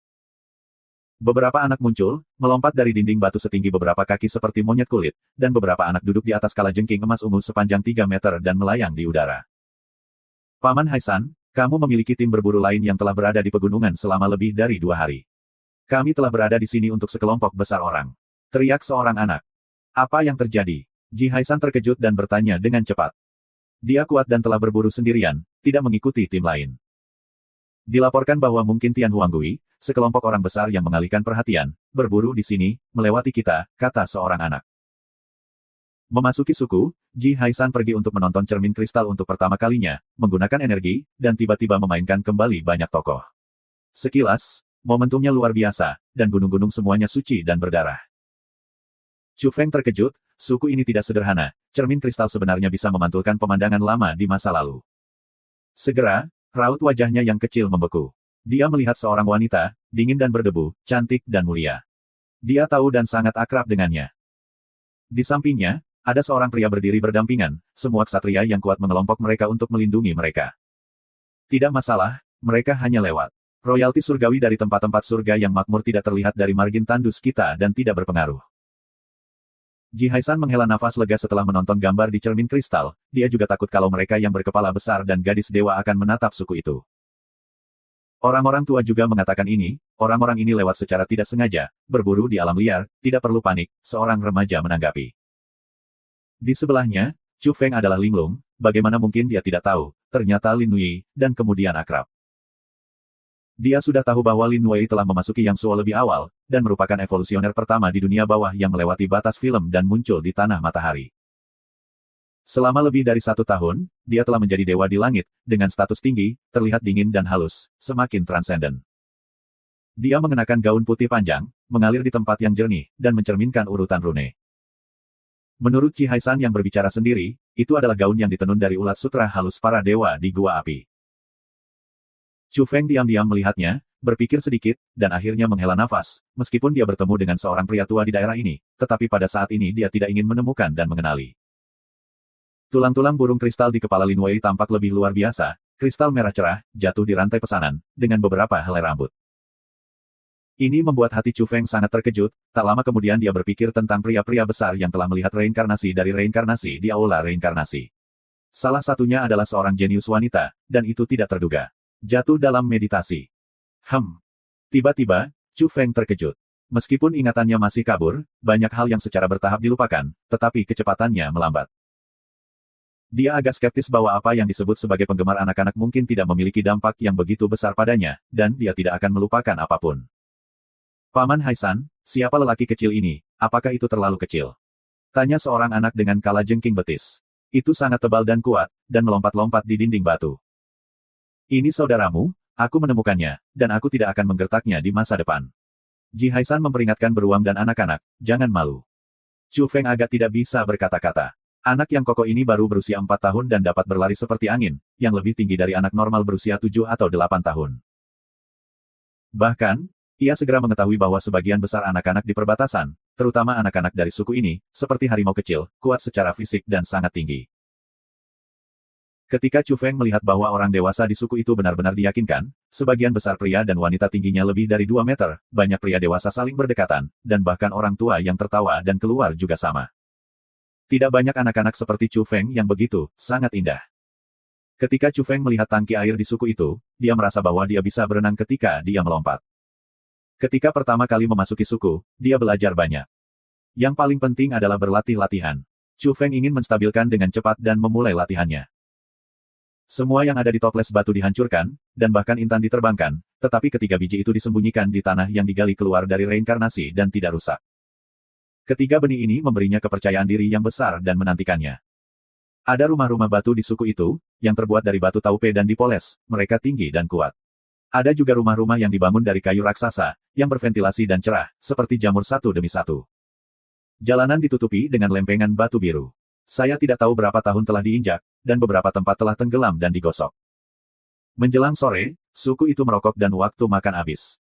Beberapa anak muncul, melompat dari dinding batu setinggi beberapa kaki seperti monyet kulit, dan beberapa anak duduk di atas kalajengking emas ungu sepanjang 3 meter dan melayang di udara. Paman Haisan, kamu memiliki tim berburu lain yang telah berada di pegunungan selama lebih dari 2 hari. Kami telah berada di sini untuk sekelompok besar orang. Teriak seorang anak. Apa yang terjadi? Ji Haisan terkejut dan bertanya dengan cepat. Dia kuat dan telah berburu sendirian, tidak mengikuti tim lain. Dilaporkan bahwa mungkin Tian Huanggui, sekelompok orang besar yang mengalihkan perhatian, berburu di sini, melewati kita, kata seorang anak. Memasuki suku, Ji Haisan pergi untuk menonton cermin kristal untuk pertama kalinya, menggunakan energi, dan tiba-tiba memainkan kembali banyak tokoh. Sekilas, momentumnya luar biasa, dan gunung-gunung semuanya suci dan berdarah. Chu Feng terkejut, suku ini tidak sederhana, cermin kristal sebenarnya bisa memantulkan pemandangan lama di masa lalu. Segera, raut wajahnya yang kecil membeku. Dia melihat seorang wanita, dingin dan berdebu, cantik dan mulia. Dia tahu dan sangat akrab dengannya. Di sampingnya, ada seorang pria berdiri berdampingan, semua ksatria yang kuat mengelompok mereka untuk melindungi mereka. Tidak masalah, mereka hanya lewat. Royalti surgawi dari tempat-tempat surga yang makmur tidak terlihat dari margin tandus kita dan tidak berpengaruh. Ji Haisan menghela nafas lega setelah menonton gambar di cermin kristal, dia juga takut kalau mereka yang berkepala besar dan gadis dewa akan menatap suku itu. Orang-orang tua juga mengatakan ini, orang-orang ini lewat secara tidak sengaja, berburu di alam liar, tidak perlu panik, seorang remaja menanggapi. Di sebelahnya, Chu Feng adalah linglung, bagaimana mungkin dia tidak tahu, ternyata Lin Nui, dan kemudian akrab. Dia sudah tahu bahwa Lin Wei telah memasuki Yang Suo lebih awal, dan merupakan evolusioner pertama di dunia bawah yang melewati batas film dan muncul di tanah matahari. Selama lebih dari 1 tahun, dia telah menjadi dewa di langit, dengan status tinggi, terlihat dingin dan halus, semakin transenden. Dia mengenakan gaun putih panjang, mengalir di tempat yang jernih, dan mencerminkan urutan rune. Menurut Ji Haisan yang berbicara sendiri, itu adalah gaun yang ditenun dari ulat sutra halus para dewa di Gua Api. Chu Feng diam-diam melihatnya, berpikir sedikit, dan akhirnya menghela nafas, meskipun dia bertemu dengan seorang pria tua di daerah ini, tetapi pada saat ini dia tidak ingin menemukan dan mengenali. Tulang-tulang burung kristal di kepala Lin Wei tampak lebih luar biasa, kristal merah cerah, jatuh di rantai pesanan, dengan beberapa helai rambut. Ini membuat hati Chu Feng sangat terkejut, tak lama kemudian dia berpikir tentang pria-pria besar yang telah melihat reinkarnasi dari reinkarnasi di aula reinkarnasi. Salah satunya adalah seorang jenius wanita, dan itu tidak terduga. Jatuh dalam meditasi. Tiba-tiba, Chu Feng terkejut. Meskipun ingatannya masih kabur, banyak hal yang secara bertahap dilupakan, tetapi kecepatannya melambat. Dia agak skeptis bahwa apa yang disebut sebagai penggemar anak-anak mungkin tidak memiliki dampak yang begitu besar padanya, dan dia tidak akan melupakan apapun. Paman Haisan, siapa lelaki kecil ini? Apakah itu terlalu kecil? Tanya seorang anak dengan kalajengking betis. Itu sangat tebal dan kuat, dan melompat-lompat di dinding batu. Ini saudaramu, aku menemukannya, dan aku tidak akan menggertaknya di masa depan. Ji Haisan memperingatkan beruang dan anak-anak, jangan malu. Chu Feng agak tidak bisa berkata-kata. Anak yang kokoh ini baru berusia 4 tahun dan dapat berlari seperti angin, yang lebih tinggi dari anak normal berusia 7 atau 8 tahun. Bahkan, ia segera mengetahui bahwa sebagian besar anak-anak di perbatasan, terutama anak-anak dari suku ini, seperti harimau kecil, kuat secara fisik dan sangat tinggi. Ketika Chu Feng melihat bahwa orang dewasa di suku itu benar-benar diyakinkan, sebagian besar pria dan wanita tingginya lebih dari 2 meter, banyak pria dewasa saling berdekatan, dan bahkan orang tua yang tertawa dan keluar juga sama. Tidak banyak anak-anak seperti Chu Feng yang begitu, sangat indah. Ketika Chu Feng melihat tangki air di suku itu, dia merasa bahwa dia bisa berenang ketika dia melompat. Ketika pertama kali memasuki suku, dia belajar banyak. Yang paling penting adalah berlatih latihan. Chu Feng ingin menstabilkan dengan cepat dan memulai latihannya. Semua yang ada di toples batu dihancurkan, dan bahkan intan diterbangkan, tetapi ketiga biji itu disembunyikan di tanah yang digali keluar dari reinkarnasi dan tidak rusak. Ketiga benih ini memberinya kepercayaan diri yang besar dan menantikannya. Ada rumah-rumah batu di suku itu, yang terbuat dari batu taupe dan dipoles, mereka tinggi dan kuat. Ada juga rumah-rumah yang dibangun dari kayu raksasa, yang berventilasi dan cerah, seperti jamur satu demi satu. Jalanan ditutupi dengan lempengan batu biru. Saya tidak tahu berapa tahun telah diinjak, dan beberapa tempat telah tenggelam dan digosok. Menjelang sore, suku itu merokok dan waktu makan habis.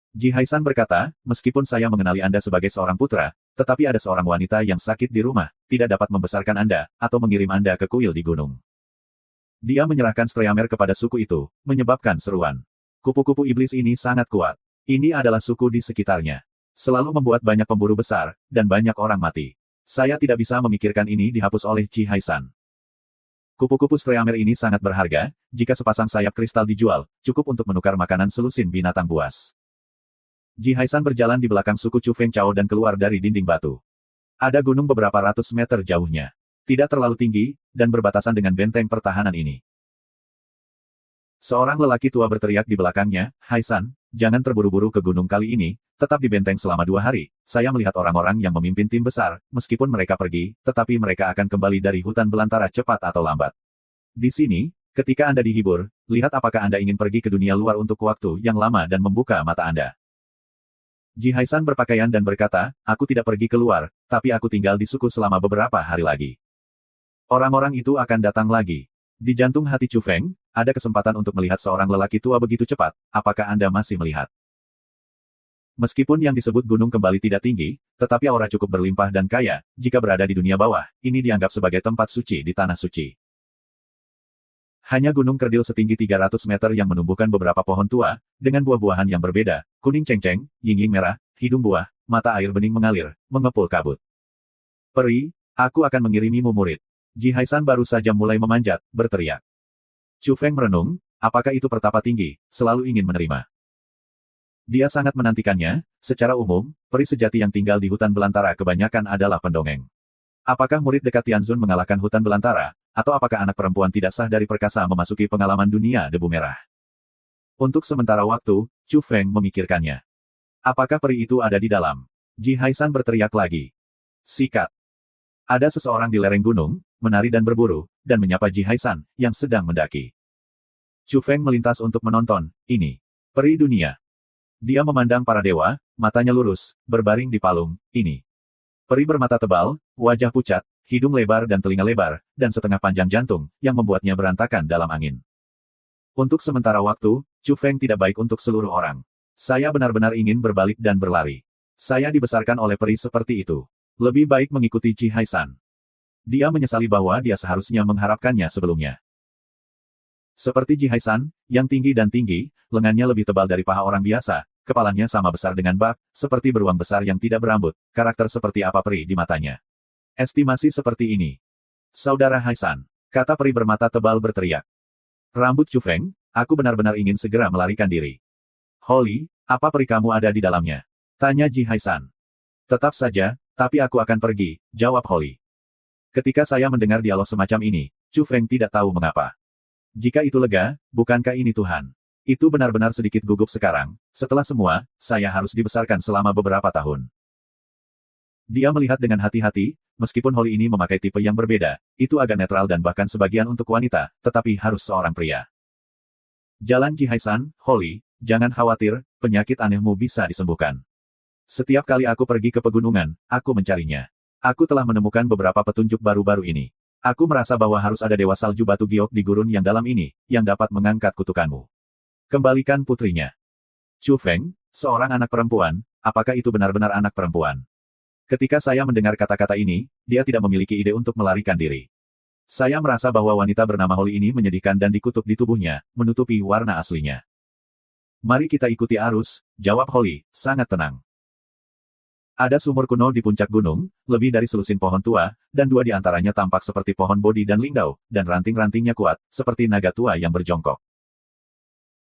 Ji Haisan berkata, meskipun saya mengenali Anda sebagai seorang putra, tetapi ada seorang wanita yang sakit di rumah, tidak dapat membesarkan Anda, atau mengirim Anda ke kuil di gunung. Dia menyerahkan streamer kepada suku itu, menyebabkan seruan. Kupu-kupu iblis ini sangat kuat. Ini adalah suku di sekitarnya. Selalu membuat banyak pemburu besar, dan banyak orang mati. Saya tidak bisa memikirkan ini dihapus oleh Ji Haisan. Kupu-kupu streamer ini sangat berharga, jika sepasang sayap kristal dijual, cukup untuk menukar makanan selusin binatang buas. Ji Haisan berjalan di belakang suku Chu Feng Chao dan keluar dari dinding batu. Ada gunung beberapa ratus meter jauhnya. Tidak terlalu tinggi, dan berbatasan dengan benteng pertahanan ini. Seorang lelaki tua berteriak di belakangnya, Haisan, jangan terburu-buru ke gunung kali ini, tetap di benteng selama 2 hari. Saya melihat orang-orang yang memimpin tim besar, meskipun mereka pergi, tetapi mereka akan kembali dari hutan belantara cepat atau lambat. Di sini, ketika Anda dihibur, lihat apakah Anda ingin pergi ke dunia luar untuk waktu yang lama dan membuka mata Anda. Ji Haisan berpakaian dan berkata, aku tidak pergi keluar, tapi aku tinggal di suku selama beberapa hari lagi. Orang-orang itu akan datang lagi. Di jantung hati Chu Feng, ada kesempatan untuk melihat seorang lelaki tua begitu cepat, apakah Anda masih melihat? Meskipun yang disebut gunung kembali tidak tinggi, tetapi aura cukup berlimpah dan kaya, jika berada di dunia bawah, ini dianggap sebagai tempat suci di tanah suci. Hanya gunung kerdil setinggi 300 meter yang menumbuhkan beberapa pohon tua, dengan buah-buahan yang berbeda, kuning cengceng, yin-yin merah, hidung buah, mata air bening mengalir, mengepul kabut. Peri, aku akan mengirimimu murid. Ji Haisan baru saja mulai memanjat, berteriak. Chu Feng merenung, apakah itu pertapa tinggi, selalu ingin menerima. Dia sangat menantikannya, secara umum, peri sejati yang tinggal di hutan belantara kebanyakan adalah pendongeng. Apakah murid dekat Tianzun mengalahkan hutan belantara, atau apakah anak perempuan tidak sah dari perkasa memasuki pengalaman dunia debu merah? Untuk sementara waktu, Chu Feng memikirkannya. Apakah peri itu ada di dalam? Ji Haisan berteriak lagi. Sikat. Ada seseorang di lereng gunung, menari dan berburu, dan menyapa Ji Haisan, yang sedang mendaki. Chu Feng melintas untuk menonton, ini. Peri dunia. Dia memandang para dewa, matanya lurus, berbaring di palung, ini. Peri bermata tebal, wajah pucat, hidung lebar dan telinga lebar, dan setengah panjang jantung, yang membuatnya berantakan dalam angin. Untuk sementara waktu, Chu Feng tidak baik untuk seluruh orang. Saya benar-benar ingin berbalik dan berlari. Saya dibesarkan oleh peri seperti itu. Lebih baik mengikuti Ji Haisan. Dia menyesali bahwa dia seharusnya mengharapkannya sebelumnya. Seperti Ji Haisan, yang tinggi dan tinggi, lengannya lebih tebal dari paha orang biasa, kepalanya sama besar dengan bak, seperti beruang besar yang tidak berambut, karakter seperti apa peri di matanya. Estimasi seperti ini. Saudara Haisan, kata peri bermata tebal berteriak. Rambut Chu Feng, aku benar-benar ingin segera melarikan diri. Holly, apa peri kamu ada di dalamnya? Tanya Ji Haisan. Tetap saja, tapi aku akan pergi, jawab Holly. Ketika saya mendengar dialog semacam ini, Chu Feng tidak tahu mengapa. Jika itu lega, bukankah ini Tuhan? Itu benar-benar sedikit gugup sekarang. Setelah semua, saya harus dibesarkan selama beberapa tahun. Dia melihat dengan hati-hati, meskipun Holly ini memakai tipe yang berbeda, itu agak netral dan bahkan sebagian untuk wanita, tetapi harus seorang pria. Jalan Jihaisan, Holly, jangan khawatir, penyakit anehmu bisa disembuhkan. Setiap kali aku pergi ke pegunungan, aku mencarinya. Aku telah menemukan beberapa petunjuk baru-baru ini. Aku merasa bahwa harus ada dewa salju batu giok di gurun yang dalam ini, yang dapat mengangkat kutukanmu. Kembalikan putrinya. Chu Feng, seorang anak perempuan, apakah itu benar-benar anak perempuan? Ketika saya mendengar kata-kata ini, dia tidak memiliki ide untuk melarikan diri. Saya merasa bahwa wanita bernama Holly ini menyedihkan dan dikutuk di tubuhnya, menutupi warna aslinya. Mari kita ikuti arus, jawab Holly, sangat tenang. Ada sumur kuno di puncak gunung, lebih dari selusin pohon tua, dan dua di antaranya tampak seperti pohon bodi dan lingdau, dan ranting-rantingnya kuat, seperti naga tua yang berjongkok.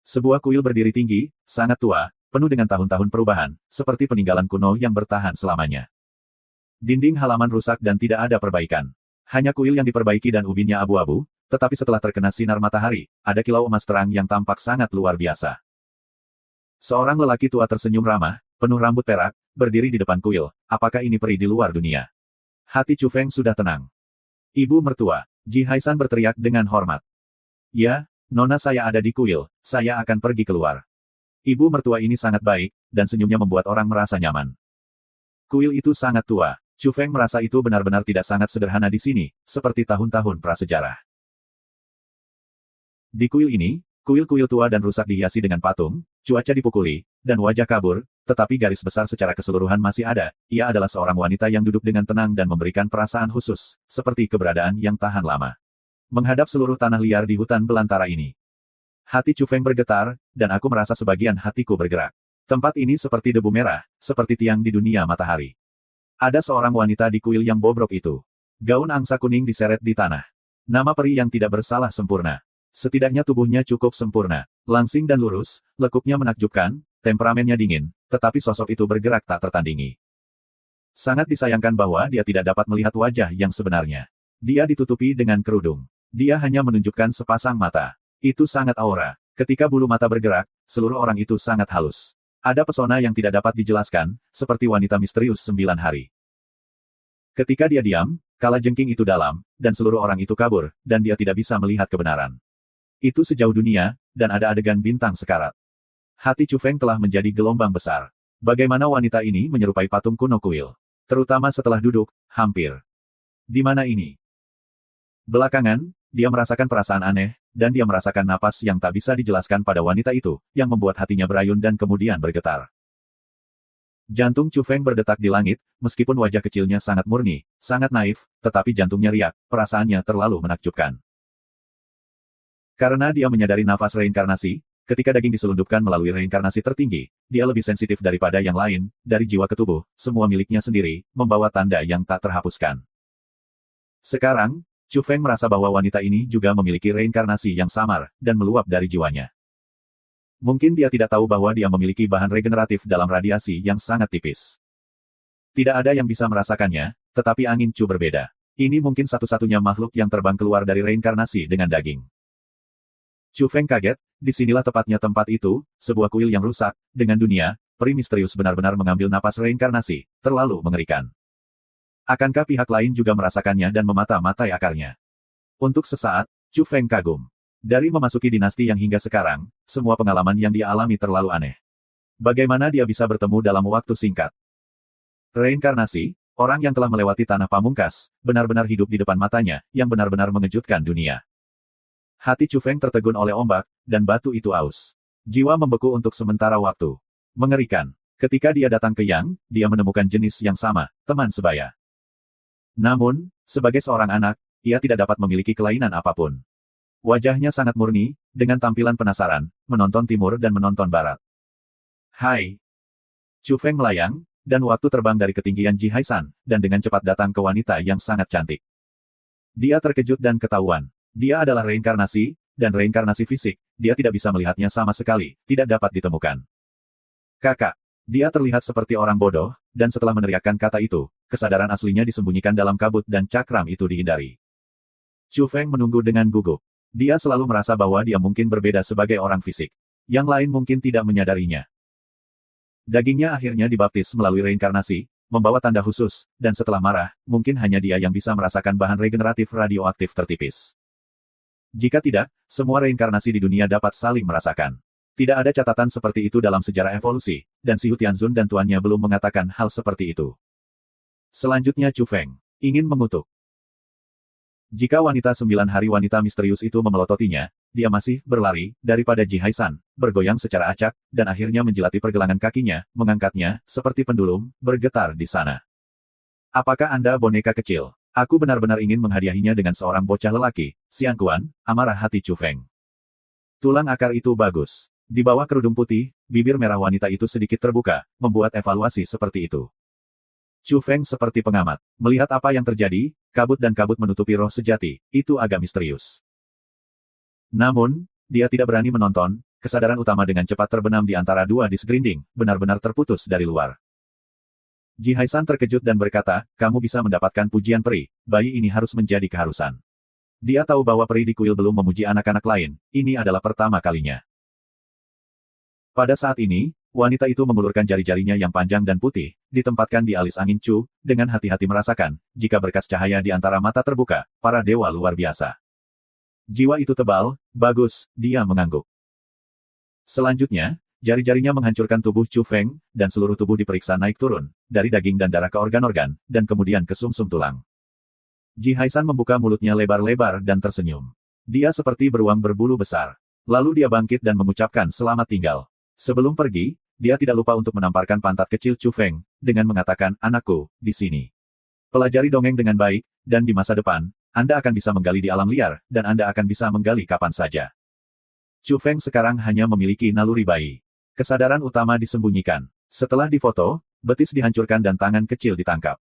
Sebuah kuil berdiri tinggi, sangat tua, penuh dengan tahun-tahun perubahan, seperti peninggalan kuno yang bertahan selamanya. Dinding halaman rusak dan tidak ada perbaikan. Hanya kuil yang diperbaiki dan ubinnya abu-abu, tetapi setelah terkena sinar matahari, ada kilau emas terang yang tampak sangat luar biasa. Seorang lelaki tua tersenyum ramah, penuh rambut perak, berdiri di depan kuil. Apakah ini peri di luar dunia? Hati Chu Feng sudah tenang. Ibu mertua, Jihaisan berteriak dengan hormat. Ya, Nona, saya ada di kuil, saya akan pergi keluar. Ibu mertua ini sangat baik, dan senyumnya membuat orang merasa nyaman. Kuil itu sangat tua. Chu Feng merasa itu benar-benar tidak sangat sederhana di sini, seperti tahun-tahun prasejarah. Di kuil ini, kuil-kuil tua dan rusak dihiasi dengan patung, cuaca dipukuli, dan wajah kabur, tetapi garis besar secara keseluruhan masih ada. Ia adalah seorang wanita yang duduk dengan tenang dan memberikan perasaan khusus, seperti keberadaan yang tahan lama. Menghadap seluruh tanah liar di hutan belantara ini. Hati Chu Feng bergetar, dan aku merasa sebagian hatiku bergerak. Tempat ini seperti debu merah, seperti tiang di dunia matahari. Ada seorang wanita di kuil yang bobrok itu. Gaun angsa kuning diseret di tanah. Nama peri yang tidak bersalah sempurna. Setidaknya tubuhnya cukup sempurna. Langsing dan lurus, lekuknya menakjubkan, temperamennya dingin, tetapi sosok itu bergerak tak tertandingi. Sangat disayangkan bahwa dia tidak dapat melihat wajah yang sebenarnya. Dia ditutupi dengan kerudung. Dia hanya menunjukkan sepasang mata. Itu sangat aura. Ketika bulu mata bergerak, seluruh orang itu sangat halus. Ada pesona yang tidak dapat dijelaskan, seperti wanita misterius 9 hari. Ketika dia diam, kalajengking itu dalam, dan seluruh orang itu kabur, dan dia tidak bisa melihat kebenaran. Itu sejauh dunia, dan ada adegan bintang sekarat. Hati Chu Feng telah menjadi gelombang besar. Bagaimana wanita ini menyerupai patung kuno kuil? Terutama setelah duduk, hampir. Di mana ini? Belakangan, dia merasakan perasaan aneh, dan dia merasakan napas yang tak bisa dijelaskan pada wanita itu, yang membuat hatinya berayun dan kemudian bergetar. Jantung Chu Feng berdetak di langit, meskipun wajah kecilnya sangat murni, sangat naif, tetapi jantungnya riak, perasaannya terlalu menakjubkan. Karena dia menyadari nafas reinkarnasi, ketika daging diselundupkan melalui reinkarnasi tertinggi, dia lebih sensitif daripada yang lain, dari jiwa ke tubuh, semua miliknya sendiri, membawa tanda yang tak terhapuskan. Sekarang, Chu Feng merasa bahwa wanita ini juga memiliki reinkarnasi yang samar, dan meluap dari jiwanya. Mungkin dia tidak tahu bahwa dia memiliki bahan regeneratif dalam radiasi yang sangat tipis. Tidak ada yang bisa merasakannya, tetapi angin Chu berbeda. Ini mungkin satu-satunya makhluk yang terbang keluar dari reinkarnasi dengan daging. Chu Feng kaget, disinilah tepatnya tempat itu, sebuah kuil yang rusak, dengan dunia, peri misterius benar-benar mengambil napas reinkarnasi, terlalu mengerikan. Akankah pihak lain juga merasakannya dan memata-matai akarnya? Untuk sesaat, Chu Feng kagum. Dari memasuki dinasti yang hingga sekarang, semua pengalaman yang dia alami terlalu aneh. Bagaimana dia bisa bertemu dalam waktu singkat? Reinkarnasi, orang yang telah melewati tanah pamungkas, benar-benar hidup di depan matanya, yang benar-benar mengejutkan dunia. Hati Chu Feng tertegun oleh ombak, dan batu itu aus. Jiwa membeku untuk sementara waktu. Mengerikan. Ketika dia datang ke Yang, dia menemukan jenis yang sama, teman sebaya. Namun, sebagai seorang anak, ia tidak dapat memiliki kelainan apapun. Wajahnya sangat murni, dengan tampilan penasaran, menonton timur dan menonton barat. Hai! Chu Feng melayang, dan waktu terbang dari ketinggian Jihaisan, dan dengan cepat datang ke wanita yang sangat cantik. Dia terkejut dan ketahuan. Dia adalah reinkarnasi, dan reinkarnasi fisik, dia tidak bisa melihatnya sama sekali, tidak dapat ditemukan. Kakak! Dia terlihat seperti orang bodoh, dan setelah meneriakkan kata itu, kesadaran aslinya disembunyikan dalam kabut dan cakram itu dihindari. Chu Feng menunggu dengan gugup. Dia selalu merasa bahwa dia mungkin berbeda sebagai orang fisik. Yang lain mungkin tidak menyadarinya. Dagingnya akhirnya dibaptis melalui reinkarnasi, membawa tanda khusus, dan setelah marah, mungkin hanya dia yang bisa merasakan bahan regeneratif radioaktif tertipis. Jika tidak, semua reinkarnasi di dunia dapat saling merasakan. Tidak ada catatan seperti itu dalam sejarah evolusi, dan si Hu Tianzun dan tuannya belum mengatakan hal seperti itu. Selanjutnya Chu Feng ingin mengutuk. Jika wanita 9 hari wanita misterius itu memelototinya, dia masih berlari daripada Ji Haisan, bergoyang secara acak, dan akhirnya menjilati pergelangan kakinya, mengangkatnya, seperti pendulum, bergetar di sana. Apakah Anda boneka kecil? Aku benar-benar ingin menghadiahinya dengan seorang bocah lelaki, Xian Kuan, amarah hati Chu Feng. Tulang akar itu bagus. Di bawah kerudung putih, bibir merah wanita itu sedikit terbuka, membuat evaluasi seperti itu. Chu Feng seperti pengamat. Melihat apa yang terjadi, kabut dan kabut menutupi roh sejati, itu agak misterius. Namun, dia tidak berani menonton, kesadaran utama dengan cepat terbenam di antara dua disk grinding, benar-benar terputus dari luar. Ji Haisan terkejut dan berkata, kamu bisa mendapatkan pujian peri, bayi ini harus menjadi keharusan. Dia tahu bahwa peri di kuil belum memuji anak-anak lain, ini adalah pertama kalinya. Pada saat ini, wanita itu mengulurkan jari-jarinya yang panjang dan putih, ditempatkan di alis angin Chu, dengan hati-hati merasakan, jika berkas cahaya di antara mata terbuka, para dewa luar biasa. Jiwa itu tebal, bagus, dia mengangguk. Selanjutnya, jari-jarinya menghancurkan tubuh Chu Feng, dan seluruh tubuh diperiksa naik turun, dari daging dan darah ke organ-organ, dan kemudian ke sumsum tulang. Ji Haisan membuka mulutnya lebar-lebar dan tersenyum. Dia seperti beruang berbulu besar. Lalu dia bangkit dan mengucapkan selamat tinggal. Sebelum pergi, dia tidak lupa untuk menamparkan pantat kecil Chu Feng, dengan mengatakan, anakku, di sini. Pelajari dongeng dengan baik, dan di masa depan, Anda akan bisa menggali di alam liar, dan Anda akan bisa menggali kapan saja. Chu Feng sekarang hanya memiliki naluri bayi. Kesadaran utama disembunyikan. Setelah difoto, betis dihancurkan dan tangan kecil ditangkap.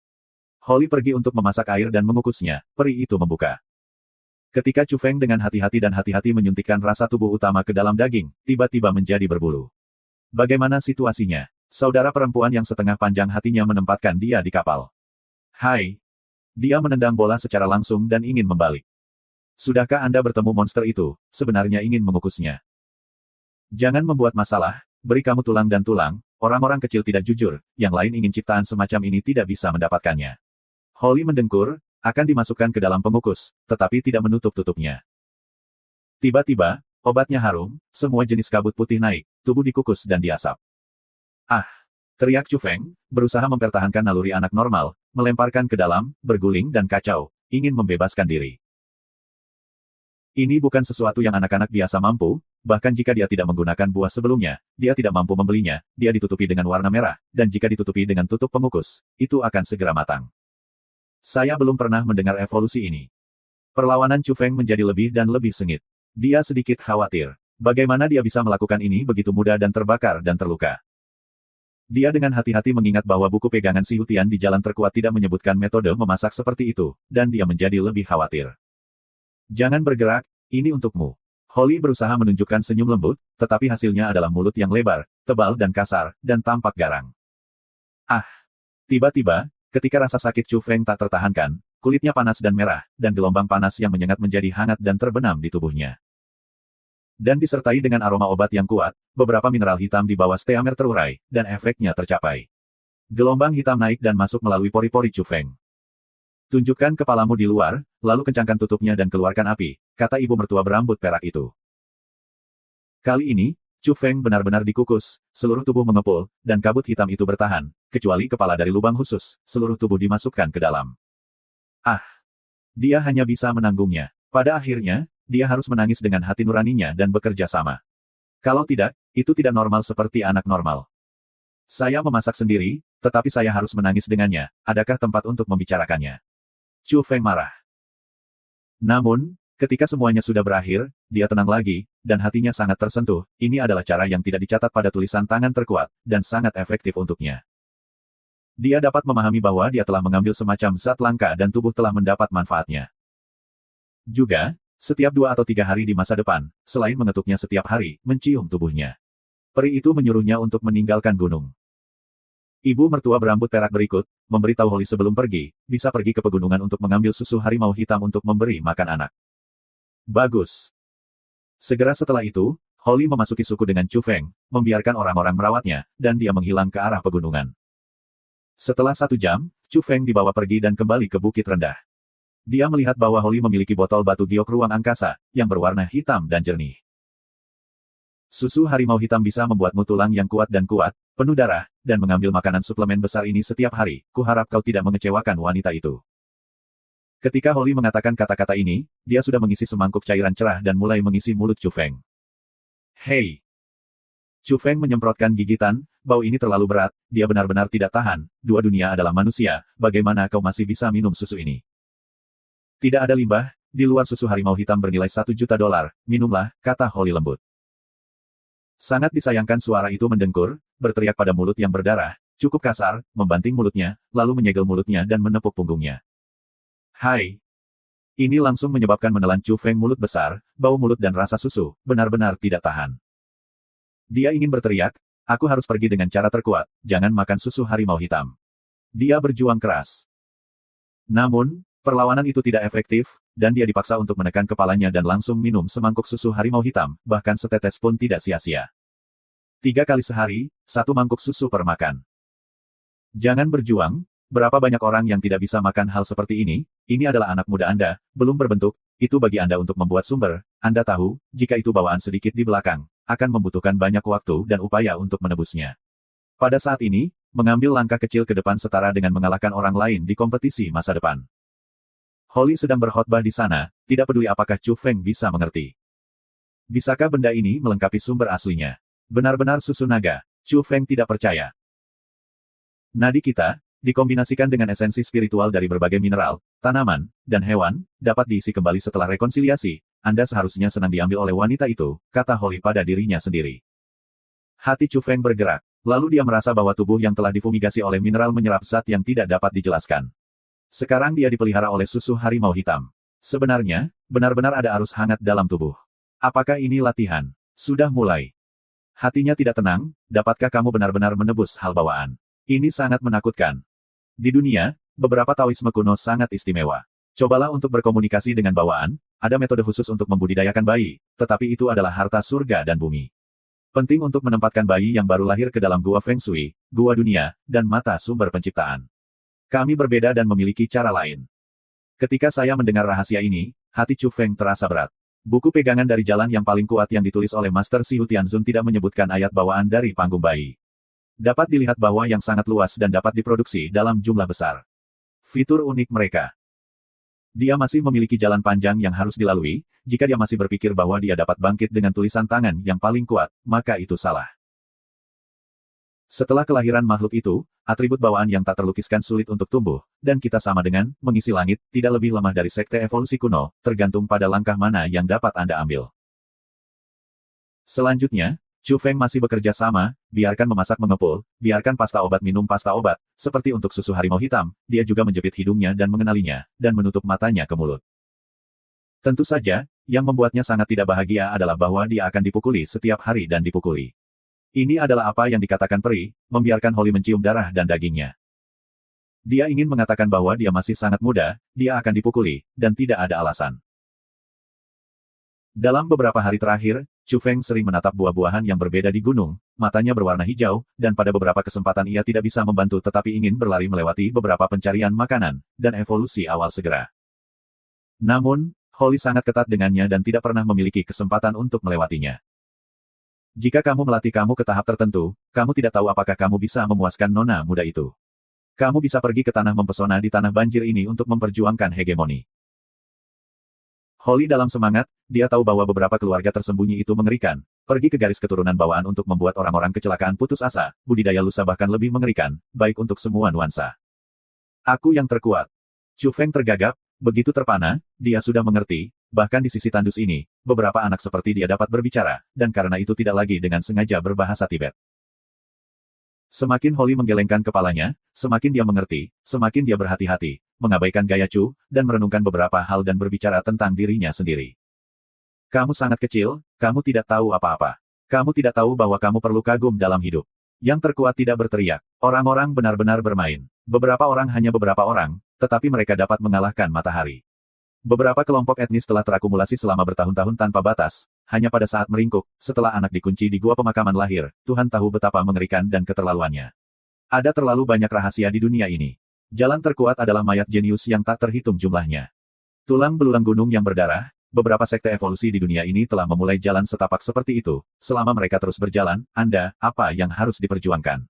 Holly pergi untuk memasak air dan mengukusnya, peri itu membuka. Ketika Chu Feng dengan hati-hati dan hati-hati menyuntikkan rasa tubuh utama ke dalam daging, tiba-tiba menjadi berbulu. Bagaimana situasinya? Saudara perempuan yang setengah panjang hatinya menempatkan dia di kapal. Hai. Dia menendang bola secara langsung dan ingin membalik. Sudahkah Anda bertemu monster itu, sebenarnya ingin mengukusnya? Jangan membuat masalah, beri kamu tulang dan tulang, orang-orang kecil tidak jujur, yang lain ingin ciptaan semacam ini tidak bisa mendapatkannya. Holly mendengkur, akan dimasukkan ke dalam pengukus, tetapi tidak menutup-tutupnya. Tiba-tiba, obatnya harum, semua jenis kabut putih naik, tubuh dikukus dan diasap. Ah! Teriak Chu Feng, berusaha mempertahankan naluri anak normal, melemparkan ke dalam, berguling dan kacau, ingin membebaskan diri. Ini bukan sesuatu yang anak-anak biasa mampu, bahkan jika dia tidak menggunakan buah sebelumnya, dia tidak mampu membelinya, dia ditutupi dengan warna merah, dan jika ditutupi dengan tutup pengukus, itu akan segera matang. Saya belum pernah mendengar evolusi ini. Perlawanan Chu Feng menjadi lebih dan lebih sengit. Dia sedikit khawatir. Bagaimana dia bisa melakukan ini begitu mudah dan terbakar dan terluka. Dia dengan hati-hati mengingat bahwa buku pegangan si Hu Tian di jalan terkuat tidak menyebutkan metode memasak seperti itu, dan dia menjadi lebih khawatir. Jangan bergerak, ini untukmu. Holly berusaha menunjukkan senyum lembut, tetapi hasilnya adalah mulut yang lebar, tebal dan kasar, dan tampak garang. Ah! Tiba-tiba, ketika rasa sakit Chu Feng tak tertahankan, kulitnya panas dan merah, dan gelombang panas yang menyengat menjadi hangat dan terbenam di tubuhnya. Dan disertai dengan aroma obat yang kuat, beberapa mineral hitam di bawah steamer terurai, dan efeknya tercapai. Gelombang hitam naik dan masuk melalui pori-pori Chu Feng. Tunjukkan kepalamu di luar, lalu kencangkan tutupnya dan keluarkan api, kata ibu mertua berambut perak itu. Kali ini, Chu Feng benar-benar dikukus, seluruh tubuh mengepul, dan kabut hitam itu bertahan, kecuali kepala dari lubang khusus, seluruh tubuh dimasukkan ke dalam. Ah! Dia hanya bisa menanggungnya. Pada akhirnya, dia harus menangis dengan hati nuraninya dan bekerja sama. Kalau tidak, itu tidak normal seperti anak normal. Saya memasak sendiri, tetapi saya harus menangis dengannya, adakah tempat untuk membicarakannya? Chu Feng marah. Namun, ketika semuanya sudah berakhir, dia tenang lagi, dan hatinya sangat tersentuh, ini adalah cara yang tidak dicatat pada tulisan tangan terkuat, dan sangat efektif untuknya. Dia dapat memahami bahwa dia telah mengambil semacam zat langka dan tubuh telah mendapat manfaatnya. Juga, setiap 2 atau 3 hari di masa depan, selain mengetuknya setiap hari, mencium tubuhnya. Peri itu menyuruhnya untuk meninggalkan gunung. Ibu mertua berambut perak berikut, memberitahu Holly sebelum pergi, bisa pergi ke pegunungan untuk mengambil susu harimau hitam untuk memberi makan anak. Bagus. Segera setelah itu, Holly memasuki suku dengan Chu Feng, membiarkan orang-orang merawatnya, dan dia menghilang ke arah pegunungan. Setelah 1 jam, Chu Feng dibawa pergi dan kembali ke Bukit Rendah. Dia melihat bahwa Holly memiliki botol batu giok ruang angkasa, yang berwarna hitam dan jernih. Susu harimau hitam bisa membuatmu tulang yang kuat, penuh darah, dan mengambil makanan suplemen besar ini setiap hari. Kuharap kau tidak mengecewakan wanita itu. Ketika Holly mengatakan kata-kata ini, dia sudah mengisi semangkuk cairan cerah dan mulai mengisi mulut Chu Feng. Hei! Chu Feng menyemprotkan gigitan, bau ini terlalu berat, dia benar-benar tidak tahan, 2 dunia adalah manusia, bagaimana kau masih bisa minum susu ini? Tidak ada limbah, di luar susu harimau hitam bernilai $1 juta, minumlah, kata Holly lembut. Sangat disayangkan suara itu mendengkur, berteriak pada mulut yang berdarah, cukup kasar, membanting mulutnya, lalu menyegel mulutnya dan menepuk punggungnya. Hai! Ini langsung menyebabkan menelan Chu Feng mulut besar, bau mulut dan rasa susu, benar-benar tidak tahan. Dia ingin berteriak, aku harus pergi dengan cara terkuat, jangan makan susu harimau hitam. Dia berjuang keras. Namun, perlawanan itu tidak efektif, dan dia dipaksa untuk menekan kepalanya dan langsung minum semangkuk susu harimau hitam, bahkan setetes pun tidak sia-sia. 3 kali sehari, 1 mangkuk susu per makan. Jangan berjuang, berapa banyak orang yang tidak bisa makan hal seperti ini adalah anak muda Anda, belum berbentuk, itu bagi Anda untuk membuat sumber, Anda tahu, jika itu bawaan sedikit di belakang, akan membutuhkan banyak waktu dan upaya untuk menebusnya. Pada saat ini, mengambil langkah kecil ke depan setara dengan mengalahkan orang lain di kompetisi masa depan. Holly sedang berkhotbah di sana, tidak peduli apakah Chu Feng bisa mengerti. Bisakah benda ini melengkapi sumber aslinya? Benar-benar susu naga. Chu Feng tidak percaya. Nadi kita, dikombinasikan dengan esensi spiritual dari berbagai mineral, tanaman, dan hewan, dapat diisi kembali setelah rekonsiliasi. Anda seharusnya senang diambil oleh wanita itu, kata Holly pada dirinya sendiri. Hati Chu Feng bergerak, lalu dia merasa bahwa tubuh yang telah difumigasi oleh mineral menyerap zat yang tidak dapat dijelaskan. Sekarang dia dipelihara oleh susu harimau hitam. Sebenarnya, benar-benar ada arus hangat dalam tubuh. Apakah ini latihan? Sudah mulai. Hatinya tidak tenang, dapatkah kamu benar-benar menebus hal bawaan? Ini sangat menakutkan. Di dunia, beberapa Taoisme kuno sangat istimewa. Cobalah untuk berkomunikasi dengan bawaan, ada metode khusus untuk membudidayakan bayi, tetapi itu adalah harta surga dan bumi. Penting untuk menempatkan bayi yang baru lahir ke dalam gua Feng Shui, gua dunia, dan mata sumber penciptaan. Kami berbeda dan memiliki cara lain. Ketika saya mendengar rahasia ini, hati Chu Feng terasa berat. Buku pegangan dari jalan yang paling kuat yang ditulis oleh Master Xiu Tianzun tidak menyebutkan ayat bawaan dari panggung bayi. Dapat dilihat bahwa yang sangat luas dan dapat diproduksi dalam jumlah besar. Fitur unik mereka. Dia masih memiliki jalan panjang yang harus dilalui, jika dia masih berpikir bahwa dia dapat bangkit dengan tulisan tangan yang paling kuat, maka itu salah. Setelah kelahiran makhluk itu, atribut bawaan yang tak terlukiskan sulit untuk tumbuh, dan kita sama dengan mengisi langit, tidak lebih lemah dari sekte evolusi kuno, tergantung pada langkah mana yang dapat Anda ambil. Selanjutnya, Chu Feng masih bekerja sama, biarkan memasak mengepul, biarkan pasta obat minum pasta obat, seperti untuk susu harimau hitam, dia juga menjepit hidungnya dan mengenalinya, dan menutup matanya ke mulut. Tentu saja, yang membuatnya sangat tidak bahagia adalah bahwa dia akan dipukuli setiap hari dan dipukuli. Ini adalah apa yang dikatakan peri, membiarkan Holly mencium darah dan dagingnya. Dia ingin mengatakan bahwa dia masih sangat muda, dia akan dipukuli, dan tidak ada alasan. Dalam beberapa hari terakhir, Chu Feng sering menatap buah-buahan yang berbeda di gunung, matanya berwarna hijau, dan pada beberapa kesempatan ia tidak bisa membantu tetapi ingin berlari melewati beberapa pencarian makanan, dan evolusi awal segera. Namun, Holly sangat ketat dengannya dan tidak pernah memiliki kesempatan untuk melewatinya. Jika kamu melatih kamu ke tahap tertentu, kamu tidak tahu apakah kamu bisa memuaskan nona muda itu. Kamu bisa pergi ke tanah mempesona di tanah banjir ini untuk memperjuangkan hegemoni. Holly dalam semangat, dia tahu bahwa beberapa keluarga tersembunyi itu mengerikan, pergi ke garis keturunan bawaan untuk membuat orang-orang kecelakaan putus asa, budidaya lusa bahkan lebih mengerikan, baik untuk semua nuansa. Aku yang terkuat. Chu Feng tergagap, begitu terpana, dia sudah mengerti. Bahkan di sisi tandus ini, beberapa anak seperti dia dapat berbicara, dan karena itu tidak lagi dengan sengaja berbahasa Tibet. Semakin Holly menggelengkan kepalanya, semakin dia mengerti, semakin dia berhati-hati, mengabaikan gaya Chu, dan merenungkan beberapa hal dan berbicara tentang dirinya sendiri. Kamu sangat kecil, kamu tidak tahu apa-apa. Kamu tidak tahu bahwa kamu perlu kagum dalam hidup. Yang terkuat tidak berteriak, Orang-orang benar-benar bermain. Beberapa orang hanya beberapa orang, tetapi mereka dapat mengalahkan matahari. Beberapa kelompok etnis telah terakumulasi selama bertahun-tahun tanpa batas, hanya pada saat meringkuk, setelah anak dikunci di gua pemakaman lahir, Tuhan tahu betapa mengerikan dan keterlaluannya. Ada terlalu banyak rahasia di dunia ini. Jalan terkuat adalah mayat jenius yang tak terhitung jumlahnya. Tulang belulang gunung yang berdarah, beberapa sekte evolusi di dunia ini telah memulai jalan setapak seperti itu. Selama mereka terus berjalan, apa yang harus diperjuangkan?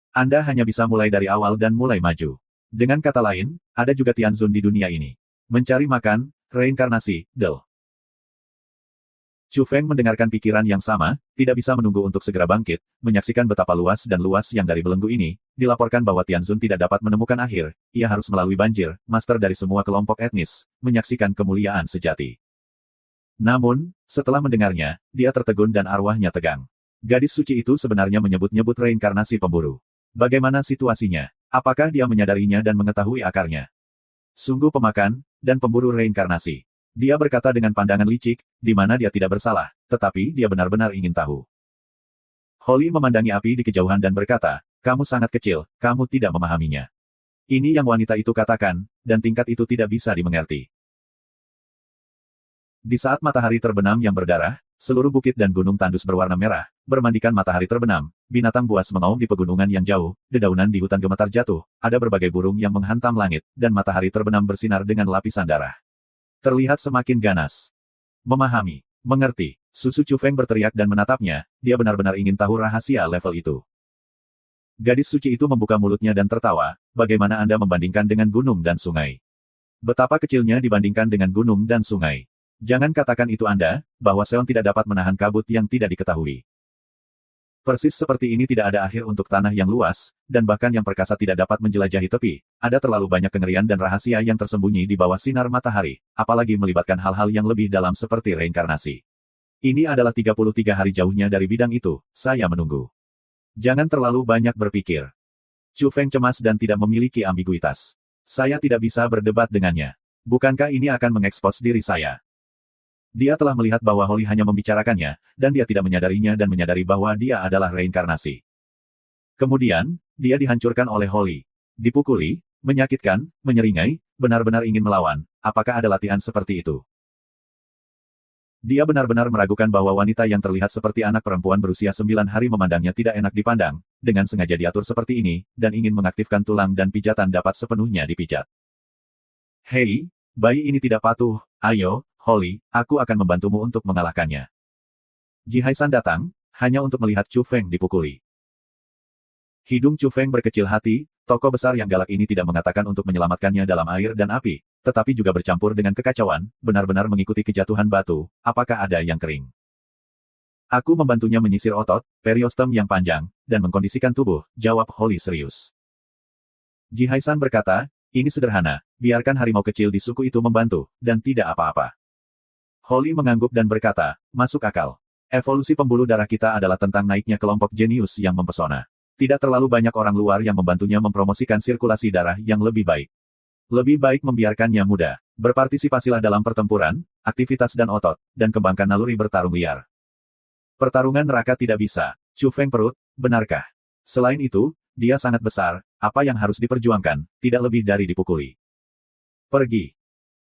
Anda hanya bisa mulai dari awal dan mulai maju. Dengan kata lain, ada juga Tianzun di dunia ini. Mencari makan, reinkarnasi, Del. Chu Feng mendengarkan pikiran yang sama, tidak bisa menunggu untuk segera bangkit, menyaksikan betapa luas dan luas yang dari belenggu ini, dilaporkan bahwa Tianzun tidak dapat menemukan akhir, ia harus melalui banjir, master dari semua kelompok etnis, menyaksikan kemuliaan sejati. Namun, setelah mendengarnya, dia tertegun dan arwahnya tegang. Gadis suci itu sebenarnya menyebut-nyebut reinkarnasi pemburu. Bagaimana situasinya? Apakah dia menyadarinya dan mengetahui akarnya? Sungguh pemakan, dan pemburu reinkarnasi. Dia berkata dengan pandangan licik, di mana dia tidak bersalah, tetapi dia benar-benar ingin tahu. Holly memandangi api di kejauhan dan berkata, kamu sangat kecil, kamu tidak memahaminya. Ini yang wanita itu katakan, dan tingkat itu tidak bisa dimengerti. Di saat matahari terbenam yang berdarah, seluruh bukit dan gunung tandus berwarna merah, bermandikan matahari terbenam, binatang buas mengaum di pegunungan yang jauh, dedaunan di hutan gemetar jatuh, ada berbagai burung yang menghantam langit, dan matahari terbenam bersinar dengan lapisan darah. Terlihat semakin ganas. Memahami, mengerti, Susu Chu Feng berteriak dan menatapnya, dia benar-benar ingin tahu rahasia level itu. Gadis suci itu membuka mulutnya dan tertawa, bagaimana Anda membandingkan dengan gunung dan sungai? Betapa kecilnya dibandingkan dengan gunung dan sungai. Jangan katakan itu Anda, bahwa Seon tidak dapat menahan kabut yang tidak diketahui. Persis seperti ini tidak ada akhir untuk tanah yang luas, dan bahkan yang perkasa tidak dapat menjelajahi tepi. Ada terlalu banyak kengerian dan rahasia yang tersembunyi di bawah sinar matahari, apalagi melibatkan hal-hal yang lebih dalam seperti reinkarnasi. Ini adalah 33 hari jauhnya dari bidang itu, saya menunggu. Jangan terlalu banyak berpikir. Chu Feng cemas dan tidak memiliki ambiguitas. Saya tidak bisa berdebat dengannya. Bukankah ini akan mengekspos diri saya? Dia telah melihat bahwa Holly hanya membicarakannya, dan dia tidak menyadarinya dan menyadari bahwa dia adalah reinkarnasi. Kemudian, dia dihancurkan oleh Holly. Dipukuli, menyakitkan, menyeringai, benar-benar ingin melawan. Apakah ada latihan seperti itu? Dia benar-benar meragukan bahwa wanita yang terlihat seperti anak perempuan berusia 9 hari memandangnya tidak enak dipandang, dengan sengaja diatur seperti ini, dan ingin mengaktifkan tulang dan pijatan dapat sepenuhnya dipijat. Hei, bayi ini tidak patuh, ayo, Holly, aku akan membantumu untuk mengalahkannya. Ji Haishan datang, hanya untuk melihat Chu Feng dipukuli. Hidung Chu Feng berkecil hati, tokoh besar yang galak ini tidak mengatakan untuk menyelamatkannya dalam air dan api, tetapi juga bercampur dengan kekacauan, benar-benar mengikuti kejatuhan batu, apakah ada yang kering. Aku membantunya menyisir otot, periostem yang panjang, dan mengkondisikan tubuh, jawab Holly serius. Ji Haishan berkata, ini sederhana, biarkan harimau kecil di suku itu membantu, dan tidak apa-apa. Holly mengangguk dan berkata, masuk akal. Evolusi pembuluh darah kita adalah tentang naiknya kelompok jenius yang mempesona. Tidak terlalu banyak orang luar yang membantunya mempromosikan sirkulasi darah yang lebih baik. Lebih baik membiarkannya muda. Berpartisipasilah dalam pertempuran, aktivitas dan otot, dan kembangkan naluri bertarung liar. Pertarungan neraka tidak bisa. Chu Feng perut, benarkah? Selain itu, dia sangat besar, apa yang harus diperjuangkan, tidak lebih dari dipukuli. Pergi.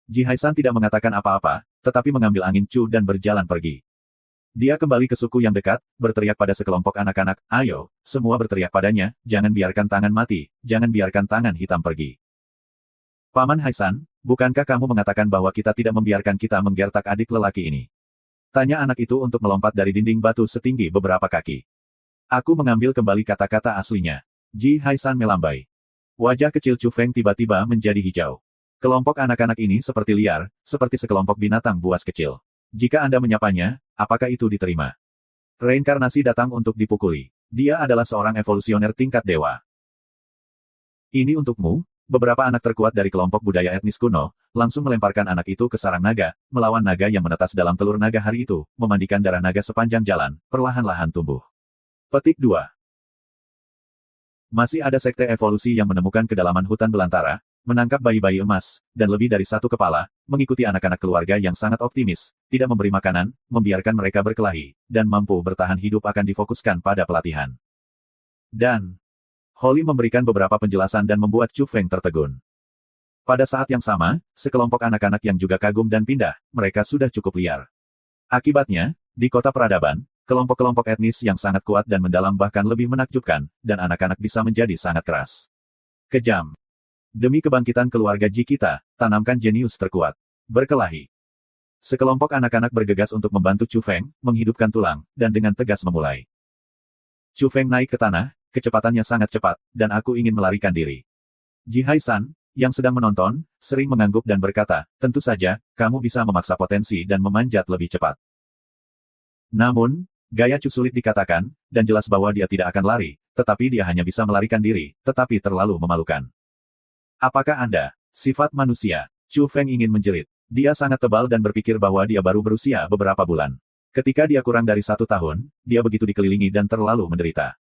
Ji Haishan tidak mengatakan apa-apa, tetapi mengambil angin Chu dan berjalan pergi. Dia kembali ke suku yang dekat, berteriak pada sekelompok anak-anak, ayo, semua berteriak padanya, jangan biarkan tangan mati, jangan biarkan tangan hitam pergi. Paman Haishan, bukankah kamu mengatakan bahwa kita tidak membiarkan kita menggertak adik lelaki ini? Tanya anak itu untuk melompat dari dinding batu setinggi beberapa kaki. Aku mengambil kembali kata-kata aslinya. Ji Haishan melambai. Wajah kecil Chu Feng tiba-tiba menjadi hijau. Kelompok anak-anak ini seperti liar, seperti sekelompok binatang buas kecil. Jika Anda menyapanya, apakah itu diterima? Reinkarnasi datang untuk dipukuli. Dia adalah seorang evolusioner tingkat dewa. Ini untukmu, beberapa anak terkuat dari kelompok budaya etnis kuno, langsung melemparkan anak itu ke sarang naga, melawan naga yang menetas dalam telur naga hari itu, memandikan darah naga sepanjang jalan, perlahan-lahan tumbuh. Petik 2. Masih ada sekte evolusi yang menemukan kedalaman hutan belantara, menangkap bayi-bayi emas, dan lebih dari satu kepala, mengikuti anak-anak keluarga yang sangat optimis, tidak memberi makanan, membiarkan mereka berkelahi, dan mampu bertahan hidup akan difokuskan pada pelatihan. Dan, Holly memberikan beberapa penjelasan dan membuat Chu Feng tertegun. Pada saat yang sama, sekelompok anak-anak yang juga kagum dan pindah, mereka sudah cukup liar. Akibatnya, di kota peradaban, kelompok-kelompok etnis yang sangat kuat dan mendalam bahkan lebih menakjubkan, dan anak-anak bisa menjadi sangat keras. Kejam. Demi kebangkitan keluarga Ji kita, tanamkan jenius terkuat. Berkelahi. Sekelompok anak-anak bergegas untuk membantu Chu Feng, menghidupkan tulang, dan dengan tegas memulai. Chu Feng naik ke tanah, kecepatannya sangat cepat, dan aku ingin melarikan diri. Ji Haisan, yang sedang menonton, sering mengangguk dan berkata, tentu saja, kamu bisa memaksa potensi dan memanjat lebih cepat. Namun, gaya Chu sulit dikatakan, dan jelas bahwa dia tidak akan lari, tetapi dia hanya bisa melarikan diri, tetapi terlalu memalukan. Apakah Anda, sifat manusia? Chu Feng ingin menjerit. Dia sangat tebal dan berpikir bahwa dia baru berusia beberapa bulan. Ketika dia kurang dari 1 tahun, dia begitu dikelilingi dan terlalu menderita.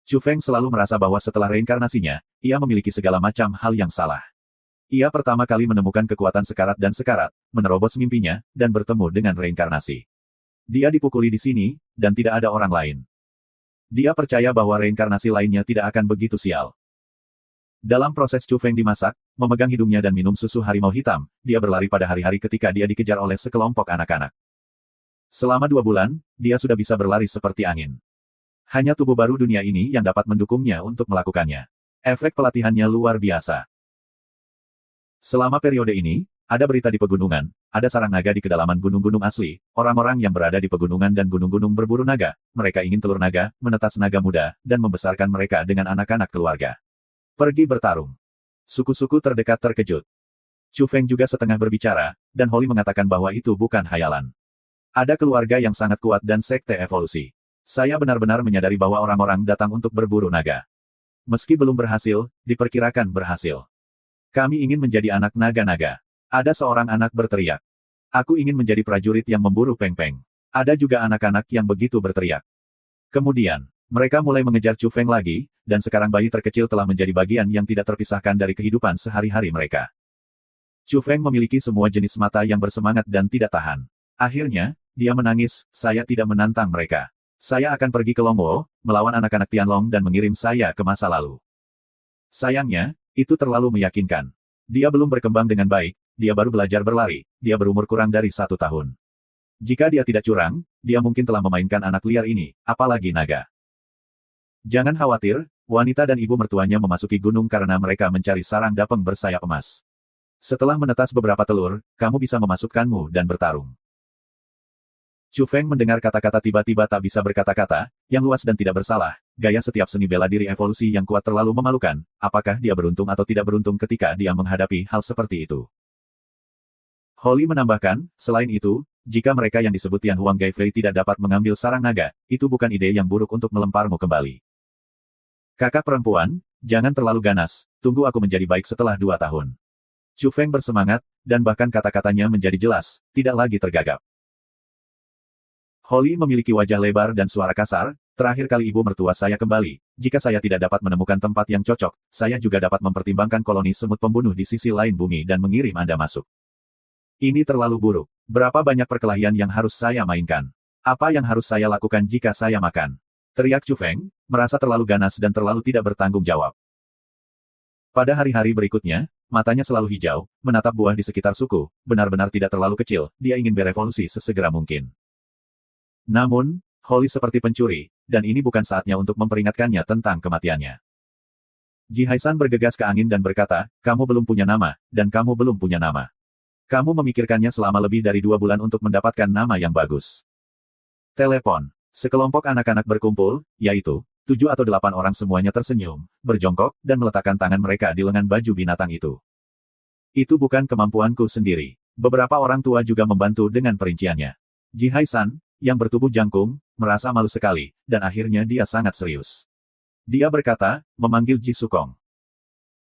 Chu Feng selalu merasa bahwa setelah reinkarnasinya, ia memiliki segala macam hal yang salah. Ia pertama kali menemukan kekuatan sekarat dan sekarat, menerobos mimpinya, dan bertemu dengan reinkarnasi. Dia dipukuli di sini, dan tidak ada orang lain. Dia percaya bahwa reinkarnasi lainnya tidak akan begitu sial. Dalam proses Chu Feng dimasak, memegang hidungnya dan minum susu harimau hitam, dia berlari pada hari-hari ketika dia dikejar oleh sekelompok anak-anak. Selama 2 bulan, dia sudah bisa berlari seperti angin. Hanya tubuh baru dunia ini yang dapat mendukungnya untuk melakukannya. Efek pelatihannya luar biasa. Selama periode ini, ada berita di pegunungan, ada sarang naga di kedalaman gunung-gunung asli, orang-orang yang berada di pegunungan dan gunung-gunung berburu naga, mereka ingin telur naga, menetas naga muda, dan membesarkan mereka dengan anak-anak keluarga. Pergi bertarung. Suku-suku terdekat terkejut. Chu Feng juga setengah berbicara, dan Holly mengatakan bahwa itu bukan hayalan. Ada keluarga yang sangat kuat dan sekte evolusi. Saya benar-benar menyadari bahwa orang-orang datang untuk berburu naga. Meski belum berhasil, diperkirakan berhasil. Kami ingin menjadi anak naga-naga. Ada seorang anak berteriak. Aku ingin menjadi prajurit yang memburu peng-peng. Ada juga anak-anak yang begitu berteriak. Kemudian, mereka mulai mengejar Chu Feng lagi, dan sekarang bayi terkecil telah menjadi bagian yang tidak terpisahkan dari kehidupan sehari-hari mereka. Chu Feng memiliki semua jenis mata yang bersemangat dan tidak tahan. Akhirnya, dia menangis, saya tidak menantang mereka. Saya akan pergi ke Longwo, melawan anak-anak Tianlong dan mengirim saya ke masa lalu. Sayangnya, itu terlalu meyakinkan. Dia belum berkembang dengan baik, dia baru belajar berlari, dia berumur kurang dari 1 tahun. Jika dia tidak curang, dia mungkin telah memainkan anak liar ini, apalagi naga. Jangan khawatir, wanita dan ibu mertuanya memasuki gunung karena mereka mencari sarang dapeng bersayap emas. Setelah menetas beberapa telur, kamu bisa memasukkanmu dan bertarung. Chu Feng mendengar kata-kata tiba-tiba tak bisa berkata-kata, yang luas dan tidak bersalah, gaya setiap seni bela diri evolusi yang kuat terlalu memalukan, apakah dia beruntung atau tidak beruntung ketika dia menghadapi hal seperti itu. Holly menambahkan, selain itu, jika mereka yang disebut Tian Huang Gaifei tidak dapat mengambil sarang naga, itu bukan ide yang buruk untuk melemparmu kembali. Kakak perempuan, jangan terlalu ganas, tunggu aku menjadi baik setelah 2 tahun. Chu Feng bersemangat, dan bahkan kata-katanya menjadi jelas, tidak lagi tergagap. Holly memiliki wajah lebar dan suara kasar, terakhir kali ibu mertua saya kembali, jika saya tidak dapat menemukan tempat yang cocok, saya juga dapat mempertimbangkan koloni semut pembunuh di sisi lain bumi dan mengirim Anda masuk. Ini terlalu buruk. Berapa banyak perkelahian yang harus saya mainkan? Apa yang harus saya lakukan jika saya makan? Teriak Chu Feng, merasa terlalu ganas dan terlalu tidak bertanggung jawab. Pada hari-hari berikutnya, matanya selalu hijau, menatap buah di sekitar suku, benar-benar tidak terlalu kecil, dia ingin berevolusi sesegera mungkin. Namun, Holly seperti pencuri, dan ini bukan saatnya untuk memperingatkannya tentang kematiannya. Ji Haisan bergegas ke angin dan berkata, kamu belum punya nama, dan kamu belum punya nama. Kamu memikirkannya selama lebih dari 2 bulan untuk mendapatkan nama yang bagus. Telepon. Sekelompok anak-anak berkumpul, yaitu 7 atau 8 orang semuanya tersenyum, berjongkok, dan meletakkan tangan mereka di lengan baju binatang itu. Itu bukan kemampuanku sendiri. Beberapa orang tua juga membantu dengan perinciannya. Ji Haisan, yang bertubuh jangkung, merasa malu sekali, dan akhirnya dia sangat serius. Dia berkata, memanggil Ji Sukong.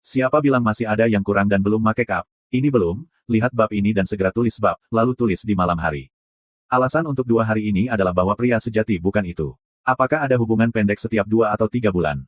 Siapa bilang masih ada yang kurang dan belum make up? Ini belum, lihat bab ini dan segera tulis bab, lalu tulis di malam hari. Alasan untuk 2 hari ini adalah bahwa pria sejati bukan itu. Apakah ada hubungan pendek setiap 2 atau 3 bulan?